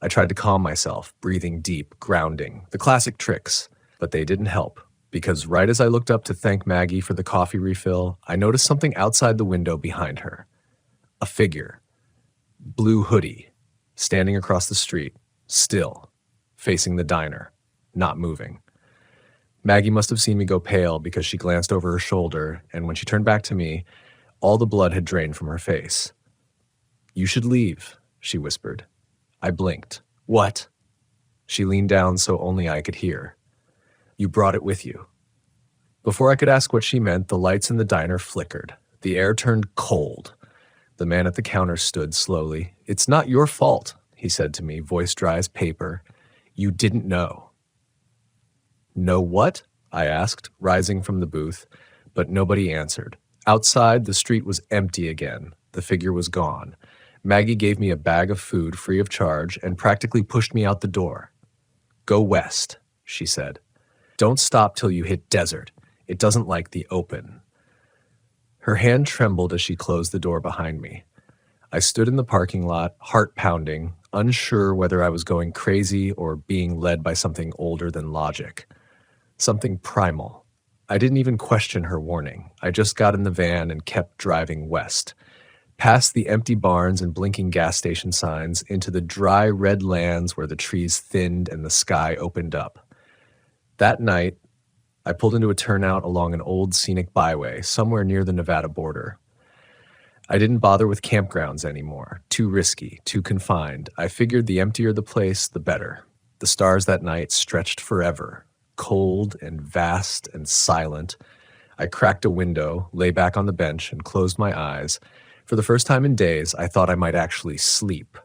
I tried to calm myself, breathing deep, grounding, the classic tricks, but they didn't help. Because right as I looked up to thank Maggie for the coffee refill, I noticed something outside the window behind her. A figure. Blue hoodie. Standing across the street. Still. Facing the diner. Not moving. Maggie must have seen me go pale because she glanced over her shoulder, and when she turned back to me, all the blood had drained from her face. "You should leave," she whispered. I blinked. "What?" She leaned down so only I could hear. You brought it with you." Before I could ask what she meant, the lights in the diner flickered. The air turned cold. The man at the counter stood slowly. "It's not your fault," he said to me, voice dry as paper. "You didn't know." "Know what?" I asked, rising from the booth, but nobody answered. Outside, the street was empty again. The figure was gone. Maggie gave me a bag of food free of charge and practically pushed me out the door. "Go west," she said. "Don't stop till you hit desert. It doesn't like the open." Her hand trembled as she closed the door behind me. I stood in the parking lot, heart pounding, unsure whether I was going crazy or being led by something older than logic. Something primal. I didn't even question her warning. I just got in the van and kept driving west, past the empty barns and blinking gas station signs, into the dry red lands where the trees thinned and the sky opened up. That night, I pulled into a turnout along an old scenic byway somewhere near the Nevada border. I didn't bother with campgrounds anymore. Too risky, too confined. I figured the emptier the place, the better. The stars that night stretched forever, cold and vast and silent. I cracked a window, lay back on the bench, and closed my eyes. For the first time in days, I thought I might actually sleep.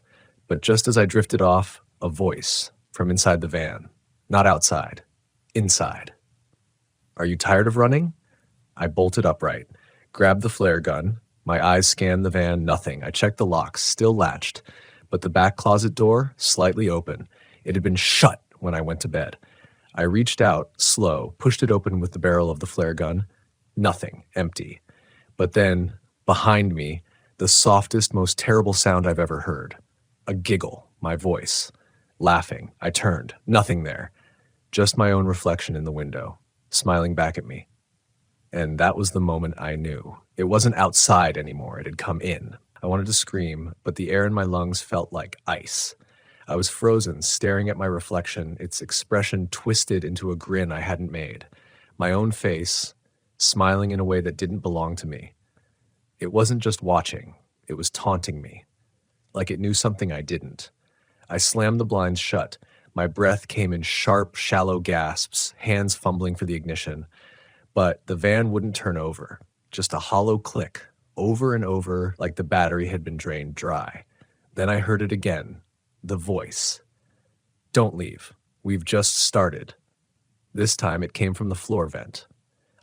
But just as I drifted off, a voice from inside the van. Not outside. Inside. "Are you tired of running?" I bolted upright, grabbed the flare gun. My eyes scanned the van, nothing. I checked the locks, still latched, but the back closet door, slightly open. It had been shut when I went to bed. I reached out, slow, pushed it open with the barrel of the flare gun. Nothing, empty. But then, behind me, the softest, most terrible sound I've ever heard. A giggle, my voice. Laughing. I turned. Nothing there. Just my own reflection in the window, smiling back at me. And that was the moment I knew. It wasn't outside anymore. It had come in. I wanted to scream, but the air in my lungs felt like ice. I was frozen, staring at my reflection, its expression twisted into a grin I hadn't made. My own face, smiling in a way that didn't belong to me. It wasn't just watching. It was taunting me, like it knew something I didn't. I slammed the blinds shut. My breath came in sharp, shallow gasps, hands fumbling for the ignition. But the van wouldn't turn over. Just a hollow click, over and over, like the battery had been drained dry. Then I heard it again. The voice. "Don't leave. We've just started." This time it came from the floor vent.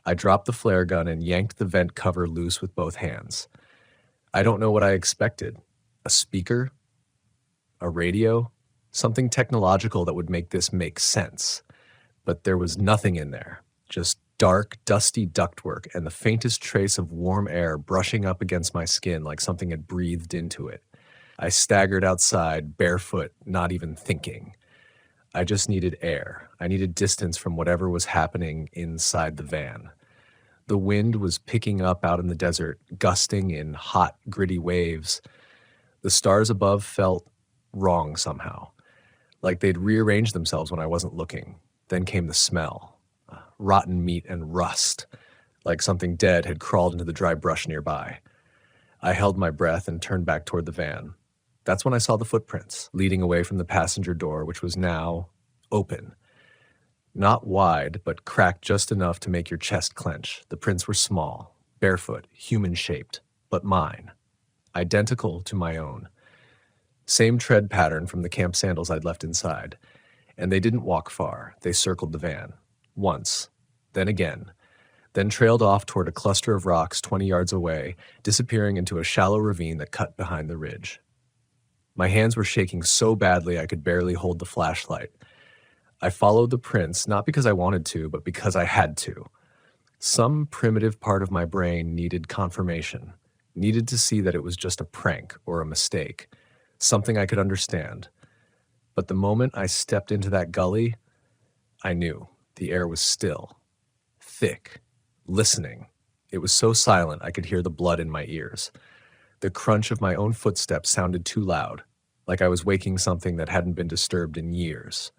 I dropped the flare gun and yanked the vent cover loose with both hands. I don't know what I expected. A speaker? A radio? Something technological that would make this make sense. But there was nothing in there. Just dark, dusty ductwork and the faintest trace of warm air brushing up against my skin like something had breathed into it. I staggered outside, barefoot, not even thinking. I just needed air. I needed distance from whatever was happening inside the van. The wind was picking up out in the desert, gusting in hot, gritty waves. The stars above felt wrong somehow, like they'd rearranged themselves when I wasn't looking. Then came the smell. Rotten meat and rust, like something dead had crawled into the dry brush nearby. I held my breath and turned back toward the van. That's when I saw the footprints, leading away from the passenger door, which was now open. Not wide, but cracked just enough to make your chest clench. The prints were small, barefoot, human-shaped, but mine. Identical to my own. Same tread pattern from the camp sandals I'd left inside. And they didn't walk far. They circled the van. Once. Then again. Then trailed off toward a cluster of rocks 20 yards away, disappearing into a shallow ravine that cut behind the ridge. My hands were shaking so badly I could barely hold the flashlight. I followed the prints, not because I wanted to, but because I had to. Some primitive part of my brain needed confirmation, needed to see that it was just a prank or a mistake, something I could understand. But the moment I stepped into that gully, I knew. The air was still, thick, listening. It was so silent I could hear the blood in my ears. The crunch of my own footsteps sounded too loud, like I was waking something that hadn't been disturbed in years.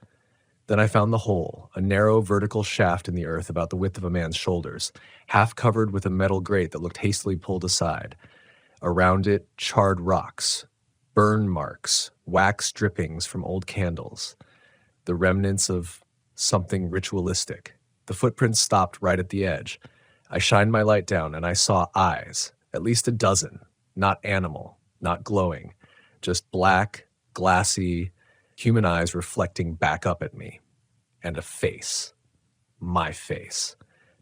Then I found the hole, a narrow vertical shaft in the earth about the width of a man's shoulders, half covered with a metal grate that looked hastily pulled aside. Around it, charred rocks, burn marks, wax drippings from old candles, the remnants of something ritualistic. The footprints stopped right at the edge. I shined my light down and I saw eyes, at least a dozen, not animal, not glowing, just black, glassy, human eyes reflecting back up at me. And a face. My face.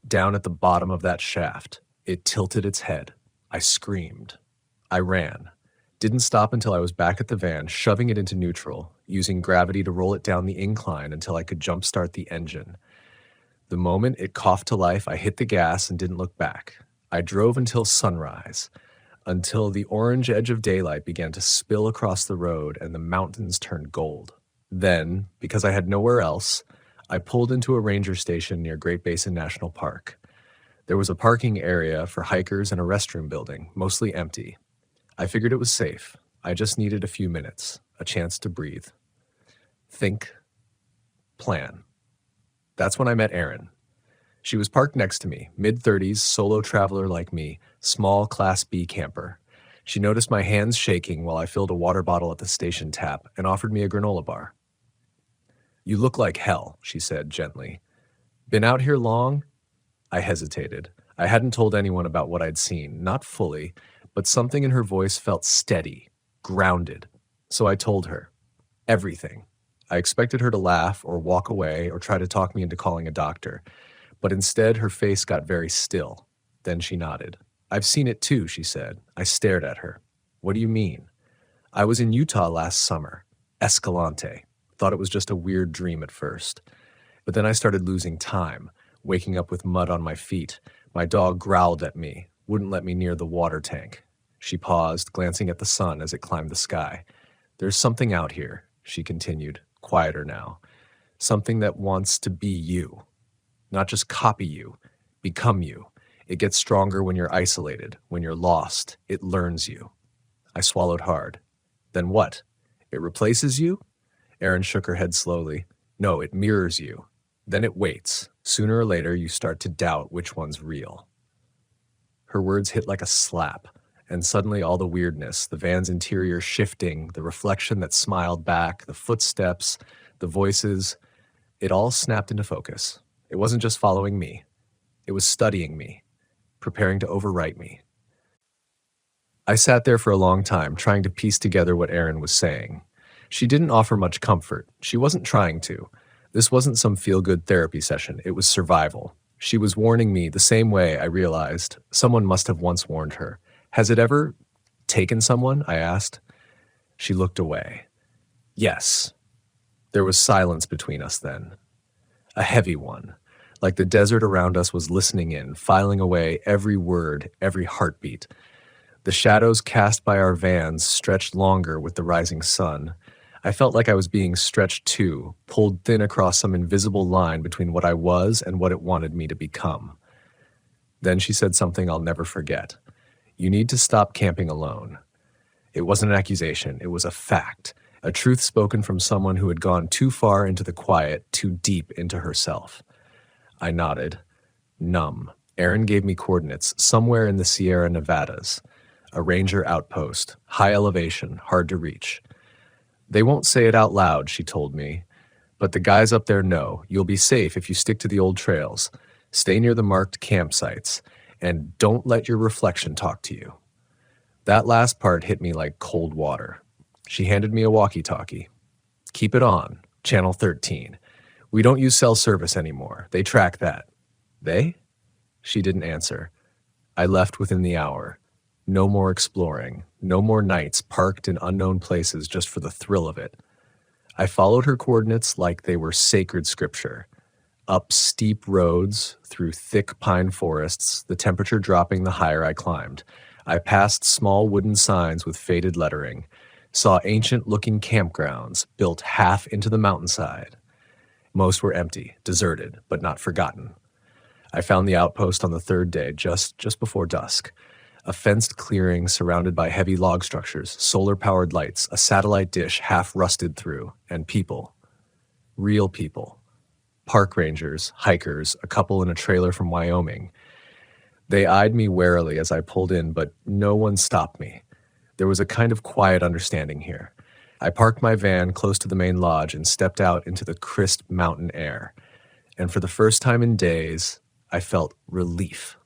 Down at the bottom of that shaft. It tilted its head. I screamed. I ran. Didn't stop until I was back at the van, shoving it into neutral, using gravity to roll it down the incline until I could jumpstart the engine. The moment it coughed to life, I hit the gas and didn't look back. I drove until sunrise, until the orange edge of daylight began to spill across the road and the mountains turned gold. Then, because I had nowhere else, I pulled into a ranger station near Great Basin National Park. There was a parking area for hikers and a restroom building, mostly empty. I figured it was safe. I just needed a few minutes, a chance to breathe. Think. Plan. That's when I met Erin. She was parked next to me, mid-30s, solo traveler like me, small Class B camper. She noticed my hands shaking while I filled a water bottle at the station tap and offered me a granola bar. "You look like hell," she said gently. "Been out here long?" I hesitated. I hadn't told anyone about what I'd seen, not fully, but something in her voice felt steady, grounded. So I told her. Everything. I expected her to laugh or walk away or try to talk me into calling a doctor, but instead her face got very still. Then she nodded. "I've seen it too," she said. I stared at her. "What do you mean?" "I was in Utah last summer. Escalante. Thought it was just a weird dream at first. But then I started losing time, waking up with mud on my feet. My dog growled at me, wouldn't let me near the water tank." She paused, glancing at the sun as it climbed the sky. "There's something out here," she continued, quieter now. "Something that wants to be you. Not just copy you, become you. It gets stronger when you're isolated, when you're lost. It learns you." I swallowed hard. "Then what? It replaces you?" Erin shook her head slowly. "No, it mirrors you. Then it waits. Sooner or later, you start to doubt which one's real." Her words hit like a slap, and suddenly all the weirdness, the van's interior shifting, the reflection that smiled back, the footsteps, the voices, it all snapped into focus. It wasn't just following me. It was studying me, preparing to overwrite me. I sat there for a long time, trying to piece together what Erin was saying. She didn't offer much comfort. She wasn't trying to. This wasn't some feel-good therapy session. It was survival. She was warning me the same way I realized someone must have once warned her. "Has it ever taken someone?" I asked. She looked away. "Yes." There was silence between us then. A heavy one, like the desert around us was listening in, filing away every word, every heartbeat. The shadows cast by our vans stretched longer with the rising sun. I felt like I was being stretched too, pulled thin across some invisible line between what I was and what it wanted me to become. Then she said something I'll never forget. "You need to stop camping alone." It wasn't an accusation, it was a fact, a truth spoken from someone who had gone too far into the quiet, too deep into herself. I nodded, numb. Erin gave me coordinates, somewhere in the Sierra Nevadas. A ranger outpost, high elevation, hard to reach. "They won't say it out loud," she told me, "but the guys up there know. You'll be safe if you stick to the old trails. Stay near the marked campsites, and don't let your reflection talk to you." That last part hit me like cold water. She handed me a walkie-talkie. "Keep it on, channel 13. We don't use cell service anymore. They track that." "They?" She didn't answer. I left within the hour. No more exploring. No more nights parked in unknown places just for the thrill of it. I followed her coordinates like they were sacred scripture. Up steep roads, through thick pine forests, the temperature dropping the higher I climbed. I passed small wooden signs with faded lettering, saw ancient-looking campgrounds built half into the mountainside. Most were empty, deserted, but not forgotten. I found the outpost on the third day, just before dusk. A fenced clearing surrounded by heavy log structures, solar-powered lights, a satellite dish half rusted through, and people. Real people. Park rangers, hikers, a couple in a trailer from Wyoming. They eyed me warily as I pulled in, but no one stopped me. There was a kind of quiet understanding here. I parked my van close to the main lodge and stepped out into the crisp mountain air. And for the first time in days, I felt relief.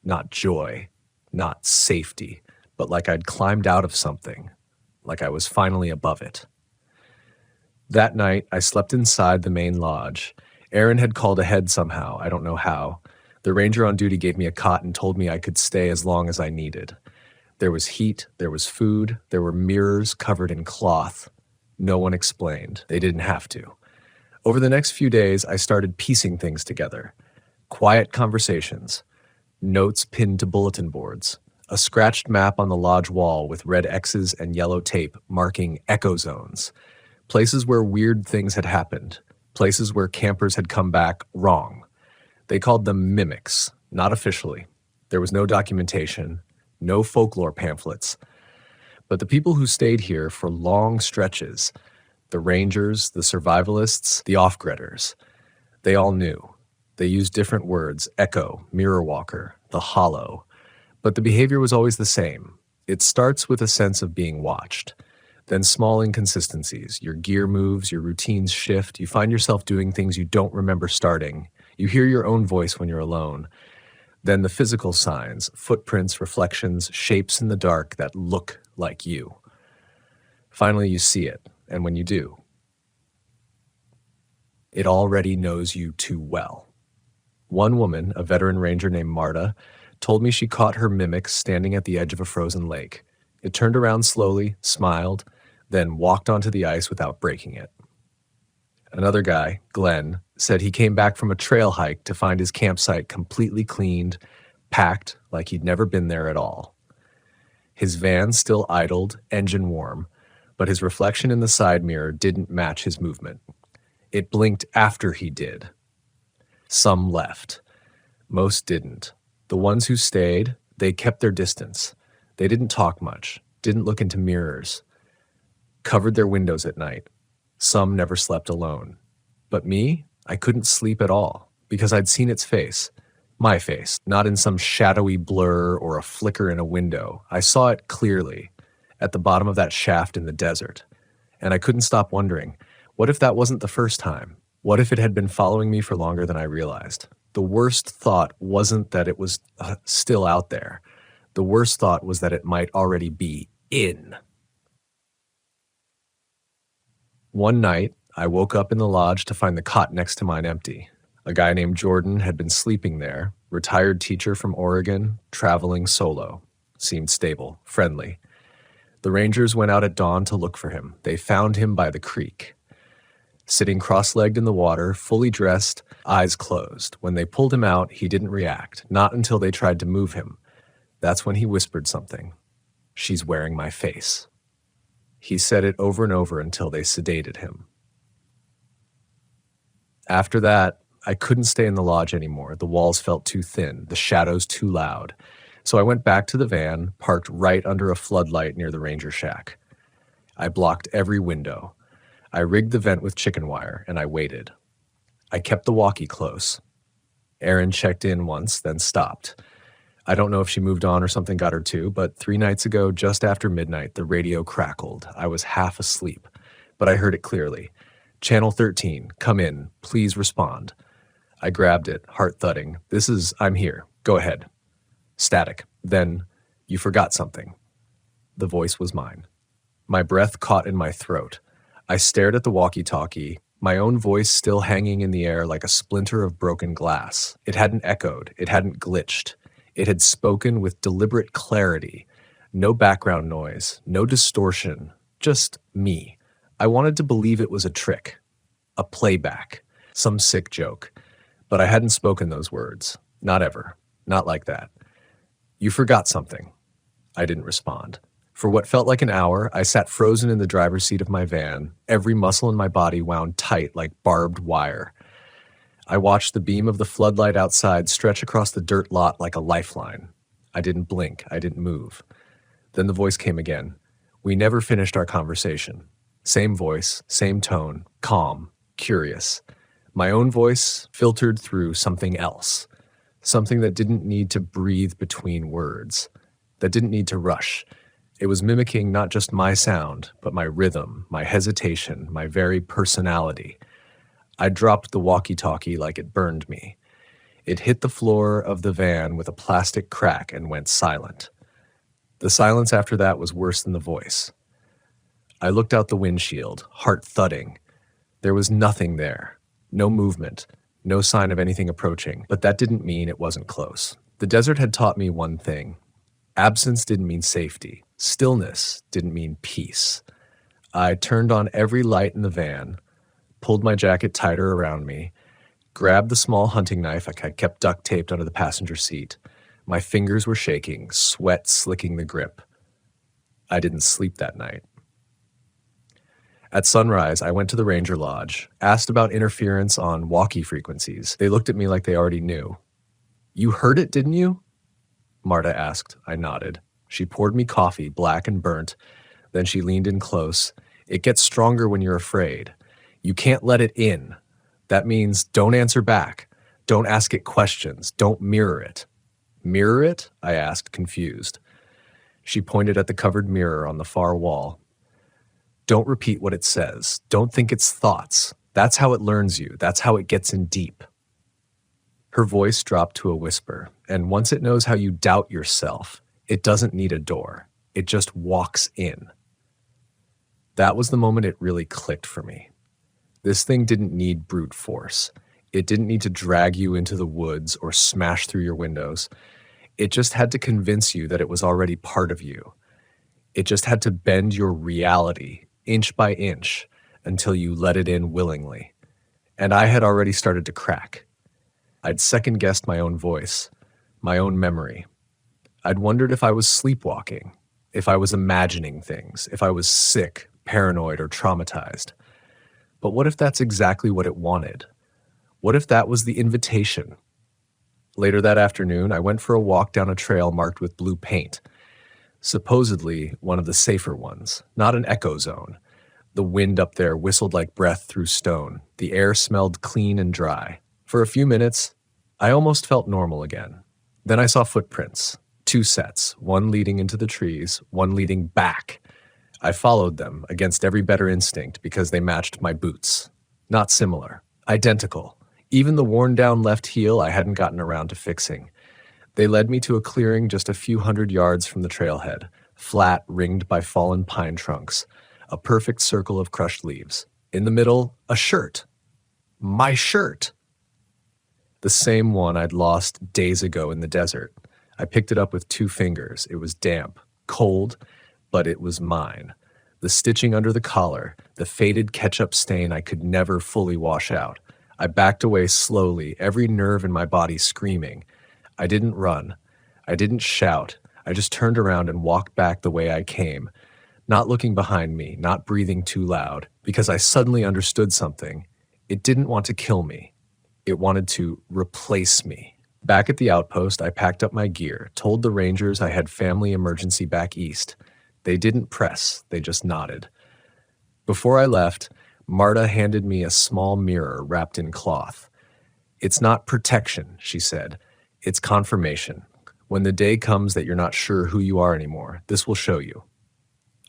Not joy, not safety, but like I'd climbed out of something, like I was finally above it. That night, I slept inside the main lodge. Aaron had called ahead somehow, I don't know how. The ranger on duty gave me a cot and told me I could stay as long as I needed. There was heat, there was food, there were mirrors covered in cloth. No one explained. They didn't have to. Over the next few days, I started piecing things together. Quiet conversations, notes pinned to bulletin boards, a scratched map on the lodge wall with red X's and yellow tape marking echo zones, places where weird things had happened, places where campers had come back wrong. They called them mimics, not officially. There was no documentation, no folklore pamphlets. But the people who stayed here for long stretches, the rangers, the survivalists, the off-gridders, they all knew. They used different words, echo, mirror walker, the hollow. But the behavior was always the same. It starts with a sense of being watched. Then small inconsistencies, your gear moves, your routines shift, you find yourself doing things you don't remember starting. You hear your own voice when you're alone. Then the physical signs, footprints, reflections, shapes in the dark that look like you. Finally, you see it, and when you do, it already knows you too well. One woman, a veteran ranger named Marta, told me she caught her mimic standing at the edge of a frozen lake. It turned around slowly, smiled, then walked onto the ice without breaking it. Another guy, Glenn, said he came back from a trail hike to find his campsite completely cleaned, packed like he'd never been there at all. His van still idled, engine warm, but his reflection in the side mirror didn't match his movement. It blinked after he did. Some left. Most didn't. The ones who stayed, they kept their distance. They didn't talk much, didn't look into mirrors, covered their windows at night. Some never slept alone. But me, I couldn't sleep at all because I'd seen its face. My face, not in some shadowy blur or a flicker in a window. I saw it clearly at the bottom of that shaft in the desert. And I couldn't stop wondering, what if that wasn't the first time? What if it had been following me for longer than I realized? The worst thought wasn't that it was still out there. The worst thought was that it might already be in. One night, I woke up in the lodge to find the cot next to mine empty. A guy named Jordan had been sleeping there, retired teacher from Oregon, traveling solo. Seemed stable, friendly. The rangers went out at dawn to look for him. They found him by the creek, sitting cross-legged in the water, fully dressed, eyes closed. When they pulled him out, he didn't react, not until they tried to move him. That's when he whispered something. "She's wearing my face." He said it over and over until they sedated him. After that, I couldn't stay in the lodge anymore. The walls felt too thin, the shadows too loud. So I went back to the van, parked right under a floodlight near the ranger shack. I blocked every window. I rigged the vent with chicken wire, and I waited. I kept the walkie close. Erin checked in once, then stopped. I don't know if she moved on or something got her too, but 3 nights ago, just after midnight, the radio crackled. I was half asleep, but I heard it clearly. "Channel 13, come in. Please respond." I grabbed it, heart thudding. I'm here. Go ahead." Static. Then, "You forgot something." The voice was mine. My breath caught in my throat. I stared at the walkie-talkie, my own voice still hanging in the air like a splinter of broken glass. It hadn't echoed. It hadn't glitched. It had spoken with deliberate clarity. No background noise, no distortion, just me. I wanted to believe it was a trick, a playback, some sick joke. But I hadn't spoken those words. Not ever. Not like that. "You forgot something." I didn't respond. For what felt like an hour, I sat frozen in the driver's seat of my van, every muscle in my body wound tight like barbed wire. I watched the beam of the floodlight outside stretch across the dirt lot like a lifeline. I didn't blink. I didn't move. Then the voice came again. We never finished our conversation. Same voice, same tone, calm, curious. My own voice filtered through something else. Something that didn't need to breathe between words. That didn't need to rush. It was mimicking not just my sound, but my rhythm, my hesitation, my very personality. I dropped the walkie-talkie like it burned me. It hit the floor of the van with a plastic crack and went silent. The silence after that was worse than the voice. I looked out the windshield, heart thudding. There was nothing there. No movement. No sign of anything approaching. But that didn't mean it wasn't close. The desert had taught me one thing. Absence didn't mean safety. Stillness didn't mean peace. I turned on every light in the van, pulled my jacket tighter around me, grabbed the small hunting knife I had kept duct taped under the passenger seat. My fingers were shaking, sweat slicking the grip. I didn't sleep that night. At sunrise, I went to the ranger lodge, asked about interference on walkie frequencies. They looked at me like they already knew. "You heard it, didn't you?" Marta asked. I nodded. She poured me coffee, black and burnt. Then she leaned in close. "It gets stronger when you're afraid. You can't let it in. That means don't answer back. Don't ask it questions. Don't mirror it." "Mirror it?" I asked, confused. She pointed at the covered mirror on the far wall. "Don't repeat what it says. Don't think it's thoughts. That's how it learns you. That's how it gets in deep." Her voice dropped to a whisper, and once it knows how you doubt yourself, it doesn't need a door. It just walks in. That was the moment it really clicked for me. This thing didn't need brute force. It didn't need to drag you into the woods or smash through your windows. It just had to convince you that it was already part of you. It just had to bend your reality, inch by inch, until you let it in willingly. And I had already started to crack. I'd second-guessed my own voice, my own memory. I'd wondered if I was sleepwalking, if I was imagining things, if I was sick, paranoid, or traumatized. But what if that's exactly what it wanted? What if that was the invitation? Later that afternoon, I went for a walk down a trail marked with blue paint. Supposedly one of the safer ones, not an echo zone. The wind up there whistled like breath through stone. The air smelled clean and dry. For a few minutes, I almost felt normal again. Then I saw footprints, 2 sets, one leading into the trees, one leading back. I followed them against every better instinct because they matched my boots. Not similar, identical. Even the worn-down left heel I hadn't gotten around to fixing. They led me to a clearing just a few hundred yards from the trailhead, flat, ringed by fallen pine trunks, a perfect circle of crushed leaves. In the middle, a shirt. My shirt! The same one I'd lost days ago in the desert. I picked it up with 2 fingers. It was damp, cold, but it was mine. The stitching under the collar, the faded ketchup stain I could never fully wash out. I backed away slowly, every nerve in my body screaming. I didn't run. I didn't shout. I just turned around and walked back the way I came, not looking behind me, not breathing too loud, because I suddenly understood something. It didn't want to kill me. It wanted to replace me. Back at the outpost, I packed up my gear, told the rangers I had family emergency back east. They didn't press, they just nodded. Before I left, Marta handed me a small mirror wrapped in cloth. "It's not protection," she said. "It's confirmation. When the day comes that you're not sure who you are anymore, this will show you."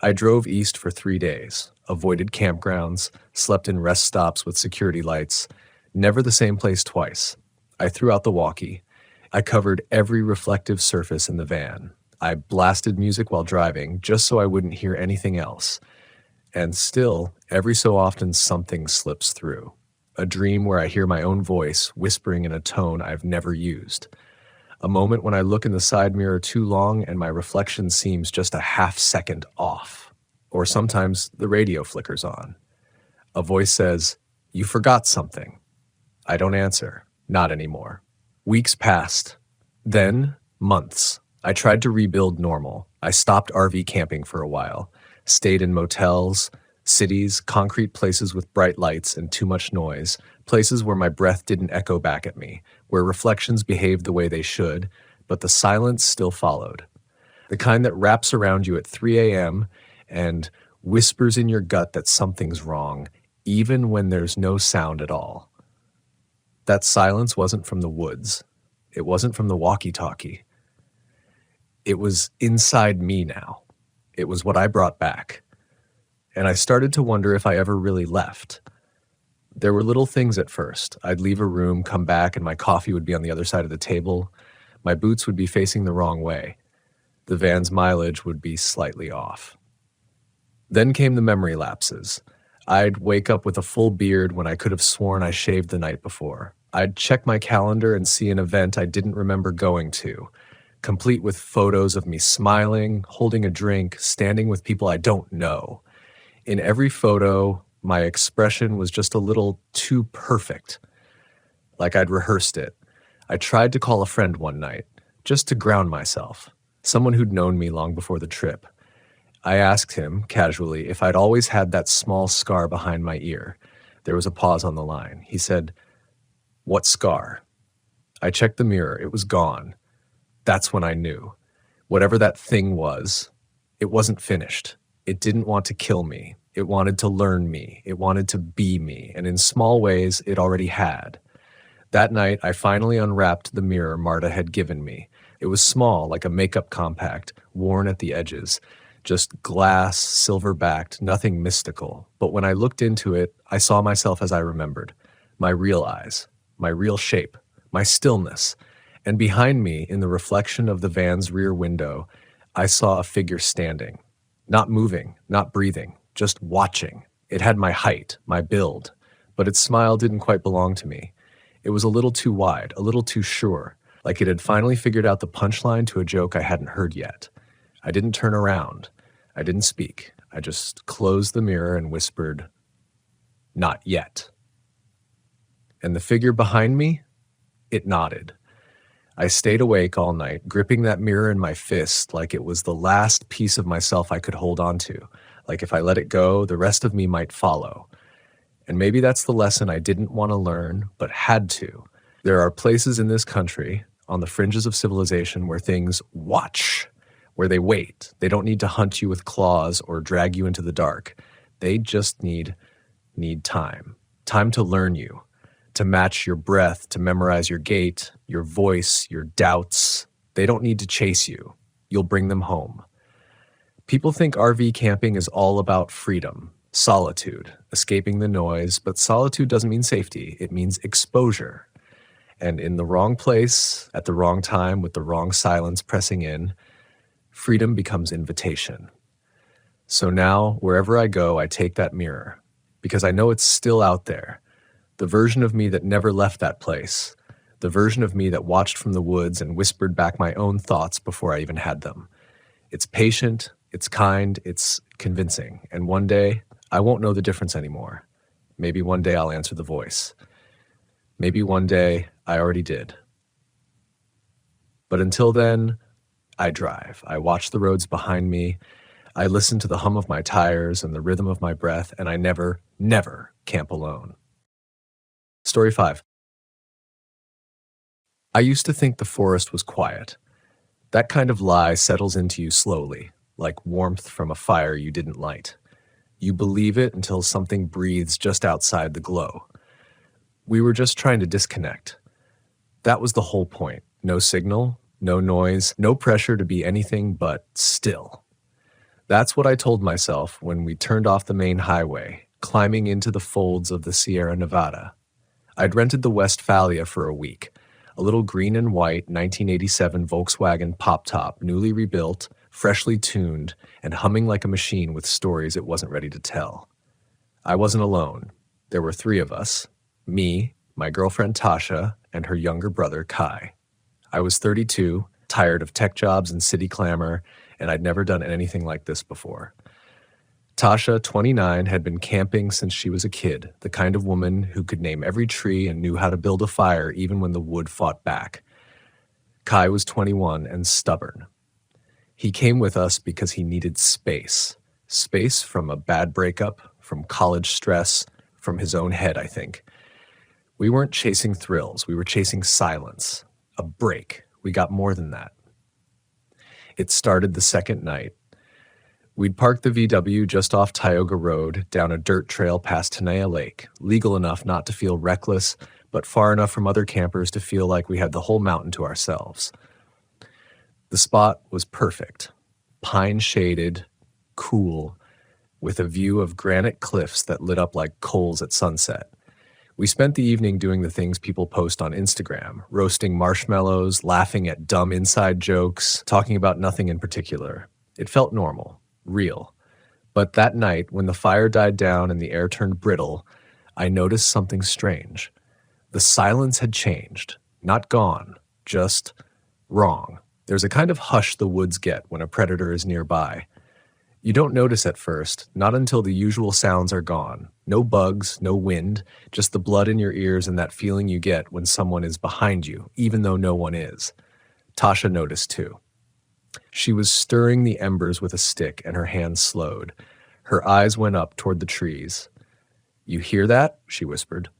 I drove east for 3 days, avoided campgrounds, slept in rest stops with security lights, never the same place twice. I threw out the walkie. I covered every reflective surface in the van. I blasted music while driving just so I wouldn't hear anything else. And still, every so often something slips through. A dream where I hear my own voice whispering in a tone I've never used. A moment when I look in the side mirror too long and my reflection seems just a half-second off. Or sometimes the radio flickers on. A voice says, "You forgot something." I don't answer. Not anymore. Weeks passed. Then, months. I tried to rebuild normal. I stopped RV camping for a while. Stayed in motels, cities, concrete places with bright lights and too much noise, places where my breath didn't echo back at me, where reflections behaved the way they should, but the silence still followed. The kind that wraps around you at 3 a.m. and whispers in your gut that something's wrong, even when there's no sound at all. That silence wasn't from the woods. It wasn't from the walkie-talkie. It was inside me now. It was what I brought back. And I started to wonder if I ever really left. There were little things at first. I'd leave a room, come back, and my coffee would be on the other side of the table. My boots would be facing the wrong way. The van's mileage would be slightly off. Then came the memory lapses. I'd wake up with a full beard when I could have sworn I shaved the night before. I'd check my calendar and see an event I didn't remember going to, complete with photos of me smiling, holding a drink, standing with people I don't know. In every photo, my expression was just a little too perfect, like I'd rehearsed it. I tried to call a friend one night, just to ground myself, someone who'd known me long before the trip. I asked him, casually, if I'd always had that small scar behind my ear. There was a pause on the line. He said, "What scar?" I checked the mirror. It was gone. That's when I knew. Whatever that thing was, it wasn't finished. It didn't want to kill me. It wanted to learn me. It wanted to be me. And in small ways, it already had. That night, I finally unwrapped the mirror Marta had given me. It was small, like a makeup compact, worn at the edges. Just glass, silver-backed, nothing mystical. But when I looked into it, I saw myself as I remembered. My real eyes, my real shape, my stillness. And behind me, in the reflection of the van's rear window, I saw a figure standing. Not moving, not breathing, just watching. It had my height, my build, but its smile didn't quite belong to me. It was a little too wide, a little too sure, like it had finally figured out the punchline to a joke I hadn't heard yet. I didn't turn around. I didn't speak. I just closed the mirror and whispered, "Not yet." And the figure behind me, it nodded. I stayed awake all night, gripping that mirror in my fist like it was the last piece of myself I could hold on to, like if I let it go, the rest of me might follow. And maybe that's the lesson I didn't want to learn, but had to. There are places in this country, on the fringes of civilization, where things watch, where they wait. They don't need to hunt you with claws or drag you into the dark. They just need time. Time to learn you, to match your breath, to memorize your gait, your voice, your doubts. They don't need to chase you. You'll bring them home. People think RV camping is all about freedom, solitude, escaping the noise, but solitude doesn't mean safety. It means exposure. And in the wrong place, at the wrong time, with the wrong silence pressing in, freedom becomes invitation. So now, wherever I go, I take that mirror, because I know it's still out there. The version of me that never left that place. The version of me that watched from the woods and whispered back my own thoughts before I even had them. It's patient, it's kind, it's convincing. And one day, I won't know the difference anymore. Maybe one day I'll answer the voice. Maybe one day I already did. But until then, I drive. I watch the roads behind me. I listen to the hum of my tires and the rhythm of my breath, and I never, never camp alone. Story 5. I used to think the forest was quiet. That kind of lie settles into you slowly, like warmth from a fire you didn't light. You believe it until something breathes just outside the glow. We were just trying to disconnect. That was the whole point. No signal, no noise, no pressure to be anything but still. That's what I told myself when we turned off the main highway, climbing into the folds of the Sierra Nevada. I'd rented the Westphalia for a week, a little green and white 1987 Volkswagen pop-top, newly rebuilt, freshly tuned, and humming like a machine with stories it wasn't ready to tell. I wasn't alone. There were 3 of us, me, my girlfriend Tasha, and her younger brother Kai. I was 32, tired of tech jobs and city clamor, and I'd never done anything like this before. Tasha, 29, had been camping since she was a kid, the kind of woman who could name every tree and knew how to build a fire even when the wood fought back. Kai was 21 and stubborn. He came with us because he needed space. Space from a bad breakup, from college stress, from his own head, I think. We weren't chasing thrills. We were chasing silence. A break. We got more than that. It started the second night. We'd parked the VW just off Tioga Road, down a dirt trail past Tenaya Lake, legal enough not to feel reckless, but far enough from other campers to feel like we had the whole mountain to ourselves. The spot was perfect. Pine-shaded, cool, with a view of granite cliffs that lit up like coals at sunset. We spent the evening doing the things people post on Instagram, roasting marshmallows, laughing at dumb inside jokes, talking about nothing in particular. It felt normal, real. But that night, when the fire died down and the air turned brittle, I noticed something strange. The silence had changed. Not gone, just wrong. There's a kind of hush the woods get when a predator is nearby. You don't notice at first, not until the usual sounds are gone. No bugs, no wind, just the blood in your ears and that feeling you get when someone is behind you, even though no one is. Tasha noticed too. She was stirring the embers with a stick and her hands slowed. Her eyes went up toward the trees. "You hear that?" she whispered.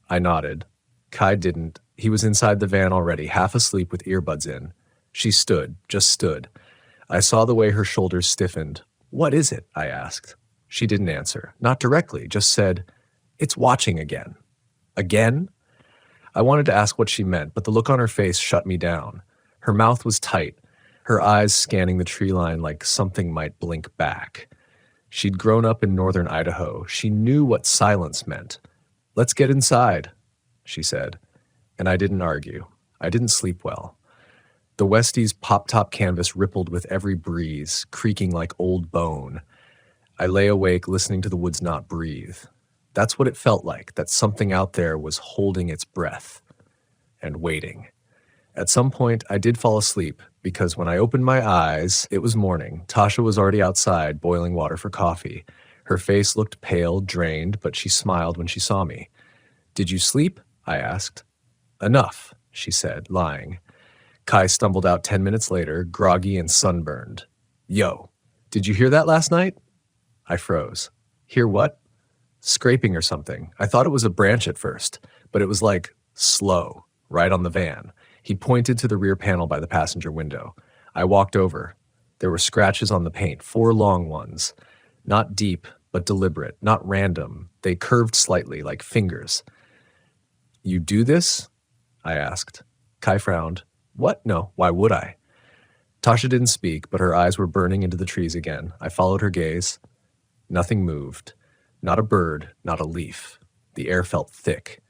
I nodded. Kai didn't. He was inside the van already, half asleep with earbuds in. She stood, just stood. I saw the way her shoulders stiffened. "What is it?" I asked. She didn't answer. Not directly, just said, "It's watching again." Again? I wanted to ask what she meant, but the look on her face shut me down. Her mouth was tight, her eyes scanning the tree line like something might blink back. She'd grown up in northern Idaho. She knew what silence meant. "Let's get inside," she said. And I didn't argue. I didn't sleep well. The Westie's pop-top canvas rippled with every breeze, creaking like old bone. I lay awake listening to the woods not breathe. That's what it felt like, that something out there was holding its breath and waiting. At some point, I did fall asleep, because when I opened my eyes, it was morning. Tasha was already outside, boiling water for coffee. Her face looked pale, drained, but she smiled when she saw me. "Did you sleep?" I asked. "Enough," she said, lying. Kai stumbled out 10 minutes later, groggy and sunburned. "Yo, did you hear that last night?" I froze. "Hear what?" "Scraping or something. I thought it was a branch at first, but it was like slow, right on the van." He pointed to the rear panel by the passenger window. I walked over. There were scratches on the paint, 4 long ones. Not deep, but deliberate, not random. They curved slightly, like fingers. "You do this?" I asked. Kai frowned. "What? No, why would I?" Tasha didn't speak, but her eyes were burning into the trees again. I followed her gaze. Nothing moved. Not a bird, not a leaf. The air felt thick.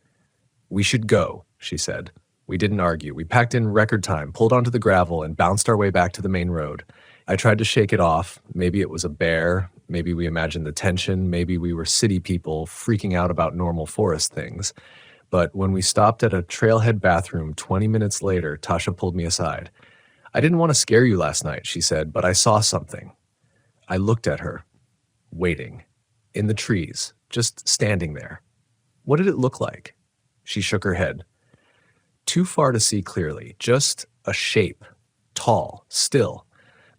"We should go," she said. We didn't argue. We packed in record time, pulled onto the gravel, and bounced our way back to the main road. I tried to shake it off. Maybe it was a bear. Maybe we imagined the tension. Maybe we were city people freaking out about normal forest things. But when we stopped at a trailhead bathroom 20 minutes later, Tasha pulled me aside. "I didn't want to scare you last night," she said, "but I saw something." I looked at her, waiting, in the trees, just standing there. "What did it look like?" She shook her head. Too far to see clearly, just a shape, tall, still.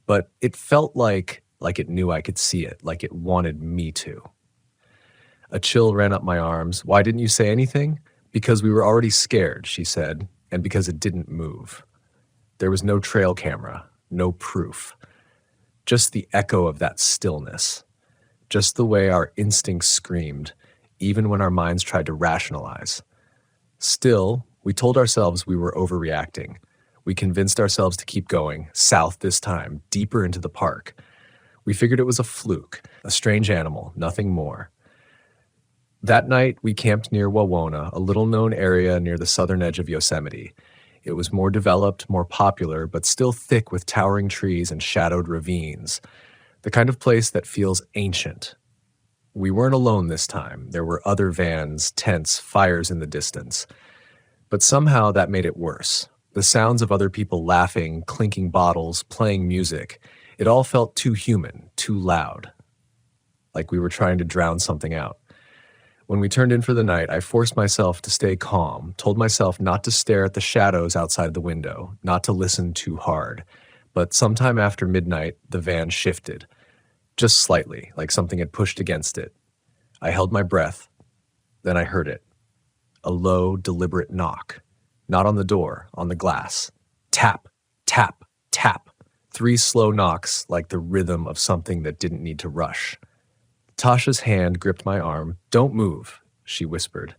But it felt like it knew I could see it, like it wanted me to. A chill ran up my arms. "Why didn't you say anything?" "Because we were already scared," she said, "and because it didn't move." There was no trail camera, no proof. Just the echo of that stillness. Just the way our instincts screamed, even when our minds tried to rationalize. Still, we told ourselves we were overreacting. We convinced ourselves to keep going, south this time, deeper into the park. We figured it was a fluke, a strange animal, nothing more. That night, we camped near Wawona, a little-known area near the southern edge of Yosemite. It was more developed, more popular, but still thick with towering trees and shadowed ravines. The kind of place that feels ancient. We weren't alone this time. There were other vans, tents, fires in the distance. But somehow that made it worse. The sounds of other people laughing, clinking bottles, playing music. It all felt too human, too loud. Like we were trying to drown something out. When we turned in for the night, I forced myself to stay calm, told myself not to stare at the shadows outside the window, not to listen too hard. But sometime after midnight, the van shifted. Just slightly, like something had pushed against it. I held my breath. Then I heard it. A low, deliberate knock. Not on the door, on the glass. Tap, tap, tap. 3 slow knocks, like the rhythm of something that didn't need to rush. Tasha's hand gripped my arm. "Don't move," she whispered.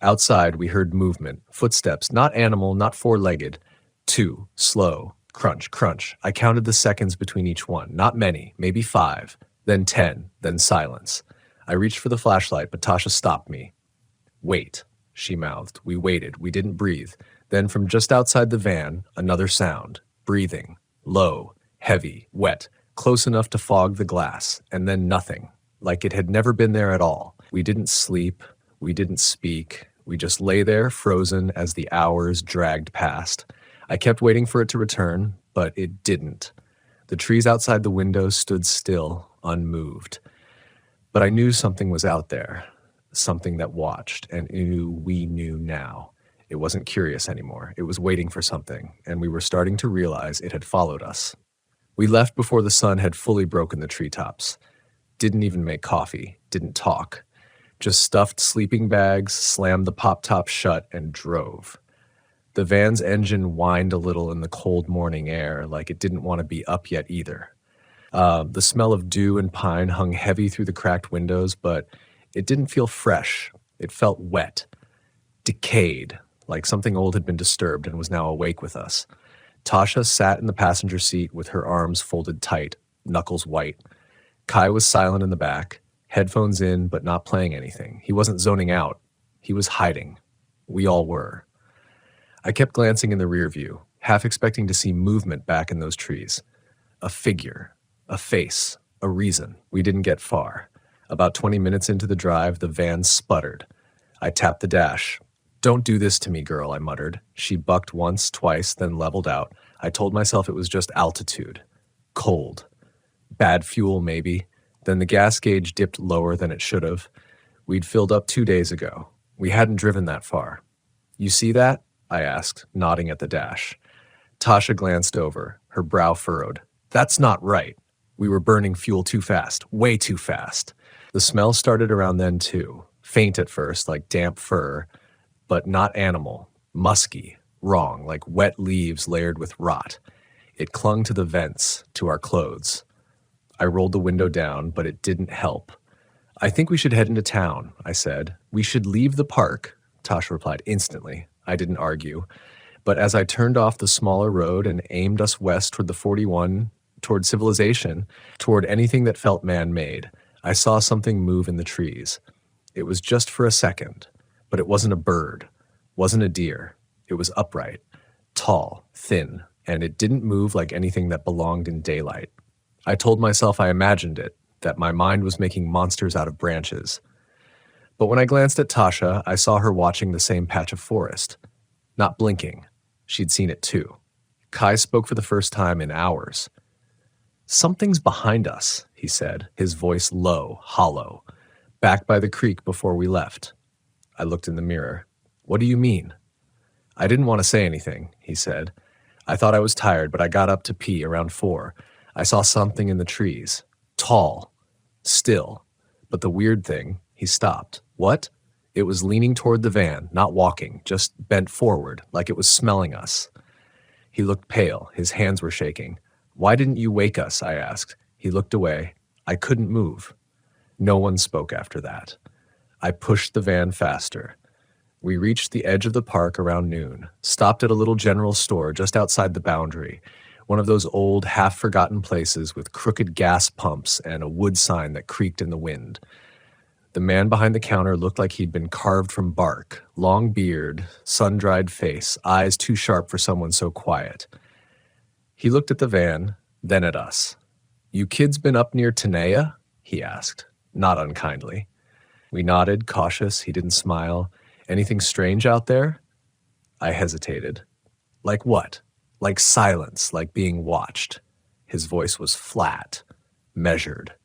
Outside, we heard movement, footsteps, not animal, not 4-legged. 2, slow, crunch, crunch. I counted the seconds between each one. Not many, maybe 5, then 10, then silence. I reached for the flashlight, but Tasha stopped me. "Wait." she mouthed. We waited. We didn't breathe. Then from just outside the van, another sound. Breathing. Low, heavy, wet, close enough to fog the glass, and then nothing, like it had never been there at all. We didn't sleep. We didn't speak. We just lay there, frozen, as the hours dragged past. I kept waiting for it to return, but it didn't. The trees outside the windows stood still, unmoved. But I knew something was out there, something that watched, and we knew now. It wasn't curious anymore. It was waiting for something, and we were starting to realize it had followed us. We left before the sun had fully broken the treetops. Didn't even make coffee, didn't talk. Just stuffed sleeping bags, slammed the pop-top shut, and drove. The van's engine whined a little in the cold morning air, like it didn't want to be up yet either. The smell of dew and pine hung heavy through the cracked windows, but it didn't feel fresh. It felt wet, decayed, like something old had been disturbed and was now awake with us. Tasha sat in the passenger seat with her arms folded tight, knuckles white. Kai was silent in the back, headphones in but not playing anything. He wasn't zoning out. He was hiding. We all were. I kept glancing in the rear view, half expecting to see movement back in those trees. A figure, a face, a reason. We didn't get far. About 20 minutes into the drive, the van sputtered. I tapped the dash. "Don't do this to me, girl," I muttered. She bucked once, twice, then leveled out. I told myself it was just altitude. Cold. Bad fuel, maybe. Then the gas gauge dipped lower than it should have. We'd filled up 2 days ago. We hadn't driven that far. "You see that?" I asked, nodding at the dash. Tasha glanced over, her brow furrowed. "That's not right. We were burning fuel too fast, way too fast." The smell started around then too. Faint at first, like damp fur, but not animal. Musky, wrong, like wet leaves layered with rot. It clung to the vents, to our clothes. I rolled the window down, but it didn't help. "I think we should head into town," I said. "We should leave the park," Tasha replied instantly. I didn't argue. But as I turned off the smaller road and aimed us west toward the 41, toward civilization, toward anything that felt man-made, I saw something move in the trees. It was just for a second, but it wasn't a bird, wasn't a deer. It was upright, tall, thin, and it didn't move like anything that belonged in daylight. I told myself I imagined it, that my mind was making monsters out of branches. But when I glanced at Tasha, I saw her watching the same patch of forest. Not blinking. She'd seen it too. Kai spoke for the first time in hours. "Something's behind us," he said, his voice low, hollow. "Back by the creek before we left." I looked in the mirror. "What do you mean?" "I didn't want to say anything," he said. "I thought I was tired, but I got up to pee around 4. I saw something in the trees. Tall. Still. But the weird thing," he stopped. "What?" "It was leaning toward the van, not walking, just bent forward, like it was smelling us." He looked pale. His hands were shaking. "Why didn't you wake us?" I asked. He looked away. I couldn't move. No one spoke after that. I pushed the van faster. We reached the edge of the park around noon, stopped at a little general store just outside the boundary, one of those old, half-forgotten places with crooked gas pumps and a wood sign that creaked in the wind. The man behind the counter looked like he'd been carved from bark, long beard, sun-dried face, eyes too sharp for someone so quiet. He looked at the van, then at us. "You kids been up near Tenaya?" he asked, not unkindly. We nodded, cautious. He didn't smile. "Anything strange out there?" I hesitated. "Like what?" "Like silence, like being watched." His voice was flat, measured.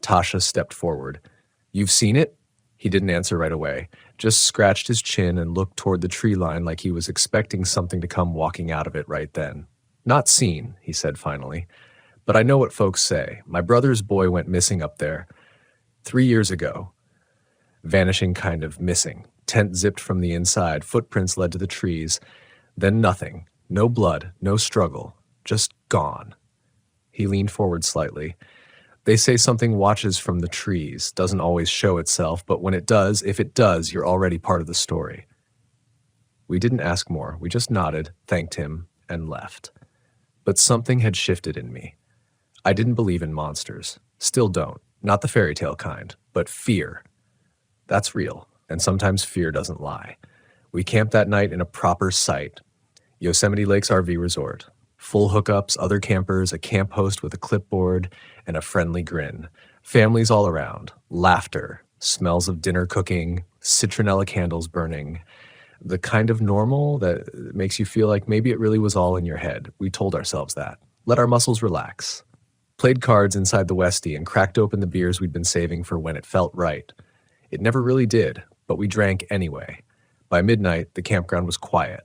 Tasha stepped forward. "You've seen it?" He didn't answer right away, just scratched his chin and looked toward the tree line like he was expecting something to come walking out of it right then. "Not seen," he said finally. "But I know what folks say. My brother's boy went missing up there 3 years ago. Vanishing, kind of missing. Tent zipped from the inside, footprints led to the trees. Then nothing. No blood, no struggle. Just gone." He leaned forward slightly. "They say something watches from the trees, doesn't always show itself, but when it does, if it does, you're already part of the story." We didn't ask more. We just nodded, thanked him, and left. But something had shifted in me. I didn't believe in monsters. Still don't. Not the fairy tale kind, but fear. That's real. and sometimes fear doesn't lie. We camped that night in a proper site, Yosemite Lakes RV Resort. Full hookups, other campers, a camp host with a clipboard, and a friendly grin. Families all around, laughter, smells of dinner cooking, citronella candles burning. The kind of normal that makes you feel like maybe it really was all in your head. We told ourselves that. Let our muscles relax. Played cards inside the Westie and cracked open the beers we'd been saving for when it felt right. It never really did, but we drank anyway. By midnight, the campground was quiet.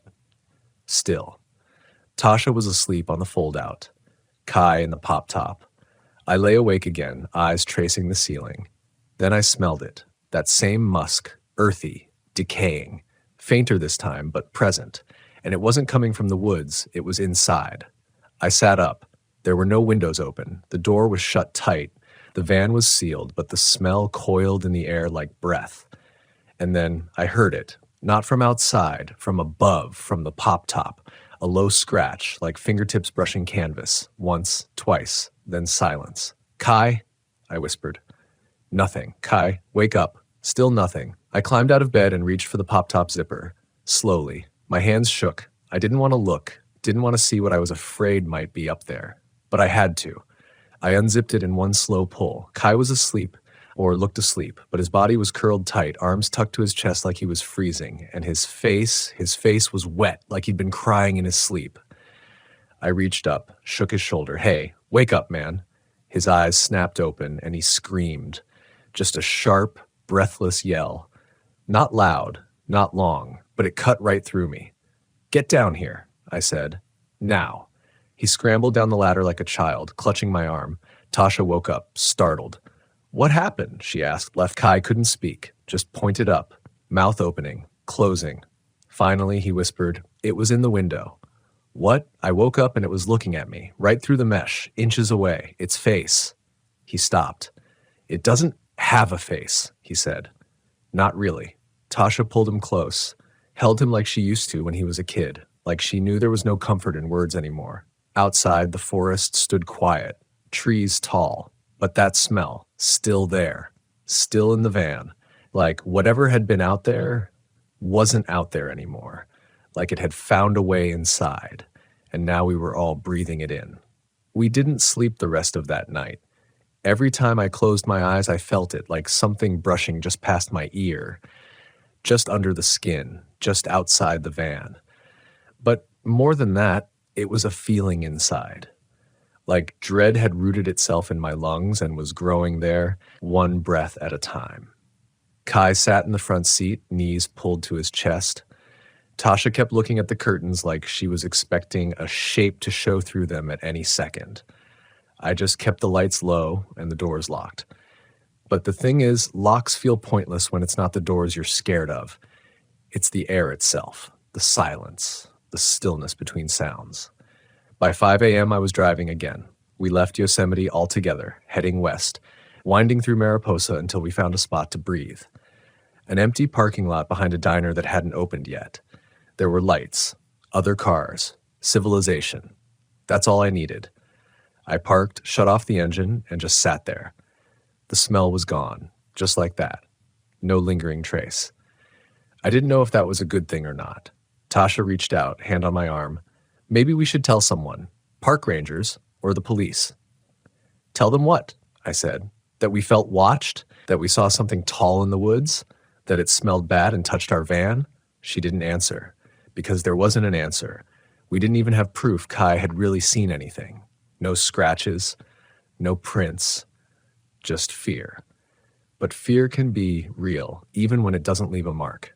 Still. Tasha was asleep on the fold-out. Kai in the pop-top. I lay awake again, eyes tracing the ceiling. Then I smelled it. That same musk, earthy, decaying. Fainter this time, but present. And it wasn't coming from the woods, it was inside. I sat up. There were no windows open. The door was shut tight. The van was sealed, but the smell coiled in the air like breath. And then I heard it. Not from outside, from above, from the pop-top. A low scratch, like fingertips brushing canvas. Once, twice, then silence. Kai, I whispered. Nothing. Kai, wake up. Still nothing. I climbed out of bed and reached for the pop-top zipper. Slowly. My hands shook. I didn't want to look. Didn't want to see what I was afraid might be up there. But I had to. I unzipped it in one slow pull. Kai was asleep, or looked asleep, but his body was curled tight, arms tucked to his chest like he was freezing, and his face was wet like he'd been crying in his sleep. I reached up, shook his shoulder. Hey, wake up, man. His eyes snapped open, and he screamed. Just a sharp, breathless yell. Not loud, not long, but it cut right through me. Get down here, I said. Now. He scrambled down the ladder like a child, clutching my arm. Tasha woke up, startled. What happened? She asked. Left Kai couldn't speak, just pointed up, mouth opening, closing. Finally, he whispered, it was in the window. What? I woke up and it was looking at me, right through the mesh, inches away, its face. He stopped. It doesn't have a face, he said. Not really. Tasha pulled him close, held him like she used to when he was a kid, like she knew there was no comfort in words anymore. Outside, the forest stood quiet, trees tall, but that smell, still there, still in the van, like whatever had been out there wasn't out there anymore, like it had found a way inside, and now we were all breathing it in. We didn't sleep the rest of that night. Every time I closed my eyes, I felt it, like something brushing just past my ear, just under the skin, just outside the van. But more than that, it was a feeling inside. Like dread had rooted itself in my lungs and was growing there, one breath at a time. Kai sat in the front seat, knees pulled to his chest. Tasha kept looking at the curtains like she was expecting a shape to show through them at any second. I just kept the lights low and the doors locked. But the thing is, locks feel pointless when it's not the doors you're scared of. It's the air itself, the silence, the stillness between sounds. By 5 a.m., I was driving again. We left Yosemite altogether, heading west, winding through Mariposa until we found a spot to breathe. An empty parking lot behind a diner that hadn't opened yet. There were lights, other cars, civilization. That's all I needed. I parked, shut off the engine, and just sat there. The smell was gone, just like that. No lingering trace. I didn't know if that was a good thing or not. Tasha reached out, hand on my arm. Maybe we should tell someone, park rangers or the police. Tell them what? I said. That we felt watched? That we saw something tall in the woods? That it smelled bad and touched our van? She didn't answer, because there wasn't an answer. We didn't even have proof Kai had really seen anything. No scratches, no prints, just fear. But fear can be real, even when it doesn't leave a mark.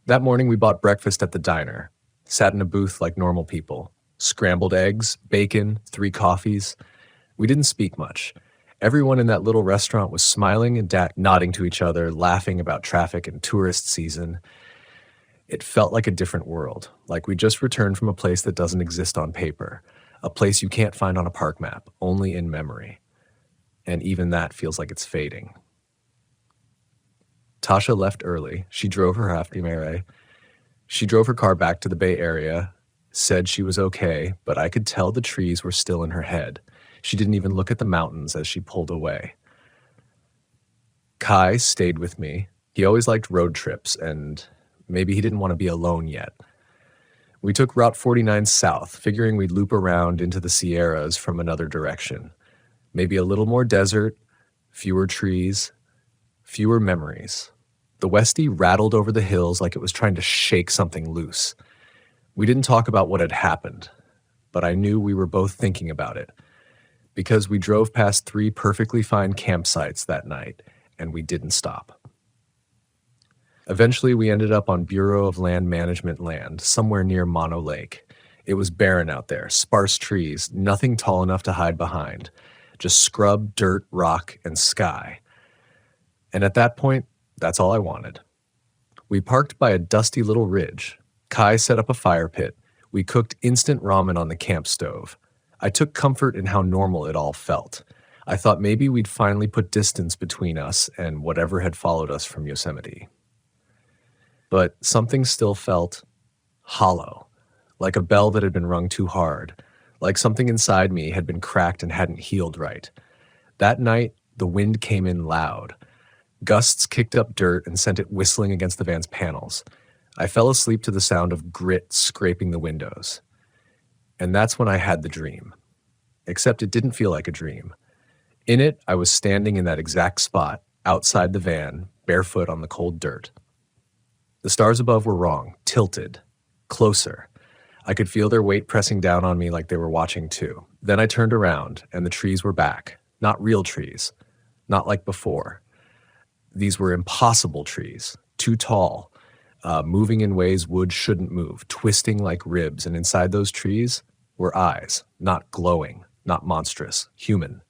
That morning we bought breakfast at the diner, sat in a booth like normal people. Scrambled eggs, bacon, 3 coffees. We didn't speak much. Everyone in that little restaurant was smiling and nodding to each other, laughing about traffic and tourist season. It felt like a different world, like we just returned from a place that doesn't exist on paper, a place you can't find on a park map, only in memory. And even that feels like it's fading. Tasha left early. She drove her aftermare. She drove her car back to the Bay Area, said she was okay, but I could tell the trees were still in her head. She didn't even look at the mountains as she pulled away. Kai stayed with me, He always liked road trips, and maybe he didn't want to be alone yet. We took Route 49 south, figuring we'd loop around into the Sierras from another direction. Maybe a little more desert, fewer trees, fewer memories. The Westie rattled over the hills like it was trying to shake something loose. We didn't talk about what had happened, but I knew we were both thinking about it, because we drove past 3 perfectly fine campsites that night, and we didn't stop. Eventually, we ended up on Bureau of Land Management land, somewhere near Mono Lake. It was barren out there, sparse trees, nothing tall enough to hide behind, just scrub, dirt, rock, and sky. And at that point, that's all I wanted. We parked by a dusty little ridge. Kai set up a fire pit. We cooked instant ramen on the camp stove. I took comfort in how normal it all felt. I thought maybe we'd finally put distance between us and whatever had followed us from Yosemite. But something still felt hollow, like a bell that had been rung too hard, like something inside me had been cracked and hadn't healed right. That night, the wind came in loud. Gusts kicked up dirt and sent it whistling against the van's panels. I fell asleep to the sound of grit scraping the windows. And that's when I had the dream. Except it didn't feel like a dream. In it, I was standing in that exact spot, outside the van, barefoot on the cold dirt. The stars above were wrong, tilted, closer. I could feel their weight pressing down on me like they were watching too. Then I turned around, and the trees were back. Not real trees. Not like before. These were impossible trees, too tall, moving in ways wood shouldn't move, twisting like ribs, and inside those trees were eyes, not glowing, not monstrous, human.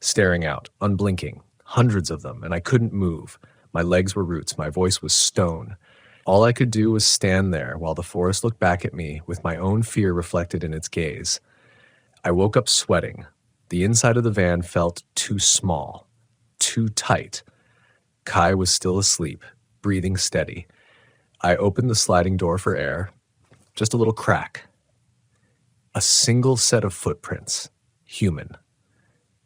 Staring out, unblinking, hundreds of them, and I couldn't move. My legs were roots, my voice was stone. All I could do was stand there while the forest looked back at me with my own fear reflected in its gaze. I woke up sweating. The inside of the van felt too small, too tight. Kai was still asleep, breathing steady. I opened the sliding door for air. Just a little crack. A single set of footprints, human,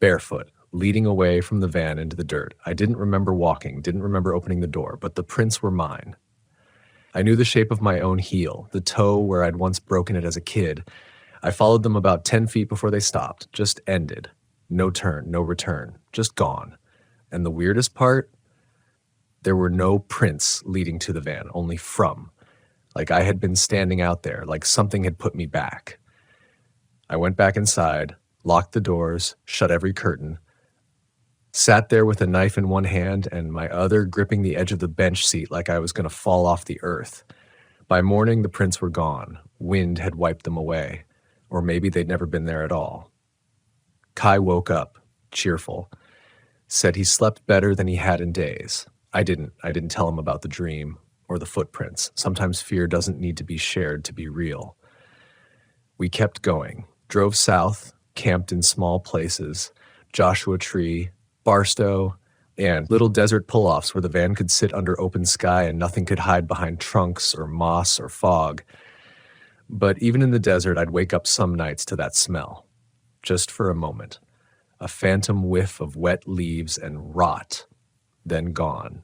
barefoot, leading away from the van into the dirt. I didn't remember walking, didn't remember opening the door, but the prints were mine. I knew the shape of my own heel, the toe where I'd once broken it as a kid. I followed them about 10 feet before they stopped, just ended. No turn, no return, just gone. And the weirdest part? There were no prints leading to the van, only from. Like I had been standing out there, like something had put me back. I went back inside, locked the doors, shut every curtain, sat there with a knife in one hand and my other gripping the edge of the bench seat like I was going to fall off the earth. By morning, the prints were gone. Wind had wiped them away. Or maybe they'd never been there at all. Kai woke up, cheerful. Said he slept better than he had in days. I didn't tell him about the dream or the footprints. Sometimes fear doesn't need to be shared to be real. We kept going, drove south, camped in small places, Joshua Tree, Barstow, and little desert pull-offs where the van could sit under open sky and nothing could hide behind trunks or moss or fog. But even in the desert, I'd wake up some nights to that smell, just for a moment. A phantom whiff of wet leaves and rot, then gone.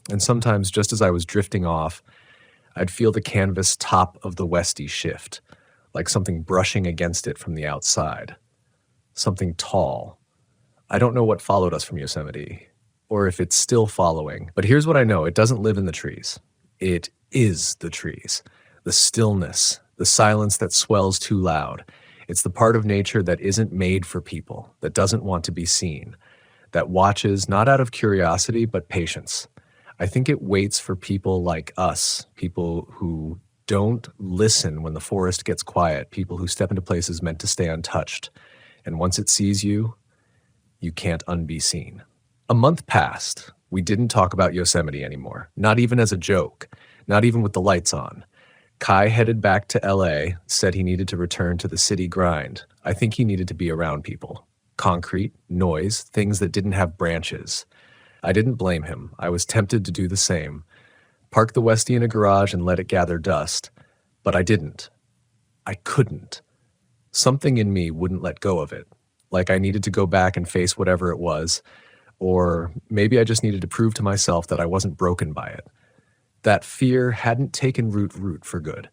And sometimes, just as I was drifting off, I'd feel the canvas top of the Westie shift, like something brushing against it from the outside. Something tall. I don't know what followed us from Yosemite, or if it's still following, but here's what I know. It doesn't live in the trees. It is the trees. The stillness, the silence that swells too loud. It's the part of nature that isn't made for people, that doesn't want to be seen, that watches not out of curiosity, but patience. I think it waits for people like us, people who don't listen when the forest gets quiet, people who step into places meant to stay untouched. And once it sees you, you can't unbe seen. A month passed. We didn't talk about Yosemite anymore, not even as a joke, not even with the lights on. Kai headed back to LA, said he needed to return to the city grind. I think he needed to be around people. Concrete, noise, things that didn't have branches. I didn't blame him. I was tempted to do the same. Park the Westie in a garage and let it gather dust. But I didn't. I couldn't. Something in me wouldn't let go of it. Like I needed to go back and face whatever it was. Or maybe I just needed to prove to myself that I wasn't broken by it. That fear hadn't taken root for good.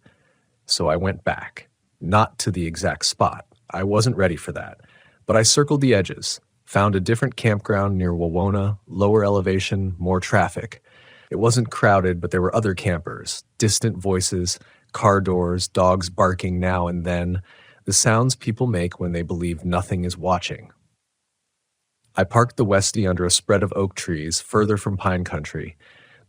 So I went back. Not to the exact spot. I wasn't ready for that. But I circled the edges, found a different campground near Wawona, lower elevation, more traffic. It wasn't crowded, but there were other campers, distant voices, car doors, dogs barking now and then, the sounds people make when they believe nothing is watching. I parked the Westie under a spread of oak trees, further from pine country.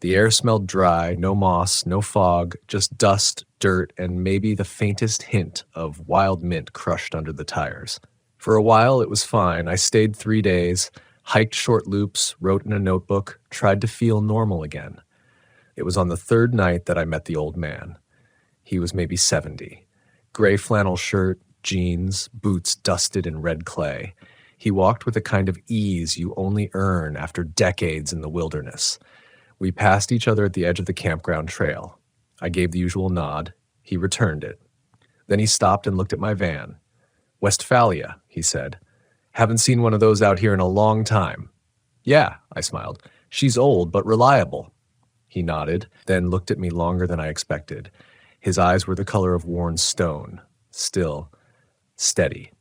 The air smelled dry, no moss, no fog, just dust, dirt, and maybe the faintest hint of wild mint crushed under the tires. For a while, it was fine. I stayed 3 days, hiked short loops, wrote in a notebook, tried to feel normal again. It was on the third night that I met the old man. He was maybe 70. Gray flannel shirt, jeans, boots dusted in red clay. He walked with a kind of ease you only earn after decades in the wilderness. We passed each other at the edge of the campground trail. I gave the usual nod. He returned it. Then he stopped and looked at my van. "Westphalia," he said. "Haven't seen one of those out here in a long time." "Yeah," I smiled. "She's old, but reliable." He nodded, then looked at me longer than I expected. His eyes were the color of worn stone. Still, steady.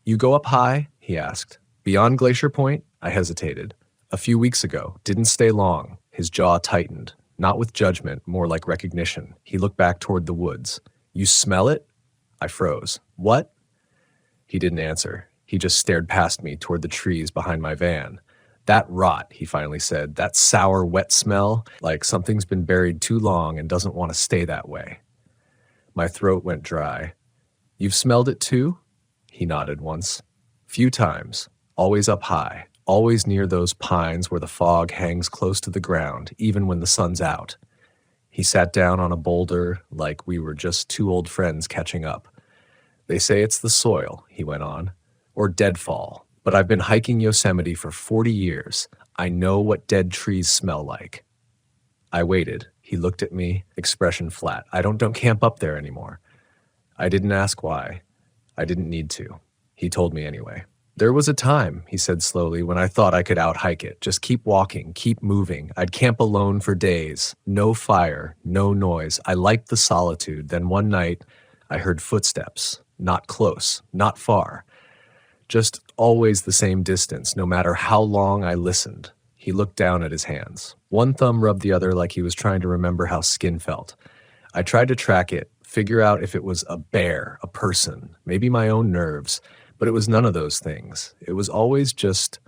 "You go up high?" he asked. "Beyond Glacier Point?" I hesitated. "A few weeks ago. Didn't stay long." His jaw tightened, not with judgment, more like recognition. He looked back toward the woods. "You smell it?" I froze. "What?" He didn't answer. He just stared past me toward the trees behind my van. "That rot," he finally said. "That sour, wet smell, like something's been buried too long and doesn't want to stay that way." My throat went dry. "You've smelled it too?" He nodded once. "Few times. Always up high. Always near those pines where the fog hangs close to the ground, even when the sun's out." He sat down on a boulder like we were just two old friends catching up. "They say it's the soil," he went on, "or deadfall. But I've been hiking Yosemite for 40 years. I know what dead trees smell like." I waited. He looked at me, expression flat. "I don't camp up there anymore." I didn't ask why. I didn't need to. He told me anyway. "There was a time," he said slowly, "when I thought I could out-hike it. Just keep walking, keep moving. I'd camp alone for days. No fire, no noise. I liked the solitude. Then one night, I heard footsteps. Not close, not far. Just always the same distance, no matter how long I listened." He looked down at his hands. One thumb rubbed the other like he was trying to remember how skin felt. I tried to track it, figure out if it was a bear, a person, maybe my own nerves. But it was none of those things. It was always just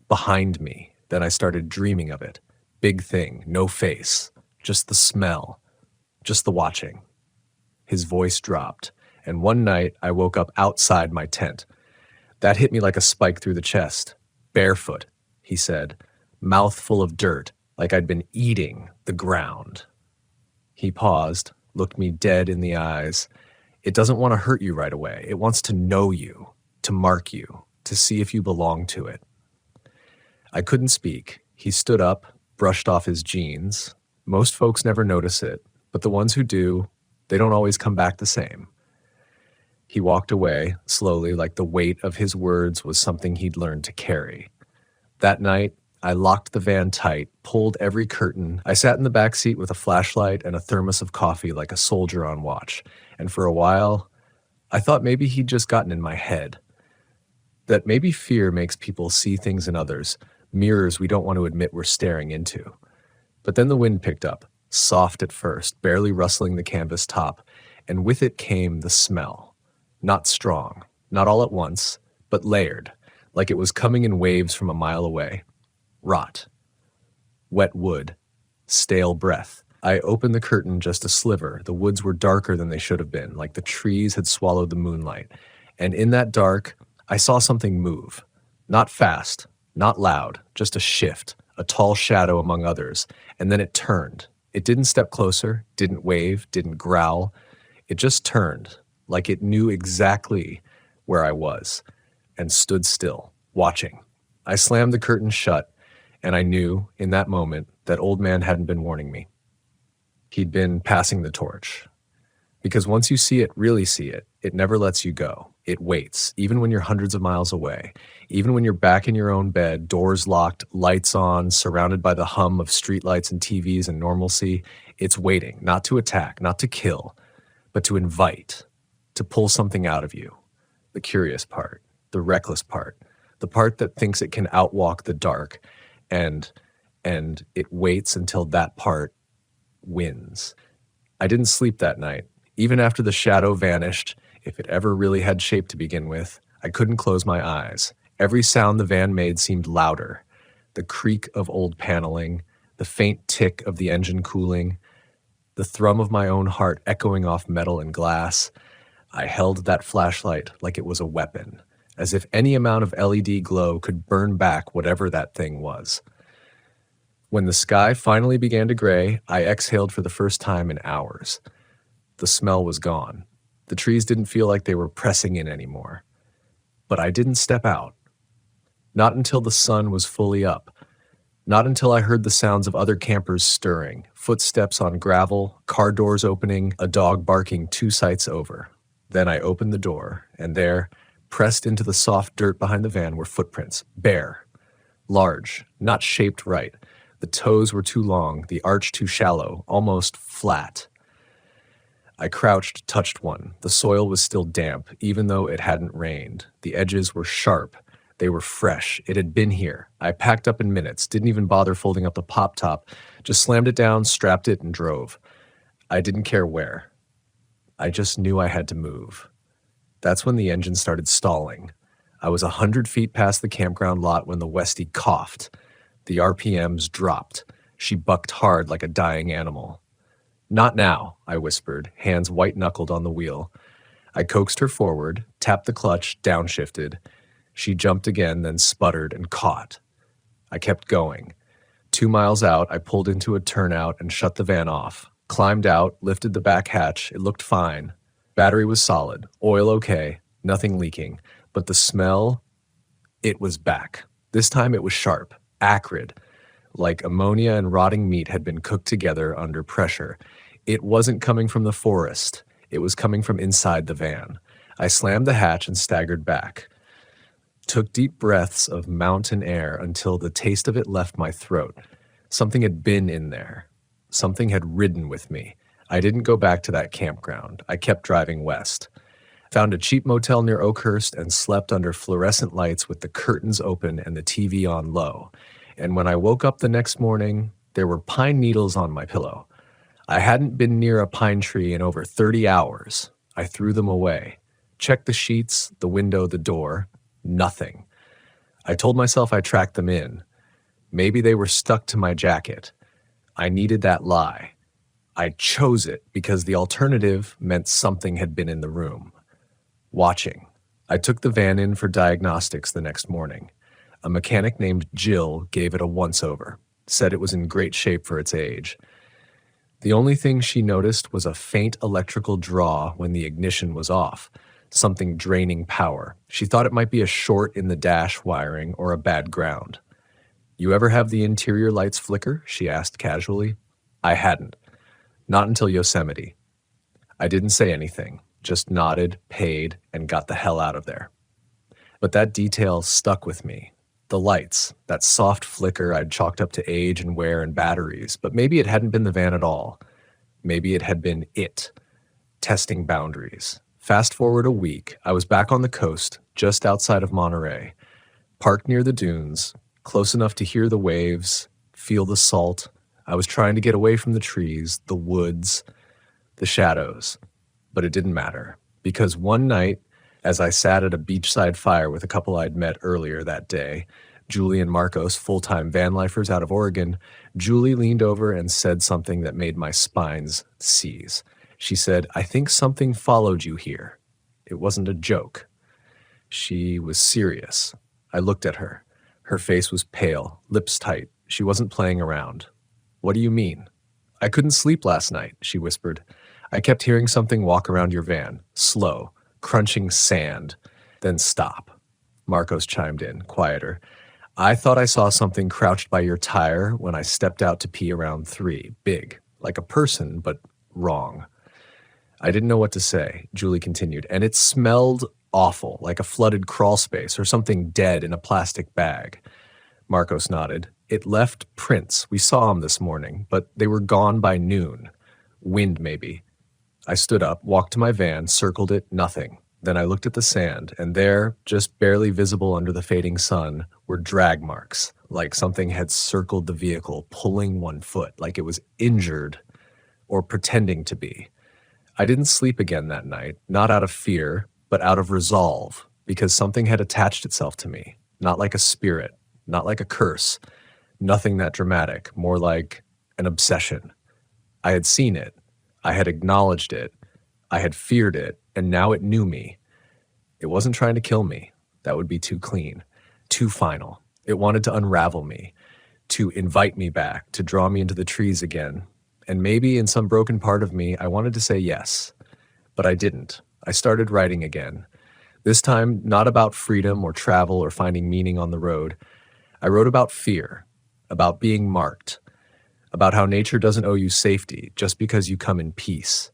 behind me. Then I started dreaming of it. Big thing, no face. Just the smell. Just the watching. His voice dropped, and one night I woke up outside my tent. That hit me like a spike through the chest. "Barefoot," he said, mouth full of dirt, like I'd been eating the ground. He paused, looked me dead in the eyes. "It doesn't want to hurt you right away. It wants to know you. To mark you, to see if you belong to it." I couldn't speak. He stood up, brushed off his jeans. Most folks never notice it, but the ones who do, they don't always come back the same. He walked away, slowly, like the weight of his words was something he'd learned to carry. That night, I locked the van tight, pulled every curtain. I sat in the back seat with a flashlight and a thermos of coffee like a soldier on watch. And for a while, I thought maybe he'd just gotten in my head. That maybe fear makes people see things in others, mirrors we don't want to admit we're staring into. But then the wind picked up, soft at first, barely rustling the canvas top, and with it came the smell. Not strong, not all at once, but layered, like it was coming in waves from a mile away. Rot. Wet wood. Stale breath. I opened the curtain just a sliver. The woods were darker than they should have been, like the trees had swallowed the moonlight. And in that dark, I saw something move. Not fast, not loud, just a shift, a tall shadow among others. And then it turned. It didn't step closer, didn't wave, didn't growl. It just turned, like it knew exactly where I was, and stood still, watching. I slammed the curtain shut, and I knew, in that moment, that old man hadn't been warning me. He'd been passing the torch. Because once you see it, really see it, it never lets you go. It waits, even when you're hundreds of miles away, even when you're back in your own bed, doors locked, lights on, surrounded by the hum of streetlights and TVs and normalcy. It's waiting, not to attack, not to kill, but to invite, to pull something out of you. The curious part, the reckless part, the part that thinks it can outwalk the dark, and it waits until that part wins. I didn't sleep that night. Even after the shadow vanished, if it ever really had shape to begin with, I couldn't close my eyes. Every sound the van made seemed louder. The creak of old paneling, the faint tick of the engine cooling, the thrum of my own heart echoing off metal and glass. I held that flashlight like it was a weapon, as if any amount of LED glow could burn back whatever that thing was. When the sky finally began to gray, I exhaled for the first time in hours. The smell was gone. The trees didn't feel like they were pressing in anymore. But I didn't step out. Not until the sun was fully up. Not until I heard the sounds of other campers stirring, footsteps on gravel, car doors opening, a dog barking 2 sites over. Then I opened the door, and there, pressed into the soft dirt behind the van, were footprints, bare, large, not shaped right. The toes were too long, the arch too shallow, almost flat. I crouched, touched one. The soil was still damp, even though it hadn't rained. The edges were sharp. They were fresh. It had been here. I packed up in minutes, didn't even bother folding up the pop top, just slammed it down, strapped it, and drove. I didn't care where. I just knew I had to move. That's when the engine started stalling. I was 100 feet past the campground lot when the Westie coughed. The RPMs dropped. She bucked hard like a dying animal. "Not now," I whispered, hands white-knuckled on the wheel. I coaxed her forward, tapped the clutch, downshifted. She jumped again, then sputtered and caught. I kept going. 2 miles out, I pulled into a turnout and shut the van off. Climbed out, lifted the back hatch. It looked fine. Battery was solid, oil okay, nothing leaking. But the smell, it was back. This time it was sharp, acrid, like ammonia and rotting meat had been cooked together under pressure. It wasn't coming from the forest. It was coming from inside the van. I slammed the hatch and staggered back. Took deep breaths of mountain air until the taste of it left my throat. Something had been in there. Something had ridden with me. I didn't go back to that campground. I kept driving west. Found a cheap motel near Oakhurst and slept under fluorescent lights with the curtains open and the TV on low. And when I woke up the next morning, there were pine needles on my pillow. I hadn't been near a pine tree in over 30 hours. I threw them away. Checked the sheets, the window, the door. Nothing. I told myself I tracked them in. Maybe they were stuck to my jacket. I needed that lie. I chose it because the alternative meant something had been in the room. Watching. I took the van in for diagnostics the next morning. A mechanic named Jill gave it a once-over. Said it was in great shape for its age. The only thing she noticed was a faint electrical draw when the ignition was off, something draining power. She thought it might be a short in the dash wiring or a bad ground. "You ever have the interior lights flicker?" she asked casually. I hadn't. Not until Yosemite. I didn't say anything, just nodded, paid, and got the hell out of there. But that detail stuck with me. The lights, that soft flicker I'd chalked up to age and wear and batteries, but maybe it hadn't been the van at all. Maybe it had been it, testing boundaries. Fast forward a week, I was back on the coast, just outside of Monterey, parked near the dunes, close enough to hear the waves, feel the salt. I was trying to get away from the trees, the woods, the shadows, but it didn't matter, because one night, as I sat at a beachside fire with a couple I'd met earlier that day, Julie and Marcos, full-time van lifers out of Oregon, Julie leaned over and said something that made my spines seize. She said, "I think something followed you here." It wasn't a joke. She was serious. I looked at her. Her face was pale, lips tight. She wasn't playing around. "What do you mean?" "I couldn't sleep last night," she whispered. "I kept hearing something walk around your van, slow, crunching sand, then stop." Marcos chimed in, quieter. "I thought I saw something crouched by your tire when I stepped out to pee around 3, big, like a person, but wrong." I didn't know what to say, Julie continued, "and it smelled awful, like a flooded crawl space or something dead in a plastic bag. Marcos nodded. It left prints. We saw them this morning, but they were gone by noon. Wind, maybe. I stood up, walked to my van, circled it, nothing. Then I looked at the sand, and there, just barely visible under the fading sun, were drag marks, like something had circled the vehicle, pulling one foot, like it was injured or pretending to be. I didn't sleep again that night, not out of fear, but out of resolve, because something had attached itself to me, not like a spirit, not like a curse, nothing that dramatic, more like an obsession. I had seen it. I had acknowledged it. I had feared it, and now it knew me. It wasn't trying to kill me. That would be too clean, too final. It wanted to unravel me, to invite me back, to draw me into the trees again. And maybe in some broken part of me, I wanted to say yes. But I didn't. I started writing again. This time, not about freedom or travel or finding meaning on the road. I wrote about fear, about being marked, about how nature doesn't owe you safety just because you come in peace.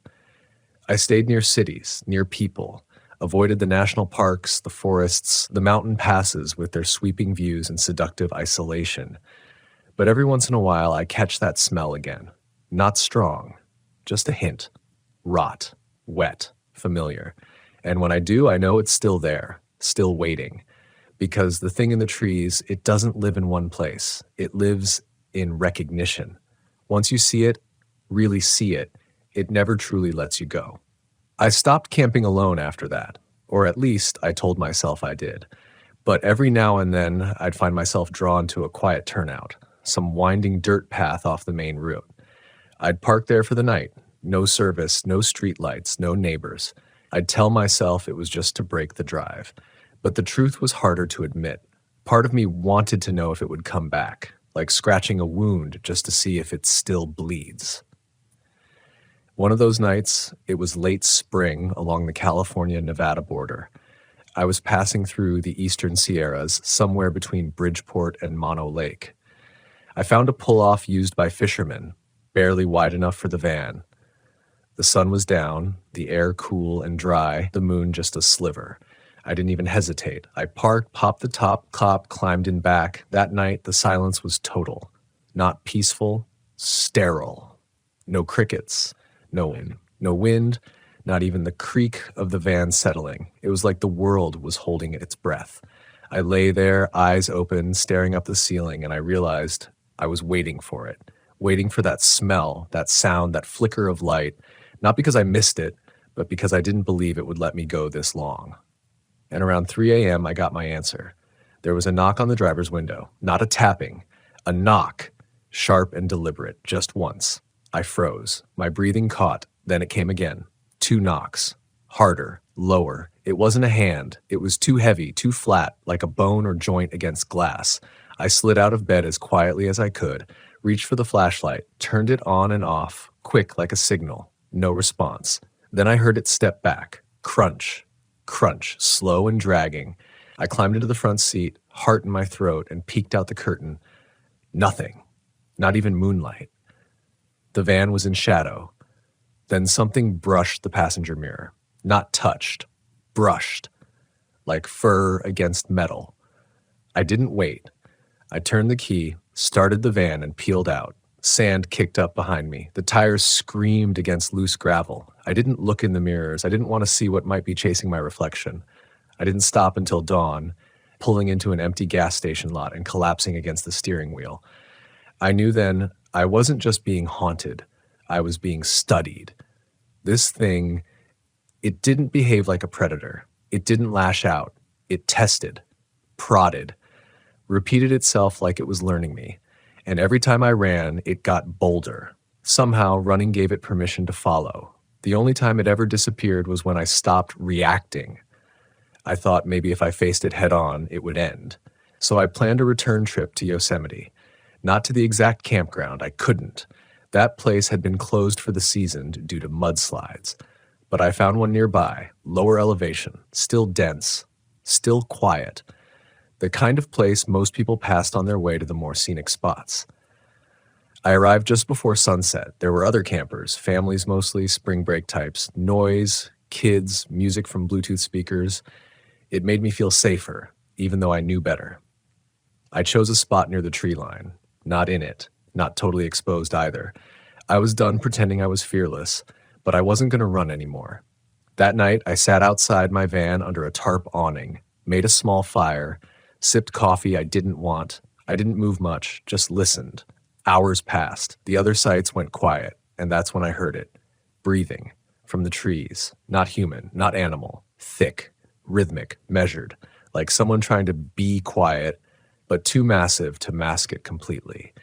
I stayed near cities, near people, avoided the national parks, the forests, the mountain passes with their sweeping views and seductive isolation. But every once in a while, I catch that smell again. Not strong, just a hint. Rot, wet, familiar. And when I do, I know it's still there, still waiting. Because the thing in the trees, it doesn't live in one place. It lives in recognition. Once you see it, really see it, it never truly lets you go. I stopped camping alone after that, or at least I told myself I did. But every now and then, I'd find myself drawn to a quiet turnout, some winding dirt path off the main route. I'd park there for the night. No service, no streetlights, no neighbors. I'd tell myself it was just to break the drive. But the truth was harder to admit. Part of me wanted to know if it would come back, like scratching a wound just to see if it still bleeds. One of those nights, it was late spring along the California-Nevada border. I was passing through the eastern Sierras, somewhere between Bridgeport and Mono Lake. I found a pull-off used by fishermen, barely wide enough for the van. The sun was down, the air cool and dry, the moon just a sliver. I didn't even hesitate. I parked, popped the top, climbed in back. That night, the silence was total. Not peaceful, sterile. No crickets, no wind, not even the creak of the van settling. It was like the world was holding its breath. I lay there, eyes open, staring up the ceiling, and I realized I was waiting for it. Waiting for that smell, that sound, that flicker of light. Not because I missed it, but because I didn't believe it would let me go this long. And around 3 a.m., I got my answer. There was a knock on the driver's window. Not a tapping. A knock. Sharp and deliberate. Just once. I froze. My breathing caught. Then it came again. 2 knocks. Harder. Lower. It wasn't a hand. It was too heavy, too flat, like a bone or joint against glass. I slid out of bed as quietly as I could, reached for the flashlight, turned it on and off, quick like a signal. No response. Then I heard it step back. Crunch. Crunch, slow and dragging. I climbed into the front seat, heart in my throat, and peeked out the curtain. Nothing. Not even moonlight. The van was in shadow. Then something brushed the passenger mirror. Not touched. Brushed. Like fur against metal. I didn't wait. I turned the key, started the van, and peeled out. Sand kicked up behind me. The tires screamed against loose gravel. I didn't look in the mirrors. I didn't want to see what might be chasing my reflection. I didn't stop until dawn, pulling into an empty gas station lot and collapsing against the steering wheel. I knew then I wasn't just being haunted. I was being studied. This thing, it didn't behave like a predator. It didn't lash out. It tested, prodded, repeated itself like it was learning me. And every time I ran, it got bolder. Somehow, running gave it permission to follow. The only time it ever disappeared was when I stopped reacting. I thought maybe if I faced it head on, it would end. So I planned a return trip to Yosemite. Not to the exact campground, I couldn't. That place had been closed for the season due to mudslides. But I found one nearby, lower elevation, still dense, still quiet. The kind of place most people passed on their way to the more scenic spots. I arrived just before sunset. There were other campers, families mostly, spring break types, noise, kids, music from Bluetooth speakers. It made me feel safer, even though I knew better. I chose a spot near the tree line, not in it, not totally exposed either. I was done pretending I was fearless, but I wasn't going to run anymore. That night, I sat outside my van under a tarp awning, made a small fire, sipped coffee I didn't want. I didn't move much, just listened. Hours passed. The other sights went quiet, and that's when I heard it. Breathing. From the trees. Not human, not animal. Thick. Rhythmic. Measured. Like someone trying to be quiet, but too massive to mask it completely.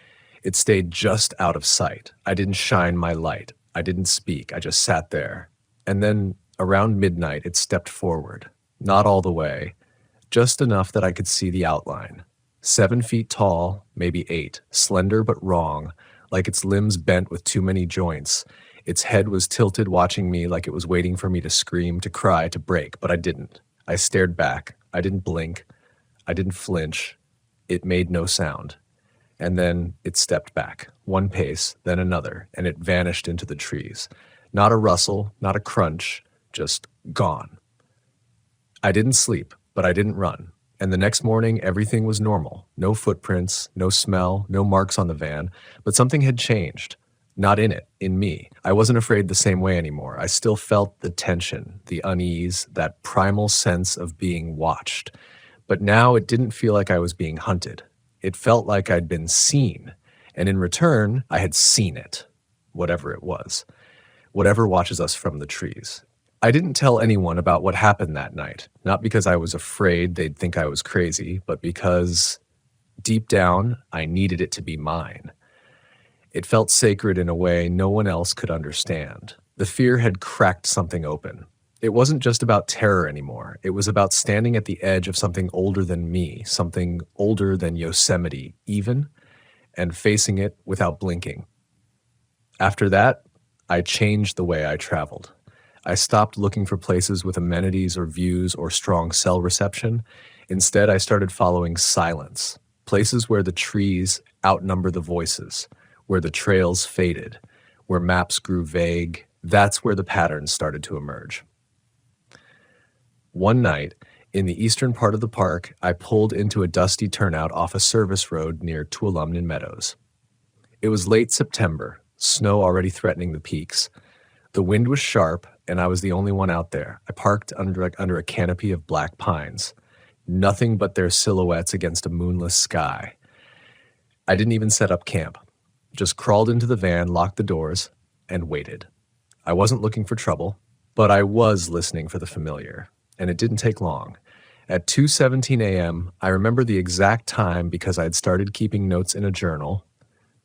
It stayed just out of sight. I didn't shine my light. I didn't speak. I just sat there. And then, around midnight, it stepped forward. Not all the way. Just enough that I could see the outline. 7 feet tall, maybe 8. Slender but wrong, like its limbs bent with too many joints. Its head was tilted, watching me like it was waiting for me to scream, to cry, to break, but I didn't. I stared back. I didn't blink. I didn't flinch. It made no sound. And then it stepped back, one pace, then another, and it vanished into the trees. Not a rustle, not a crunch, just gone. I didn't sleep, but I didn't run. And the next morning, everything was normal. No footprints, no smell, no marks on the van, but something had changed. Not in it, in me. I wasn't afraid the same way anymore. I still felt the tension, the unease, that primal sense of being watched. But now it didn't feel like I was being hunted. It felt like I'd been seen, and in return, I had seen it, whatever it was, whatever watches us from the trees. I didn't tell anyone about what happened that night, not because I was afraid they'd think I was crazy, but because, deep down, I needed it to be mine. It felt sacred in a way no one else could understand. The fear had cracked something open. It wasn't just about terror anymore. It was about standing at the edge of something older than me, something older than Yosemite even, and facing it without blinking. After that, I changed the way I traveled. I stopped looking for places with amenities or views or strong cell reception. Instead, I started following silence, places where the trees outnumber the voices, where the trails faded, where maps grew vague. That's where the patterns started to emerge. One night, in the eastern part of the park, I pulled into a dusty turnout off a service road near Tuolumne Meadows. It was late September, snow already threatening the peaks. The wind was sharp, and I was the only one out there. I parked under a canopy of black pines. Nothing but their silhouettes against a moonless sky. I didn't even set up camp. Just crawled into the van, locked the doors, and waited. I wasn't looking for trouble, but I was listening for the familiar. And it didn't take long. At 2:17 a.m., I remember the exact time because I'd started keeping notes in a journal.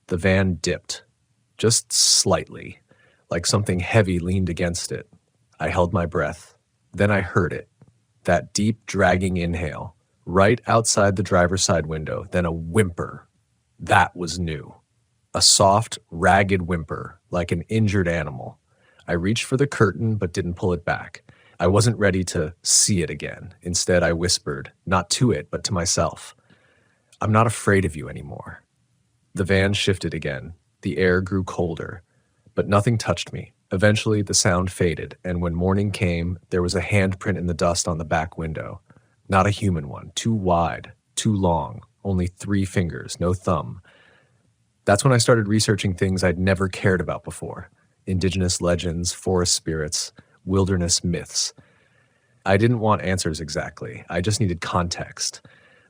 The van dipped, just slightly, like something heavy leaned against it. I held my breath. Then I heard it, that deep, dragging inhale, right outside the driver's side window, then a whimper. That was new. A soft, ragged whimper, like an injured animal. I reached for the curtain but didn't pull it back. I wasn't ready to see it again. Instead, I whispered, not to it, but to myself, "I'm not afraid of you anymore." The van shifted again. The air grew colder, but nothing touched me. Eventually, the sound faded, and when morning came, there was a handprint in the dust on the back window. Not a human one, too wide, too long, only 3 fingers, no thumb. That's when I started researching things I'd never cared about before. Indigenous legends, forest spirits, wilderness myths. I didn't want answers exactly. I just needed context.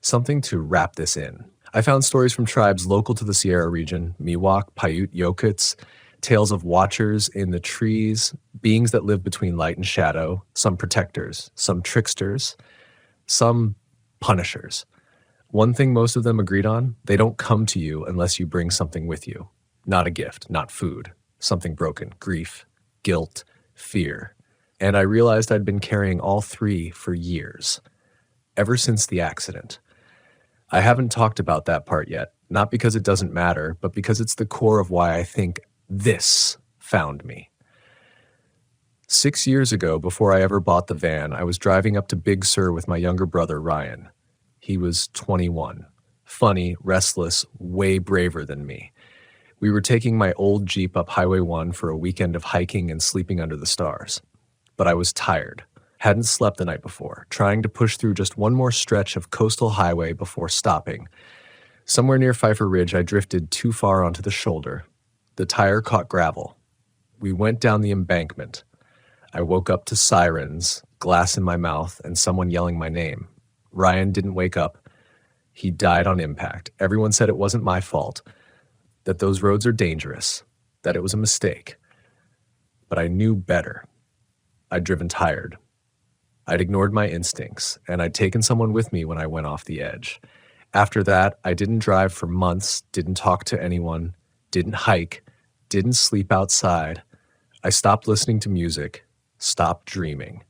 Something to wrap this in. I found stories from tribes local to the Sierra region, Miwok, Paiute, Yokuts, tales of watchers in the trees, beings that live between light and shadow, some protectors, some tricksters, some punishers. One thing most of them agreed on, they don't come to you unless you bring something with you. Not a gift, not food, something broken, grief, guilt, fear. And I realized I'd been carrying all 3 for years, ever since the accident. I haven't talked about that part yet, not because it doesn't matter, but because it's the core of why I think this found me. 6 years ago, before I ever bought the van, I was driving up to Big Sur with my younger brother, Ryan. He was 21, funny, restless, way braver than me. We were taking my old Jeep up Highway 1 for a weekend of hiking and sleeping under the stars. But I was tired. Hadn't slept the night before, trying to push through just one more stretch of coastal highway before stopping. Somewhere near Pfeiffer Ridge, I drifted too far onto the shoulder. The tire caught gravel. We went down the embankment. I woke up to sirens, glass in my mouth, and someone yelling my name. Ryan didn't wake up. He died on impact. Everyone said it wasn't my fault, that those roads are dangerous, that it was a mistake. But I knew better. I'd driven tired. I'd ignored my instincts, and I'd taken someone with me when I went off the edge. After that, I didn't drive for months, didn't talk to anyone, didn't hike, didn't sleep outside. I stopped listening to music, stopped dreaming.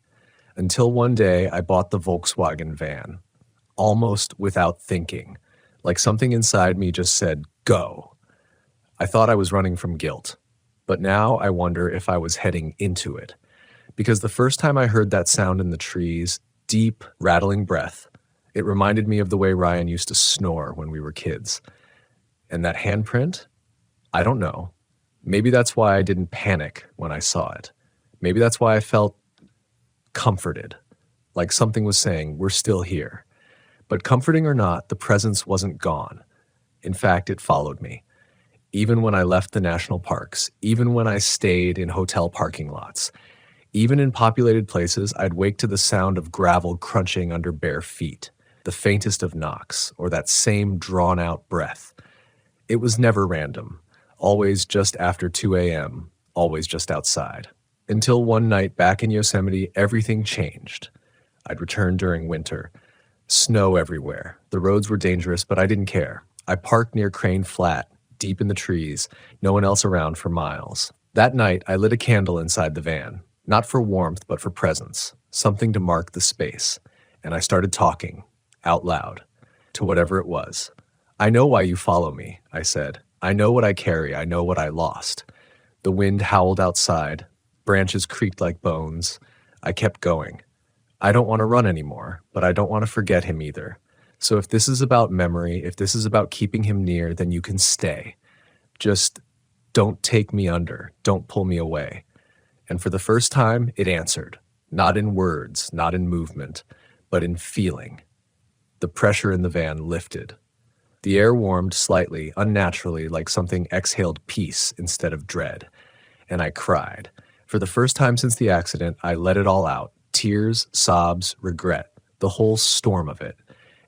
Until one day, I bought the Volkswagen van, almost without thinking, like something inside me just said, go. I thought I was running from guilt, but now I wonder if I was heading into it. Because the first time I heard that sound in the trees, deep, rattling breath, it reminded me of the way Ryan used to snore when we were kids. And that handprint? I don't know. Maybe that's why I didn't panic when I saw it. Maybe that's why I felt comforted, like something was saying, we're still here. But comforting or not, the presence wasn't gone. In fact, it followed me. Even when I left the national parks, even when I stayed in hotel parking lots, even in populated places, I'd wake to the sound of gravel crunching under bare feet, the faintest of knocks, or that same drawn-out breath. It was never random, always just after 2 a.m., always just outside. Until one night back in Yosemite, everything changed. I'd returned during winter. Snow everywhere. The roads were dangerous, but I didn't care. I parked near Crane Flat, deep in the trees, no one else around for miles. That night, I lit a candle inside the van. Not for warmth, but for presence, something to mark the space. And I started talking, out loud, to whatever it was. I know why you follow me, I said. I know what I carry. I know what I lost. The wind howled outside. Branches creaked like bones. I kept going. I don't want to run anymore, but I don't want to forget him either. So if this is about memory, if this is about keeping him near, then you can stay. Just don't take me under. Don't pull me away. And for the first time, it answered, not in words, not in movement, but in feeling. The pressure in the van lifted. The air warmed slightly, unnaturally, like something exhaled peace instead of dread. And I cried. For the first time since the accident, I let it all out. Tears, sobs, regret, the whole storm of it.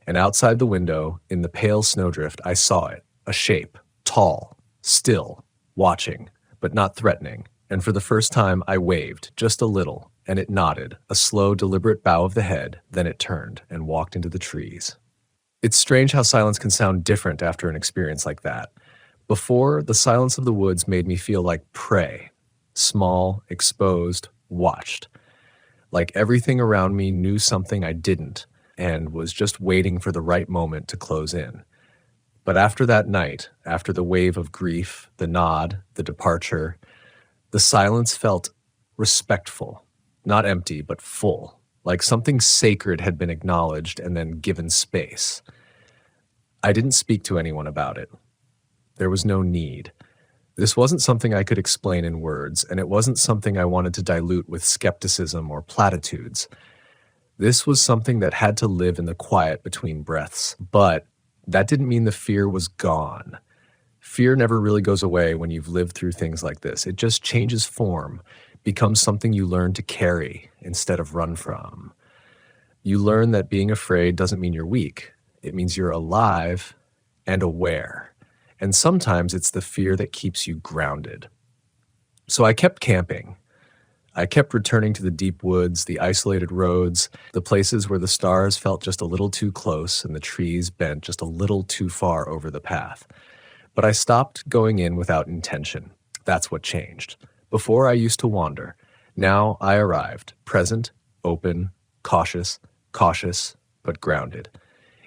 And outside the window, in the pale snowdrift, I saw it, a shape, tall, still, watching, but not threatening. And for the first time, I waved, just a little, and it nodded, a slow, deliberate bow of the head, then it turned and walked into the trees. It's strange how silence can sound different after an experience like that. Before, the silence of the woods made me feel like prey, small, exposed, watched. Like everything around me knew something I didn't, and was just waiting for the right moment to close in. But after that night, after the wave of grief, the nod, the departure, the silence felt respectful, not empty, but full, like something sacred had been acknowledged and then given space. I didn't speak to anyone about it. There was no need. This wasn't something I could explain in words, and it wasn't something I wanted to dilute with skepticism or platitudes. This was something that had to live in the quiet between breaths, but that didn't mean the fear was gone. Fear never really goes away when you've lived through things like this. It just changes form, becomes something you learn to carry instead of run from. You learn that being afraid doesn't mean you're weak. It means you're alive and aware. And sometimes it's the fear that keeps you grounded. So I kept camping. I kept returning to the deep woods, the isolated roads, the places where the stars felt just a little too close and the trees bent just a little too far over the path. But I stopped going in without intention. That's what changed. Before I used to wander. Now I arrived, present, open, cautious, but grounded.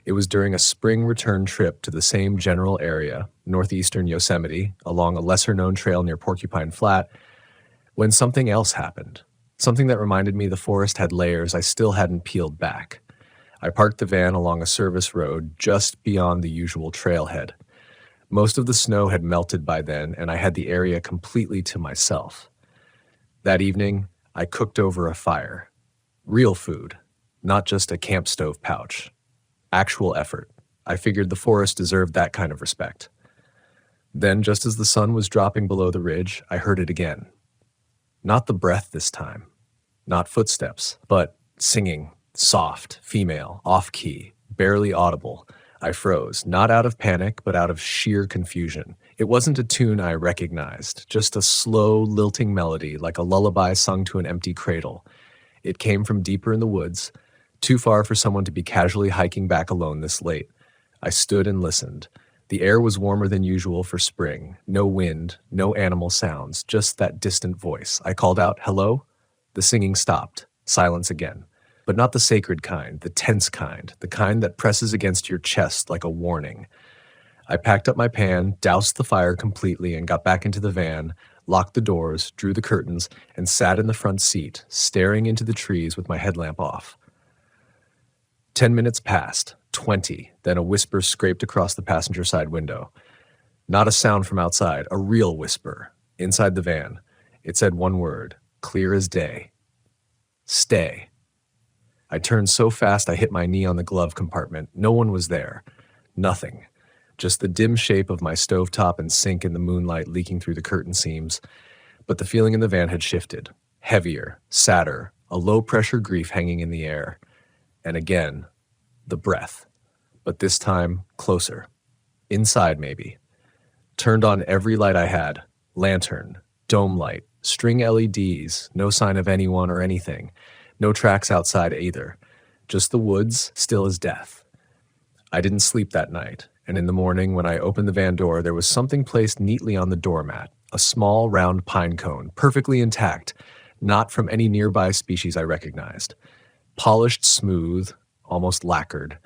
It was during a spring return trip to the same general area, northeastern Yosemite, along a lesser-known trail near Porcupine Flat, when something else happened. Something that reminded me the forest had layers I still hadn't peeled back. I parked the van along a service road just beyond the usual trailhead. Most of the snow had melted by then, and I had the area completely to myself. That evening, I cooked over a fire. Real food, not just a camp stove pouch. Actual effort. I figured the forest deserved that kind of respect. Then, just as the sun was dropping below the ridge, I heard it again. Not the breath this time. Not footsteps, but singing, soft, female, off-key, barely audible. I froze, not out of panic, but out of sheer confusion. It wasn't a tune I recognized, just a slow, lilting melody like a lullaby sung to an empty cradle. It came from deeper in the woods, too far for someone to be casually hiking back alone this late. I stood and listened. The air was warmer than usual for spring. No wind, no animal sounds, just that distant voice. I called out, "Hello?" The singing stopped. Silence again. But not the sacred kind, the tense kind, the kind that presses against your chest like a warning. I packed up my pan, doused the fire completely, and got back into the van, locked the doors, drew the curtains, and sat in the front seat, staring into the trees with my headlamp off. 10 minutes passed, 20, then a whisper scraped across the passenger side window. Not a sound from outside, a real whisper. Inside the van, it said one word, clear as day. Stay. I turned so fast I hit my knee on the glove compartment. No one was there. Nothing. Just the dim shape of my stovetop and sink in the moonlight leaking through the curtain seams. But the feeling in the van had shifted. Heavier, sadder, a low-pressure grief hanging in the air. And again, the breath. But this time, closer. Inside, maybe. Turned on every light I had. Lantern, dome light, string LEDs, no sign of anyone or anything. No tracks outside either. Just the woods, still as death. I didn't sleep that night, and in the morning when I opened the van door, there was something placed neatly on the doormat, a small round pine cone, perfectly intact, not from any nearby species I recognized. Polished smooth, almost lacquered,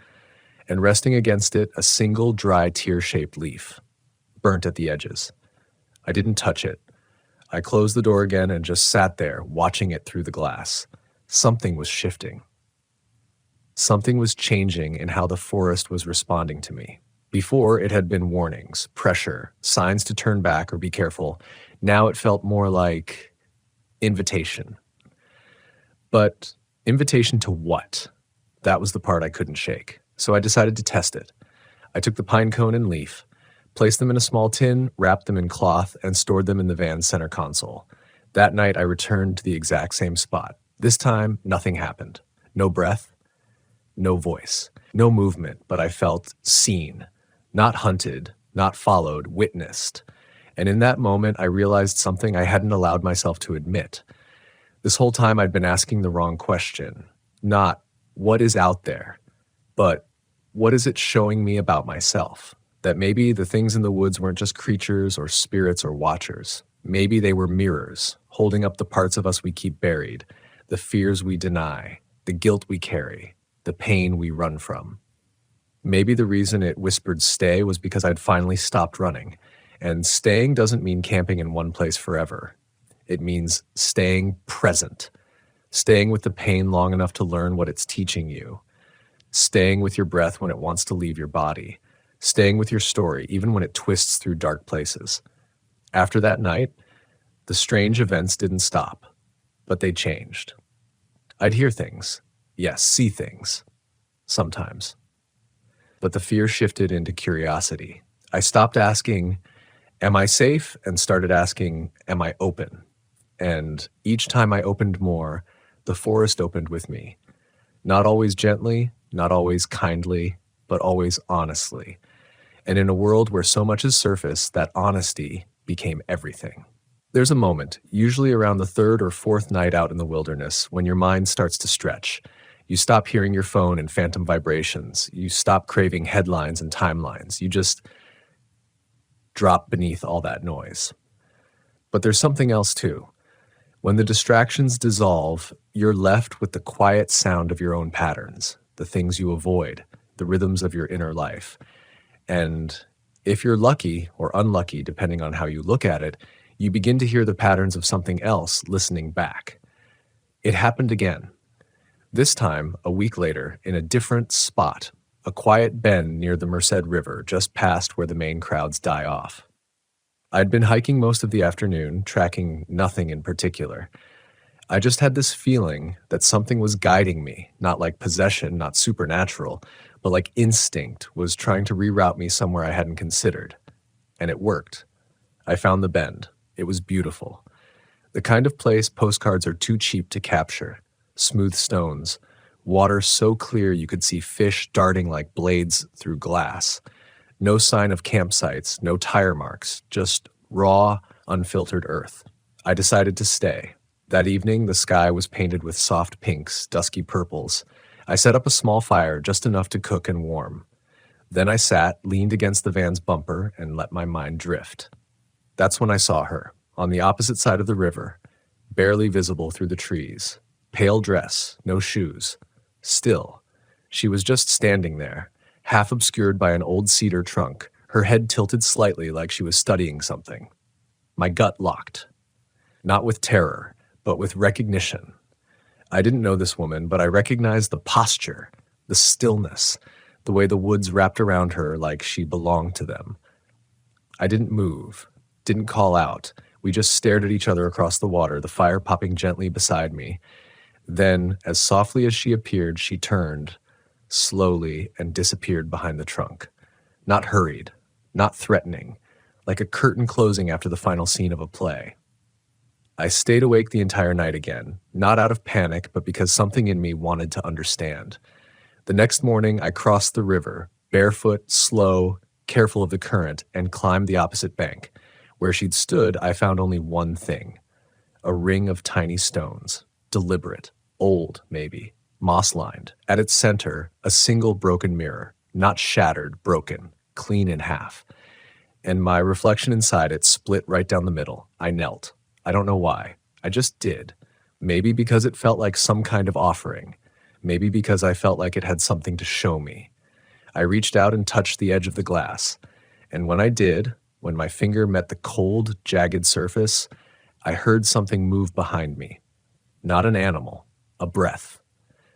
and resting against it a single dry tear-shaped leaf, burnt at the edges. I didn't touch it. I closed the door again and just sat there, watching it through the glass. Something was shifting. Something was changing in how the forest was responding to me. Before, it had been warnings, pressure, signs to turn back or be careful. Now it felt more like invitation. But invitation to what? That was the part I couldn't shake. So I decided to test it. I took the pine cone and leaf, placed them in a small tin, wrapped them in cloth, and stored them in the van's center console. That night, I returned to the exact same spot. This time, nothing happened. No breath, no voice, no movement, but I felt seen. Not hunted, not followed, witnessed. And in that moment, I realized something I hadn't allowed myself to admit. This whole time, I'd been asking the wrong question. Not, what is out there? But, what is it showing me about myself? That maybe the things in the woods weren't just creatures or spirits or watchers. Maybe they were mirrors, holding up the parts of us we keep buried, the fears we deny, the guilt we carry, the pain we run from. Maybe the reason it whispered stay was because I'd finally stopped running. And staying doesn't mean camping in one place forever. It means staying present, staying with the pain long enough to learn what it's teaching you, staying with your breath when it wants to leave your body, staying with your story even when it twists through dark places. After that night, the strange events didn't stop, but they changed. I'd hear things, yes, see things, sometimes. But the fear shifted into curiosity. I stopped asking, am I safe? And started asking, am I open? And each time I opened more, the forest opened with me. Not always gently, not always kindly, but always honestly. And in a world where so much is surface, that honesty became everything. There's a moment, usually around the third or fourth night out in the wilderness, when your mind starts to stretch. You stop hearing your phone and phantom vibrations. You stop craving headlines and timelines. You just drop beneath all that noise. But there's something else too. When the distractions dissolve, you're left with the quiet sound of your own patterns, the things you avoid, the rhythms of your inner life. And if you're lucky or unlucky, depending on how you look at it, you begin to hear the patterns of something else listening back. It happened again. This time, a week later, in a different spot, a quiet bend near the Merced River, just past where the main crowds die off. I'd been hiking most of the afternoon, tracking nothing in particular. I just had this feeling that something was guiding me, not like possession, not supernatural, but like instinct was trying to reroute me somewhere I hadn't considered. And it worked. I found the bend. It was beautiful. The kind of place postcards are too cheap to capture. Smooth stones, water so clear you could see fish darting like blades through glass. No sign of campsites, no tire marks, just raw, unfiltered earth. I decided to stay. That evening, the sky was painted with soft pinks, dusky purples. I set up a small fire, just enough to cook and warm. Then I sat, leaned against the van's bumper, and let my mind drift. That's when I saw her, on the opposite side of the river, barely visible through the trees. Pale dress, no shoes. Still, she was just standing there, half obscured by an old cedar trunk, her head tilted slightly like she was studying something. My gut locked. Not with terror, but with recognition. I didn't know this woman, but I recognized the posture, the stillness, the way the woods wrapped around her like she belonged to them. I didn't move, didn't call out. We just stared at each other across the water, the fire popping gently beside me. Then, as softly as she appeared, she turned, slowly, and disappeared behind the trunk. Not hurried, not threatening, like a curtain closing after the final scene of a play. I stayed awake the entire night again, not out of panic, but because something in me wanted to understand. The next morning, I crossed the river, barefoot, slow, careful of the current, and climbed the opposite bank. Where she'd stood, I found only one thing: a ring of tiny stones, deliberate, old, maybe, moss-lined. At its center, a single broken mirror, not shattered, broken, clean in half. And my reflection inside it split right down the middle. I knelt. I don't know why. I just did. Maybe because it felt like some kind of offering. Maybe because I felt like it had something to show me. I reached out and touched the edge of the glass. And when I did, when my finger met the cold, jagged surface, I heard something move behind me. Not an animal, a breath.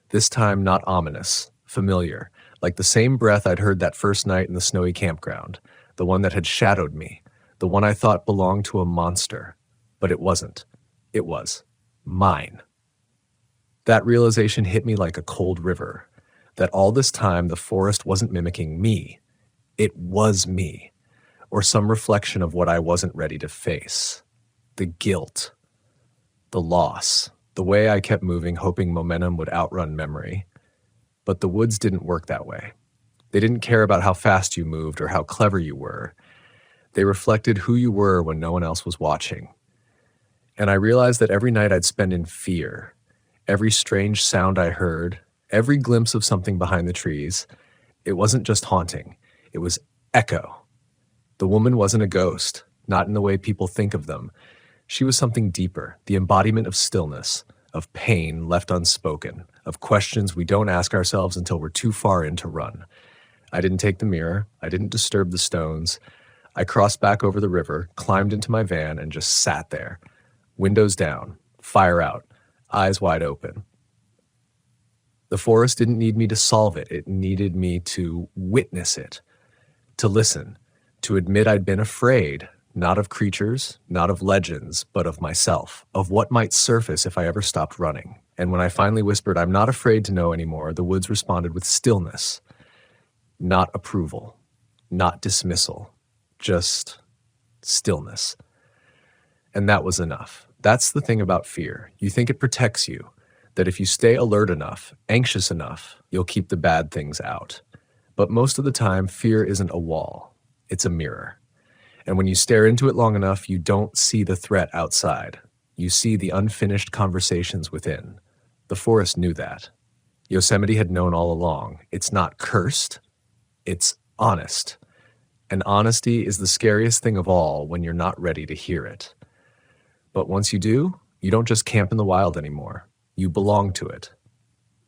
This time not ominous, familiar, like the same breath I'd heard that first night in the snowy campground, the one that had shadowed me, the one I thought belonged to a monster. But it wasn't. It was mine. That realization hit me like a cold river, that all this time the forest wasn't mimicking me. It was me, or some reflection of what I wasn't ready to face. The guilt, the loss, the way I kept moving, hoping momentum would outrun memory. But the woods didn't work that way. They didn't care about how fast you moved or how clever you were. They reflected who you were when no one else was watching. And I realized that every night I'd spend in fear, every strange sound I heard, every glimpse of something behind the trees, it wasn't just haunting, it was echo. The woman wasn't a ghost, not in the way people think of them. She was something deeper, the embodiment of stillness, of pain left unspoken, of questions we don't ask ourselves until we're too far in to run. I didn't take the mirror, I didn't disturb the stones. I crossed back over the river, climbed into my van, and just sat there. Windows down, fire out, eyes wide open. The forest didn't need me to solve it. It needed me to witness it, to listen, to admit I'd been afraid, not of creatures, not of legends, but of myself, of what might surface if I ever stopped running. And when I finally whispered, "I'm not afraid to know anymore," the woods responded with stillness, not approval, not dismissal, just stillness. And that was enough. That's the thing about fear. You think it protects you, that if you stay alert enough, anxious enough, you'll keep the bad things out. But most of the time, fear isn't a wall. It's a mirror. And when you stare into it long enough, you don't see the threat outside. You see the unfinished conversations within. The forest knew that. Yosemite had known all along. It's not cursed. It's honest. And honesty is the scariest thing of all when you're not ready to hear it. But once you do, you don't just camp in the wild anymore. You belong to it.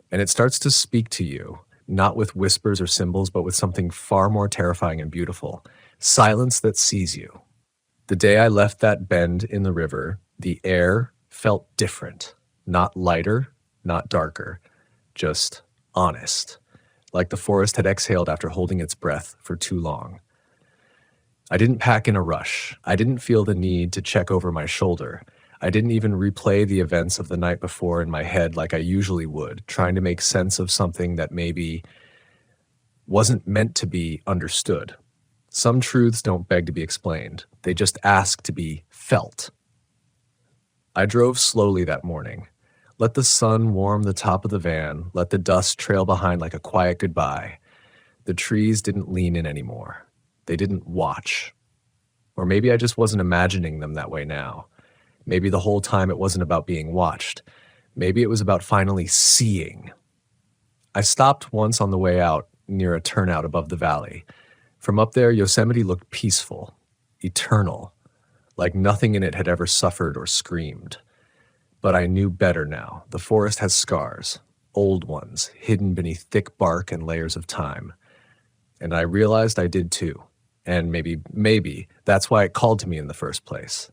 And it starts to speak to you, not with whispers or symbols, but with something far more terrifying and beautiful. Silence that sees you. The day I left that bend in the river, the air felt different. Not lighter, not darker, just honest. Like the forest had exhaled after holding its breath for too long. I didn't pack in a rush. I didn't feel the need to check over my shoulder. I didn't even replay the events of the night before in my head like I usually would, trying to make sense of something that maybe wasn't meant to be understood. Some truths don't beg to be explained. They just ask to be felt. I drove slowly that morning. Let the sun warm the top of the van, let the dust trail behind like a quiet goodbye. The trees didn't lean in anymore. They didn't watch. Or maybe I just wasn't imagining them that way now. Maybe the whole time it wasn't about being watched. Maybe it was about finally seeing. I stopped once on the way out near a turnout above the valley. From up there, Yosemite looked peaceful, eternal, like nothing in it had ever suffered or screamed. But I knew better now. The forest has scars, old ones, hidden beneath thick bark and layers of time. And I realized I did too. And maybe that's why it called to me in the first place.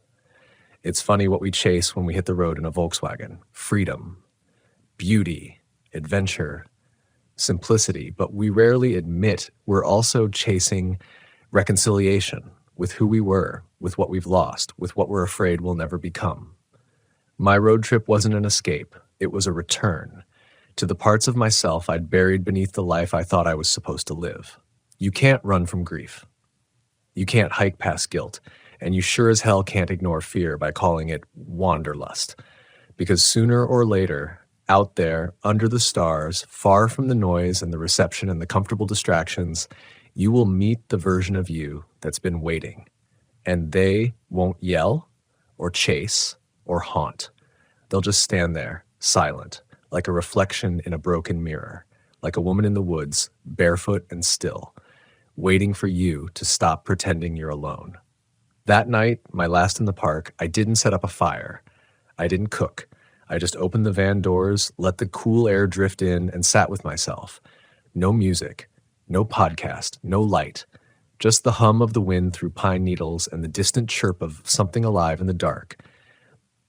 It's funny what we chase when we hit the road in a Volkswagen. Freedom, beauty, adventure, simplicity. But we rarely admit we're also chasing reconciliation with who we were, with what we've lost, with what we're afraid we'll never become. My road trip wasn't an escape. It was a return to the parts of myself I'd buried beneath the life I thought I was supposed to live. You can't run from grief. You can't hike past guilt. And you sure as hell can't ignore fear by calling it wanderlust. Because sooner or later, out there, under the stars, far from the noise and the reception and the comfortable distractions, you will meet the version of you that's been waiting. And they won't yell or chase or haunt. They'll just stand there, silent, like a reflection in a broken mirror, like a woman in the woods, barefoot and still, waiting for you to stop pretending you're alone. That night, my last in the park, I didn't set up a fire. I didn't cook. I just opened the van doors, let the cool air drift in, and sat with myself. No music, no podcast, no light. Just the hum of the wind through pine needles and the distant chirp of something alive in the dark.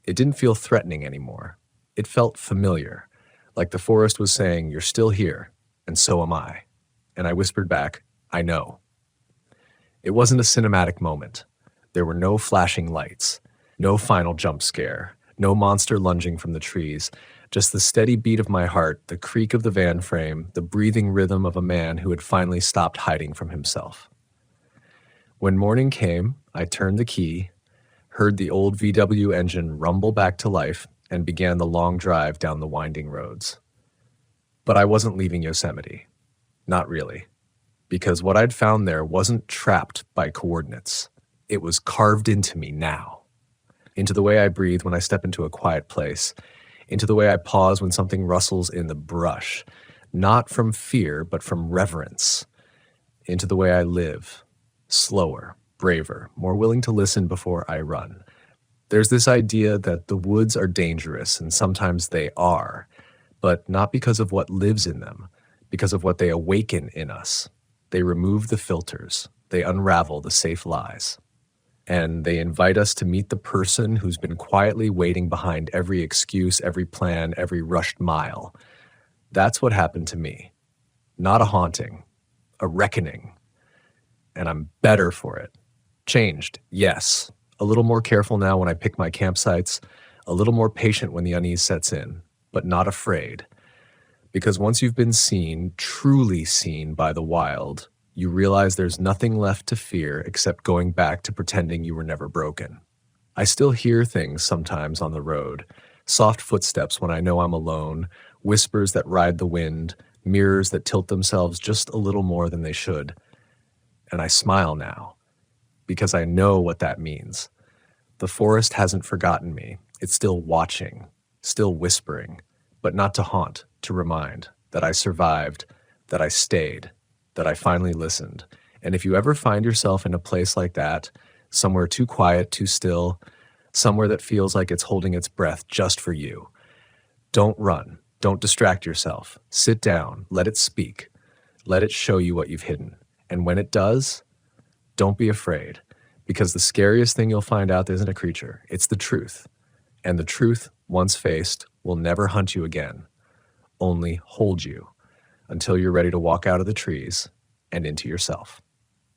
It didn't feel threatening anymore. It felt familiar, like the forest was saying, "You're still here, and so am I." And I whispered back, "I know." It wasn't a cinematic moment. There were no flashing lights, no final jump scare, no monster lunging from the trees, just the steady beat of my heart, the creak of the van frame, the breathing rhythm of a man who had finally stopped hiding from himself. When morning came, I turned the key, heard the old VW engine rumble back to life, and began the long drive down the winding roads. But I wasn't leaving Yosemite. Not really. Because what I'd found there wasn't trapped by coordinates. It was carved into me now. Into the way I breathe when I step into a quiet place. Into the way I pause when something rustles in the brush. Not from fear, but from reverence. Into the way I live. Slower, braver, more willing to listen before I run. There's this idea that the woods are dangerous, and sometimes they are, but not because of what lives in them, because of what they awaken in us. They remove the filters. They unravel the safe lies. And they invite us to meet the person who's been quietly waiting behind every excuse, every plan, every rushed mile. That's what happened to me. Not a haunting, a reckoning. And I'm better for it. Changed, yes. A little more careful now when I pick my campsites, a little more patient when the unease sets in, but not afraid. Because once you've been seen, truly seen by the wild, you realize there's nothing left to fear except going back to pretending you were never broken. I still hear things sometimes on the road, soft footsteps when I know I'm alone, whispers that ride the wind, mirrors that tilt themselves just a little more than they should. And I smile now, because I know what that means. The forest hasn't forgotten me. It's still watching, still whispering, but not to haunt, to remind that I survived, that I stayed, that I finally listened. And if you ever find yourself in a place like that, somewhere too quiet, too still, somewhere that feels like it's holding its breath just for you, don't run. Don't distract yourself. Sit down. Let it speak. Let it show you what you've hidden. And when it does, don't be afraid, because the scariest thing you'll find out isn't a creature. It's the truth. And the truth, once faced, will never hunt you again, only hold you until you're ready to walk out of the trees and into yourself.